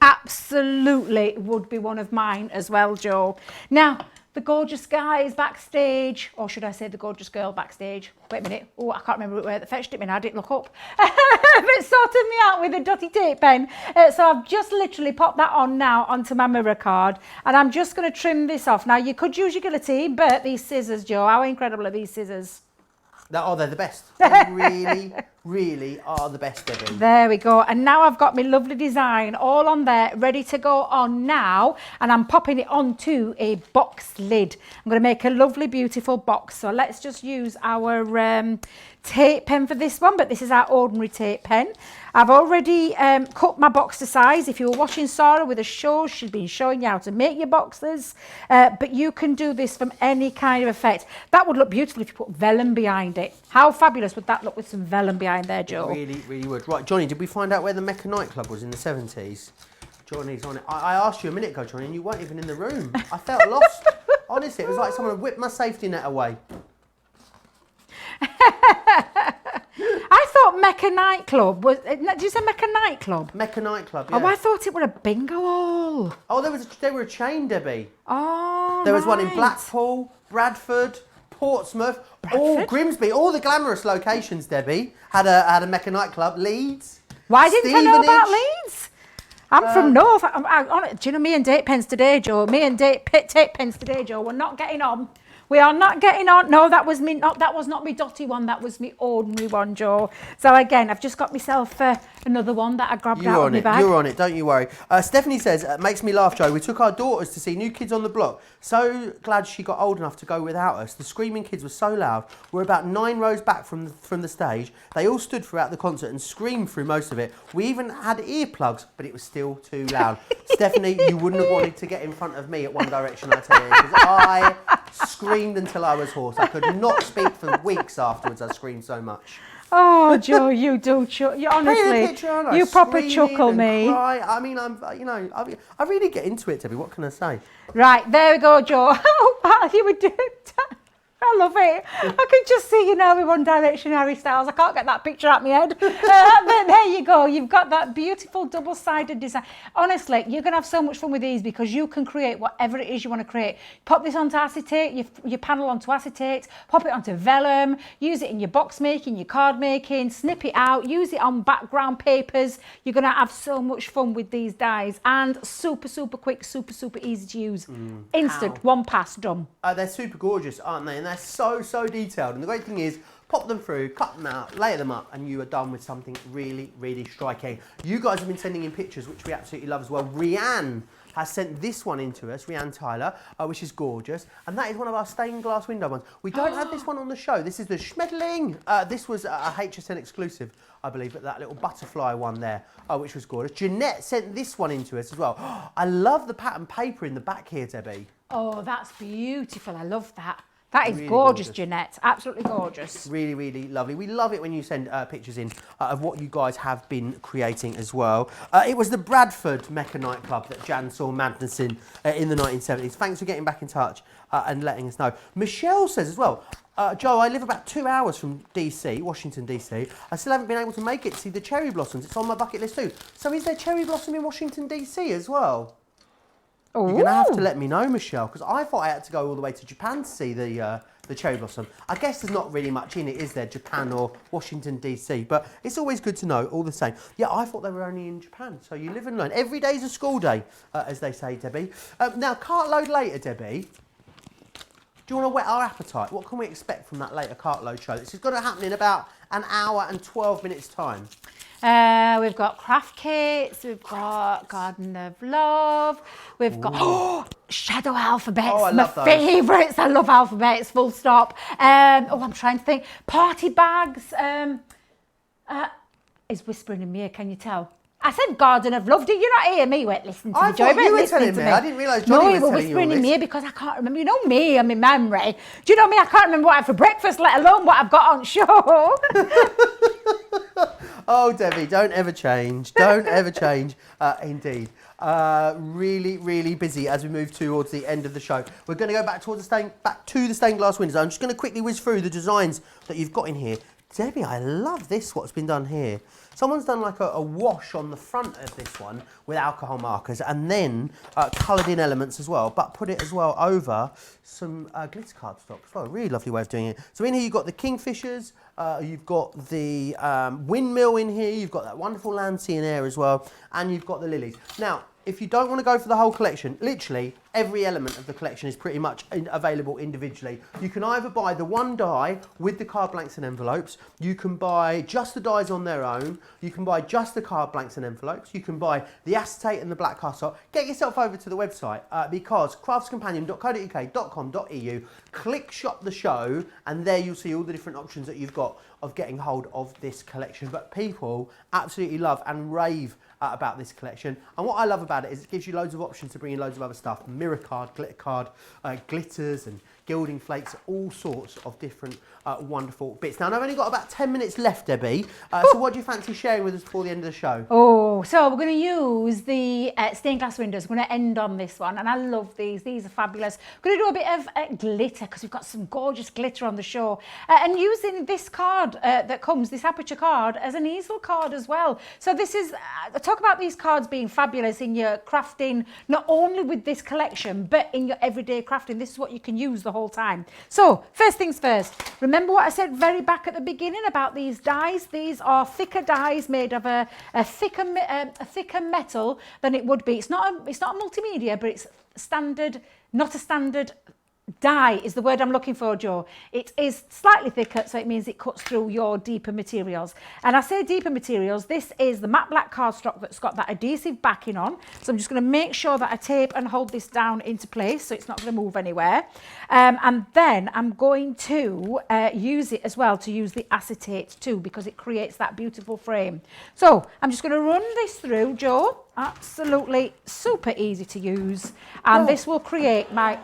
Absolutely would be one of mine as well, Joe. Now, the gorgeous guy is backstage, or should I say the gorgeous girl backstage? Wait a minute. Oh, I can't remember where they fetched it. I didn't look up. It sorted me out with a dotty tape pen. So I've just literally popped that on now onto my mirror card, and I'm just going to trim this off. Now, you could use your guillotine, but these scissors, Joe, how incredible are these scissors? They're the best. They really, really are the best, Debbie. There we go. And now I've got my lovely design all on there, ready to go on now. And I'm popping it onto a box lid. I'm going to make a lovely, beautiful box. So let's just use our tape pen for this one, but this is our ordinary tape pen. I've already cut my box to size. If you were watching Sarah with a show, she's been showing you how to make your boxes, but you can do this from any kind of effect. That would look beautiful if you put vellum behind it. How fabulous would that look with some vellum behind there, Joe? It really, really would. Right, Johnny, did we find out where the Mecca nightclub was in the 70s? Johnny's on it. I asked you a minute ago, Johnny, and you weren't even in the room. I felt lost. Honestly, it was like someone whipped my safety net away. I thought Mecca nightclub was. Did you say Mecca nightclub? Mecca nightclub. Yeah. Oh, I thought it were a bingo hall. Oh, they were a chain, Debbie. Oh, there was one in right. Blackpool, Bradford, Portsmouth, all Grimsby, all the glamorous locations. Debbie had a Mecca nightclub. Leeds. Why didn't I know about Stevenage. Leeds? I'm from North. I'm on it. Do you know me and Date Pens today, Joe? Me and Tape Pens today, Joe. We're not getting on. We are not getting on. No, that was me. That was not me dotty one. That was me ordinary one, Joe. So again, I've just got myself another one that I grabbed out of my bag. You're on it. Don't you worry. Stephanie says, makes me laugh, Joe. We took our daughters to see New Kids on the Block. So glad she got old enough to go without us. The screaming kids were so loud. We're about 9 rows back from the stage. They all stood throughout the concert and screamed through most of it. We even had earplugs, but it was still too loud. Stephanie, you wouldn't have wanted to get in front of me at One Direction, I tell you, because I screamed until I was hoarse. I could not speak for weeks afterwards. I screamed so much. Oh, Joe, you do. You honestly, you proper chuckle me. Cry. I mean, I really get into it, Debbie. What can I say? Right, there we go, Joe. You were doing. I love it. I can just see you now with One Direction Harry Styles. I can't get that picture out my head. But there you go. You've got that beautiful double-sided design. Honestly, you're going to have so much fun with these because you can create whatever it is you want to create. Pop this onto acetate, your panel onto acetate, pop it onto vellum, use it in your box making, your card making, snip it out, use it on background papers. You're going to have so much fun with these dies and super, super quick, super, super easy to use. Instant, one pass, done. They're super gorgeous, aren't they? And they're so detailed. And the great thing is, pop them through, cut them out, layer them up, and you are done with something really, really striking. You guys have been sending in pictures, which we absolutely love as well. Rianne has sent this one in to us, Rianne Tyler, which is gorgeous. And that is one of our stained glass window ones. We don't have this one on the show. This is the Schmetterling. This was a HSN exclusive, I believe, but that little butterfly one there, which was gorgeous. Jeanette sent this one in to us as well. I love the pattern paper in the back here, Debbie. Oh, that's beautiful. I love that. That is Really gorgeous, gorgeous. Jeanette. Absolutely gorgeous. Really, really lovely. We love it when you send pictures in of what you guys have been creating as well. It was the Bradford Mecca nightclub that Jan saw madness in the 1970s. Thanks for getting back in touch and letting us know. Michelle says as well, Joe, I live about 2 hours from DC, Washington DC. I still haven't been able to make it to see the cherry blossoms. It's on my bucket list too. So is there cherry blossom in Washington DC as well? Ooh. You're going to have to let me know, Michelle, because I thought I had to go all the way to Japan to see the cherry blossom. I guess there's not really much in it, is there, Japan or Washington, D.C., but it's always good to know, all the same. Yeah, I thought they were only in Japan, so you live and learn. Every day's a school day, as they say, Debbie. Now, cartload later, Debbie. Do you want to whet our appetite? What can we expect from that later cartload show? This is going to happen in about an hour and 12 minutes' time. We've got craft kits, we've got Garden of Love, we've got shadow alphabets, my favourites. I love alphabets, full stop. I'm trying to think. Party bags. Is whispering in my ear, can you tell? I said Garden of Love. Did you not hear me? Wait, listen to me, Joe. I thought you were telling me. I didn't realise Johnny was telling you all this. No, you were whispering in my ear because I can't remember. You know me and my memory. Do you know me? I can't remember what I had for breakfast, let alone what I've got on show. Oh, Debbie, don't ever change. Don't ever change. Indeed. Really, really busy as we move towards the end of the show. We're going to go back to the stained glass windows. I'm just going to quickly whiz through the designs that you've got in here. Debbie, I love this, what's been done here. Someone's done like a wash on the front of this one with alcohol markers and then coloured in elements as well, but put it as well over some glitter cardstock as well. Really lovely way of doing it. So in here you've got the kingfishers, you've got the windmill in here, you've got that wonderful land, sea and air as well, and you've got the lilies. Now, if you don't want to go for the whole collection, literally every element of the collection is pretty much available individually. You can either buy the one die with the card blanks and envelopes, you can buy just the dies on their own, you can buy just the card blanks and envelopes, you can buy the acetate and the black cardstock. Get yourself over to the website because craftscompanion.co.uk.com.au, click shop the show, and there you'll see all the different options that you've got of getting hold of this collection. But people absolutely love and rave about this collection, and what I love about it is it gives you loads of options to bring in loads of other stuff: mirror card, glitters and gilding flakes, all sorts of different wonderful bits. Now, I've only got about 10 minutes left, Debbie, so what do you fancy sharing with us before the end of the show? Oh, so we're going to use the stained glass windows. We're going to end on this one, and I love these. These are fabulous. We're going to do a bit of glitter because we've got some gorgeous glitter on the show, and using this card that comes, this aperture card, as an easel card as well. So this is, talk about these cards being fabulous in your crafting, not only with this collection, but in your everyday crafting. This is what you can use the whole time. So first things first, remember what I said very back at the beginning about these dies? These are thicker dies made of a thicker metal than it would be. It's not a multimedia, but it's standard, not a standard die is the word I'm looking for, Joe. It is slightly thicker, so it means it cuts through your deeper materials. And I say deeper materials, this is the matte black cardstock that's got that adhesive backing on. So I'm just going to make sure that I tape and hold this down into place so it's not going to move anywhere. And then I'm going to use it as well to use the acetate too, because it creates that beautiful frame. So I'm just going to run this through, Joe. Absolutely super easy to use. And this will create my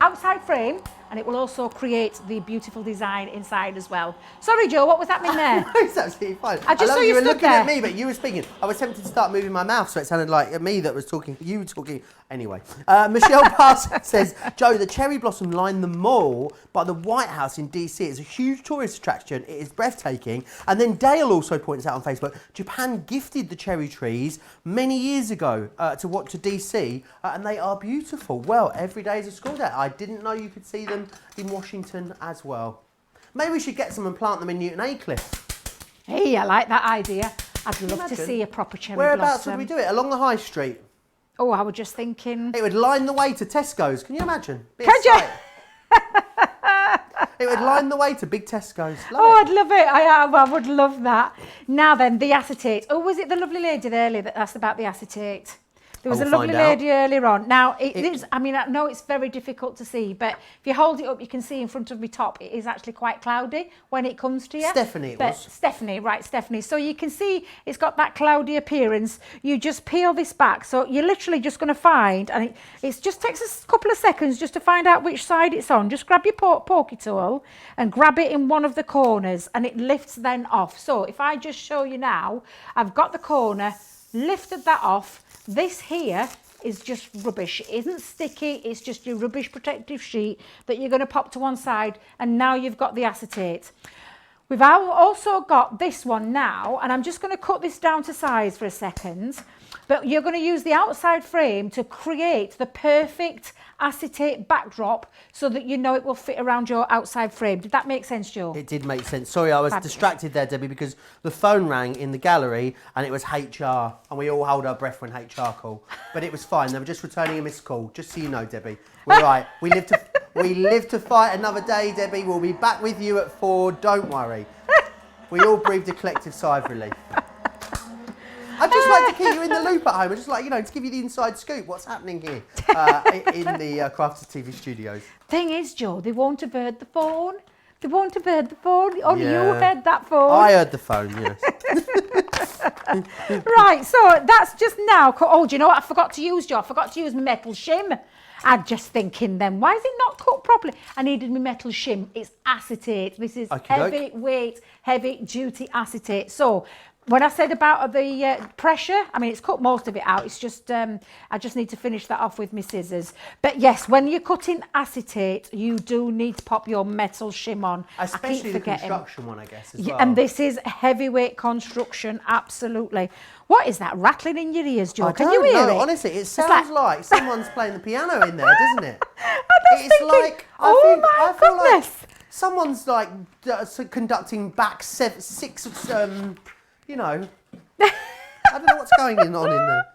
outside frame, and it will also create the beautiful design inside as well. Sorry, Joe, what was happening there? No, it's absolutely fine. I just saw you were stood looking there. at me, but you were speaking. I was tempted to start moving my mouth, so it sounded like me that was talking. You were talking. Anyway, Michelle Pass says, Joe, the cherry blossom line the mall by the White House in DC is a huge tourist attraction. It is breathtaking. And then Dale also points out on Facebook, Japan gifted the cherry trees many years ago to DC, and they are beautiful. Well, every day is a school day. I didn't know you could see them in Washington as well. Maybe we should get some and plant them in Newton Aycliffe. Hey, I like that idea. I'd love to see a proper cherry Whereabouts blossom. would we do it? Along the high street? Oh, I was just thinking. It would line the way to Tesco's. Can you imagine? Could you? It would line the way to big Tesco's. I'd love it. I would love that. Now then, the acetate. Oh, was it the lovely lady earlier that asked about the acetate? There was a lovely lady earlier on. Now, it is, I mean, I know it's very difficult to see, but if you hold it up, you can see in front of my top, it is actually quite cloudy when it comes to you. Stephanie Stephanie, right, Stephanie. So you can see it's got that cloudy appearance. You just peel this back. So you're literally just going to find, and it just takes a couple of seconds just to find out which side it's on. Just grab your pokey tool and grab it in one of the corners, and it lifts then off. So if I just show you now, I've got the corner, lifted that off. This here is just rubbish. It isn't sticky, it's just your rubbish protective sheet that you're going to pop to one side, and now you've got the acetate. We've also got this one now, and I'm just going to cut this down to size for a second, but you're going to use the outside frame to create the perfect acetate backdrop so that you know it will fit around your outside frame. Did that make sense, Joe? It did make sense. Sorry, I was distracted there, Debbie, because the phone rang in the gallery and it was HR, and we all hold our breath when HR call. But it was fine. They were just returning a missed call. Just so you know, Debbie. We're right. We live to fight another day, Debbie. We'll be back with you at 4. Don't worry. We all breathed a collective sigh of relief. I'd just like to keep you in the loop at home. I'd just like, to give you the inside scoop. What's happening here in the Crafters TV studios? Thing is, Joe, they won't have heard the phone. They won't have heard the phone. Only you heard that phone. I heard the phone, yes. Right, so that's just now. Oh, do you know what I forgot to use, Joe? I forgot to use my metal shim. I'm just thinking then, why is it not cut properly? I needed my metal shim. It's acetate. This is heavy weight, heavy duty acetate. So when I said about the pressure, I mean, it's cut most of it out. It's just, I just need to finish that off with my scissors. But yes, when you're cutting acetate, you do need to pop your metal shim on. Especially the construction one, I guess, as well. And this is heavyweight construction, absolutely. What is that rattling in your ears, Joe? Can you hear it? Honestly, it sounds like someone's playing the piano in there, doesn't it? I feel like someone's like conducting back six you know, I don't know what's going on in there.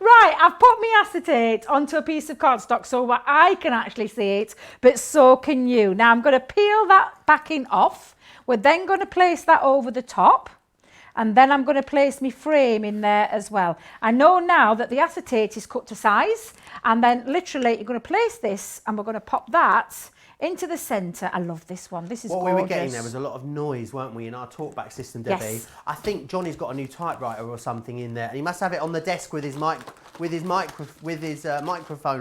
Right, I've put my acetate onto a piece of cardstock so that I can actually see it, but so can you. Now I'm going to peel that backing off. We're then going to place that over the top, and then I'm going to place my frame in there as well. I know now that the acetate is cut to size, and then literally you're going to place this, and we're going to pop that into the centre. I love this one. This is gorgeous. What we were getting there was a lot of noise, weren't we, in our talkback system, Debbie? Yes. I think Johnny's got a new typewriter or something in there, and he must have it on the desk with his microphone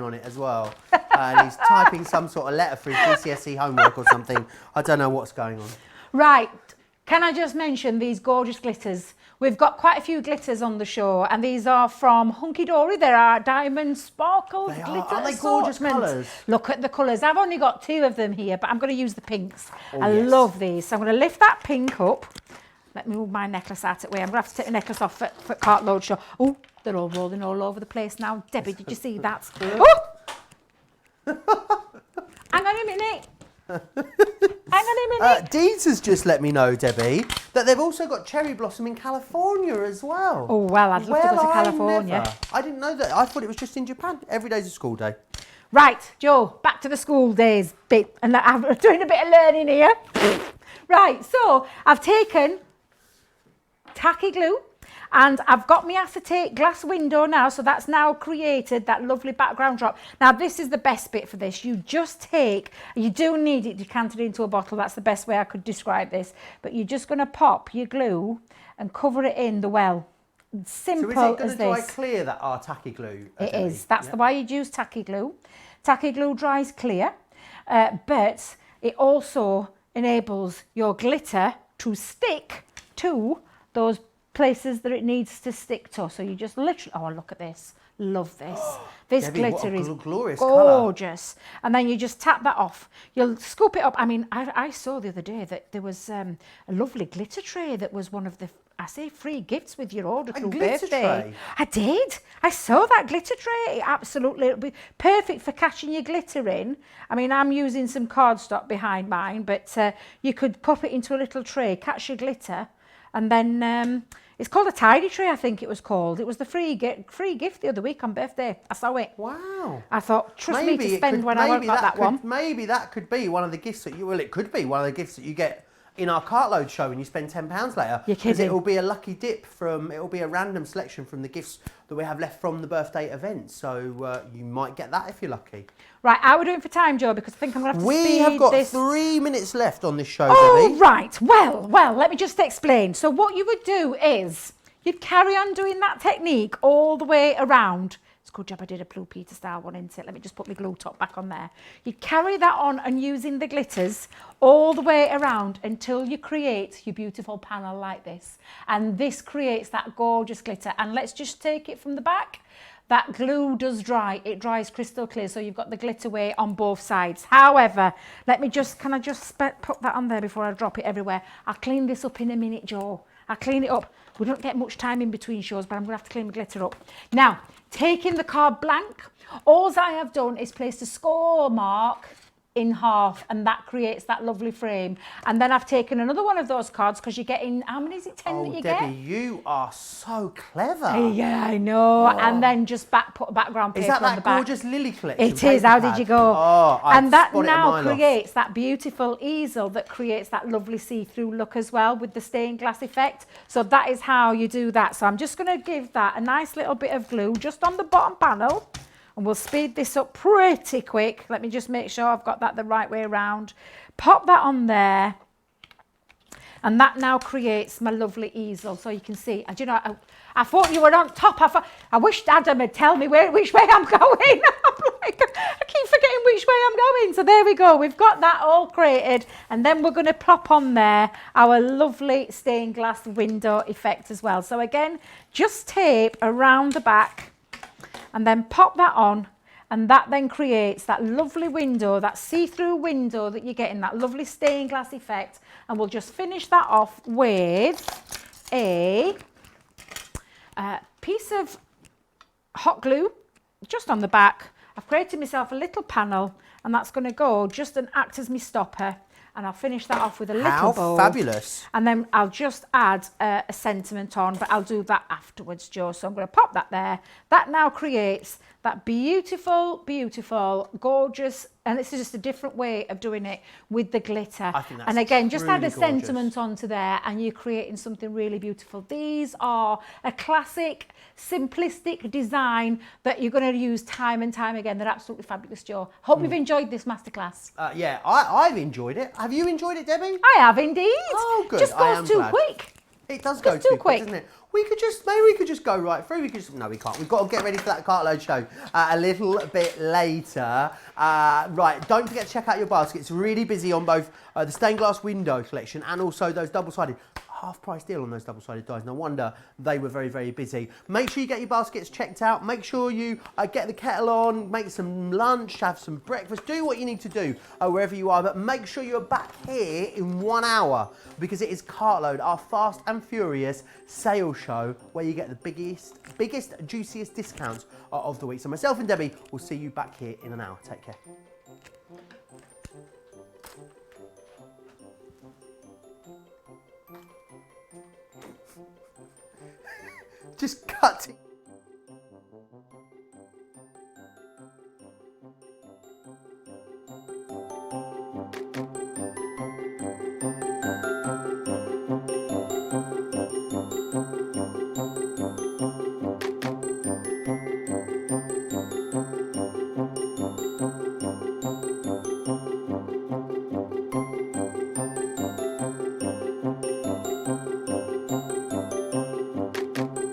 on it as well. And he's typing some sort of letter for his GCSE homework or something. I don't know what's going on. Right. Can I just mention these gorgeous glitters? We've got quite a few glitters on the show, and these are from Hunky Dory. There are diamond sparkles, glitter. Aren't they gorgeous colours? Look at the colours. I've only got 2 of them here, but I'm going to use the pinks. I love these. So I'm going to lift that pink up. Let me move my necklace out of the way. I'm going to have to take the necklace off for cartload show. Oh, they're all rolling all over the place now. Debbie, did you see that? Oh! Hang on a minute. Hang on a minute. Deeds has just let me know, Debbie, that they've also got cherry blossom in California as well. Oh, well, I'd love to go to California. I didn't know that. I thought it was just in Japan. Every day's a school day. Right, Joe, back to the school days bit. And I'm doing a bit of learning here. Right, so I've taken tacky glue, and I've got my acetate glass window now, so that's now created that lovely background drop. Now this is the best bit for this. You just you do need it decanted into a bottle. That's the best way I could describe this. But you're just going to pop your glue and cover it in the well. Simple as this. So is it going to dry clear, that our tacky glue? It is. That's the way you'd use tacky glue. Tacky glue dries clear, but it also enables your glitter to stick to those places that it needs to stick to. So you just literally, oh, look at this. Love this. This Debbie, glitter is glorious gorgeous. Colour. And then you just tap that off. You'll scoop it up. I mean, I saw the other day that there was a lovely glitter tray that was one of the, I say, free gifts with your order through birthday. Tray? I did. I saw that glitter tray. Absolutely. It'll be perfect for catching your glitter in. I mean, I'm using some cardstock behind mine, but you could pop it into a little tray, catch your glitter, and then it's called a tidy tray, I think it was called. It was the free gift the other week on birthday. I saw it. Wow. I thought, trust me to spend when I got that one. Maybe that could be one of the gifts that it could be one of the gifts that you get in our cartload show when you spend £10 later. You're kidding. It'll be a lucky dip it'll be a random selection from the gifts that we have left from the birthday event. So you might get that if you're lucky. Right, how are we doing for time, Joe? Because I think I'm going to have to speed this. We have got 3 minutes left on this show, Oh, Debbie. right. Well, let me just explain. So what you would do is you'd carry on doing that technique all the way around. It's a good job I did a Blue Peter style one, isn't it? Let me just put my glue top back on there. You carry that on and using the glitters all the way around until you create your beautiful panel like this. And this creates that gorgeous glitter. And let's just take it from the back. That glue does dry. It dries crystal clear, so you've got the glitter way on both sides. However, can I just put that on there before I drop it everywhere? I'll clean this up in a minute, Joe. I'll clean it up. We don't get much time in between shows, but I'm going to have to clean the glitter up. Now, taking the card blank, all I have done is placed a score mark in half, and that creates that lovely frame. And then I've taken another one of those cards, because you're getting, how many is it, 10 that you get? Oh, Debbie, you are so clever. Yeah, I know. Oh. And then just put a background paper on the back. Is that gorgeous Lily collection? It is. How did you go? Oh, and that now creates that beautiful easel that creates that lovely see-through look as well with the stained glass effect. So that is how you do that. So I'm just going to give that a nice little bit of glue just on the bottom panel. And we'll speed this up pretty quick. Let me just make sure I've got that the right way around. Pop that on there. And that now creates my lovely easel. So you can see, and you know, I thought you were on top. I wished Adam would tell me which way I'm going. I'm like, I keep forgetting which which way I'm going. So there we go. We've got that all created. And then we're going to plop on there our lovely stained glass window effect as well. So again, just tape around the back and then pop that on. And that then creates that lovely window, that see-through window that you're getting, that lovely stained glass effect. And we'll just finish that off with a piece of hot glue just on the back. I've created myself a little panel, and that's going to go just and act as my stopper. And I'll finish that off with a little bow. How fabulous. And then I'll just add a sentiment on, but I'll do that afterwards, Joe. So I'm going to pop that there. That now creates that beautiful, beautiful, gorgeous, and this is just a different way of doing it with the glitter. I think that's and again, just add a truly gorgeous. sentiment onto there and you're creating something really beautiful. These are a classic, simplistic design that you're going to use time and time again. They're absolutely fabulous, Joe. Hope you've enjoyed this masterclass. Yeah, I've enjoyed it. Have you enjoyed it, Debbie? I have indeed. Oh, good. Just I goes am too glad. quick. It does go Just too too quick, quick. doesn't it? Maybe we could just go right through. No, we can't. We've got to get ready for that cartload show a little bit later. Right, don't forget to check out your basket. It's really busy on both the stained glass window collection and also those double-sided. Half-price deal on those double-sided dies. No wonder they were very, very busy. Make sure you get your baskets checked out. Make sure you get the kettle on, make some lunch, have some breakfast. Do what you need to do wherever you are. But make sure you're back here in 1 hour because it is Cartload, our fast and furious sale show where you get the biggest, juiciest discounts of the week. So myself and Debbie will see you back here in an hour. Take care. Just cut it.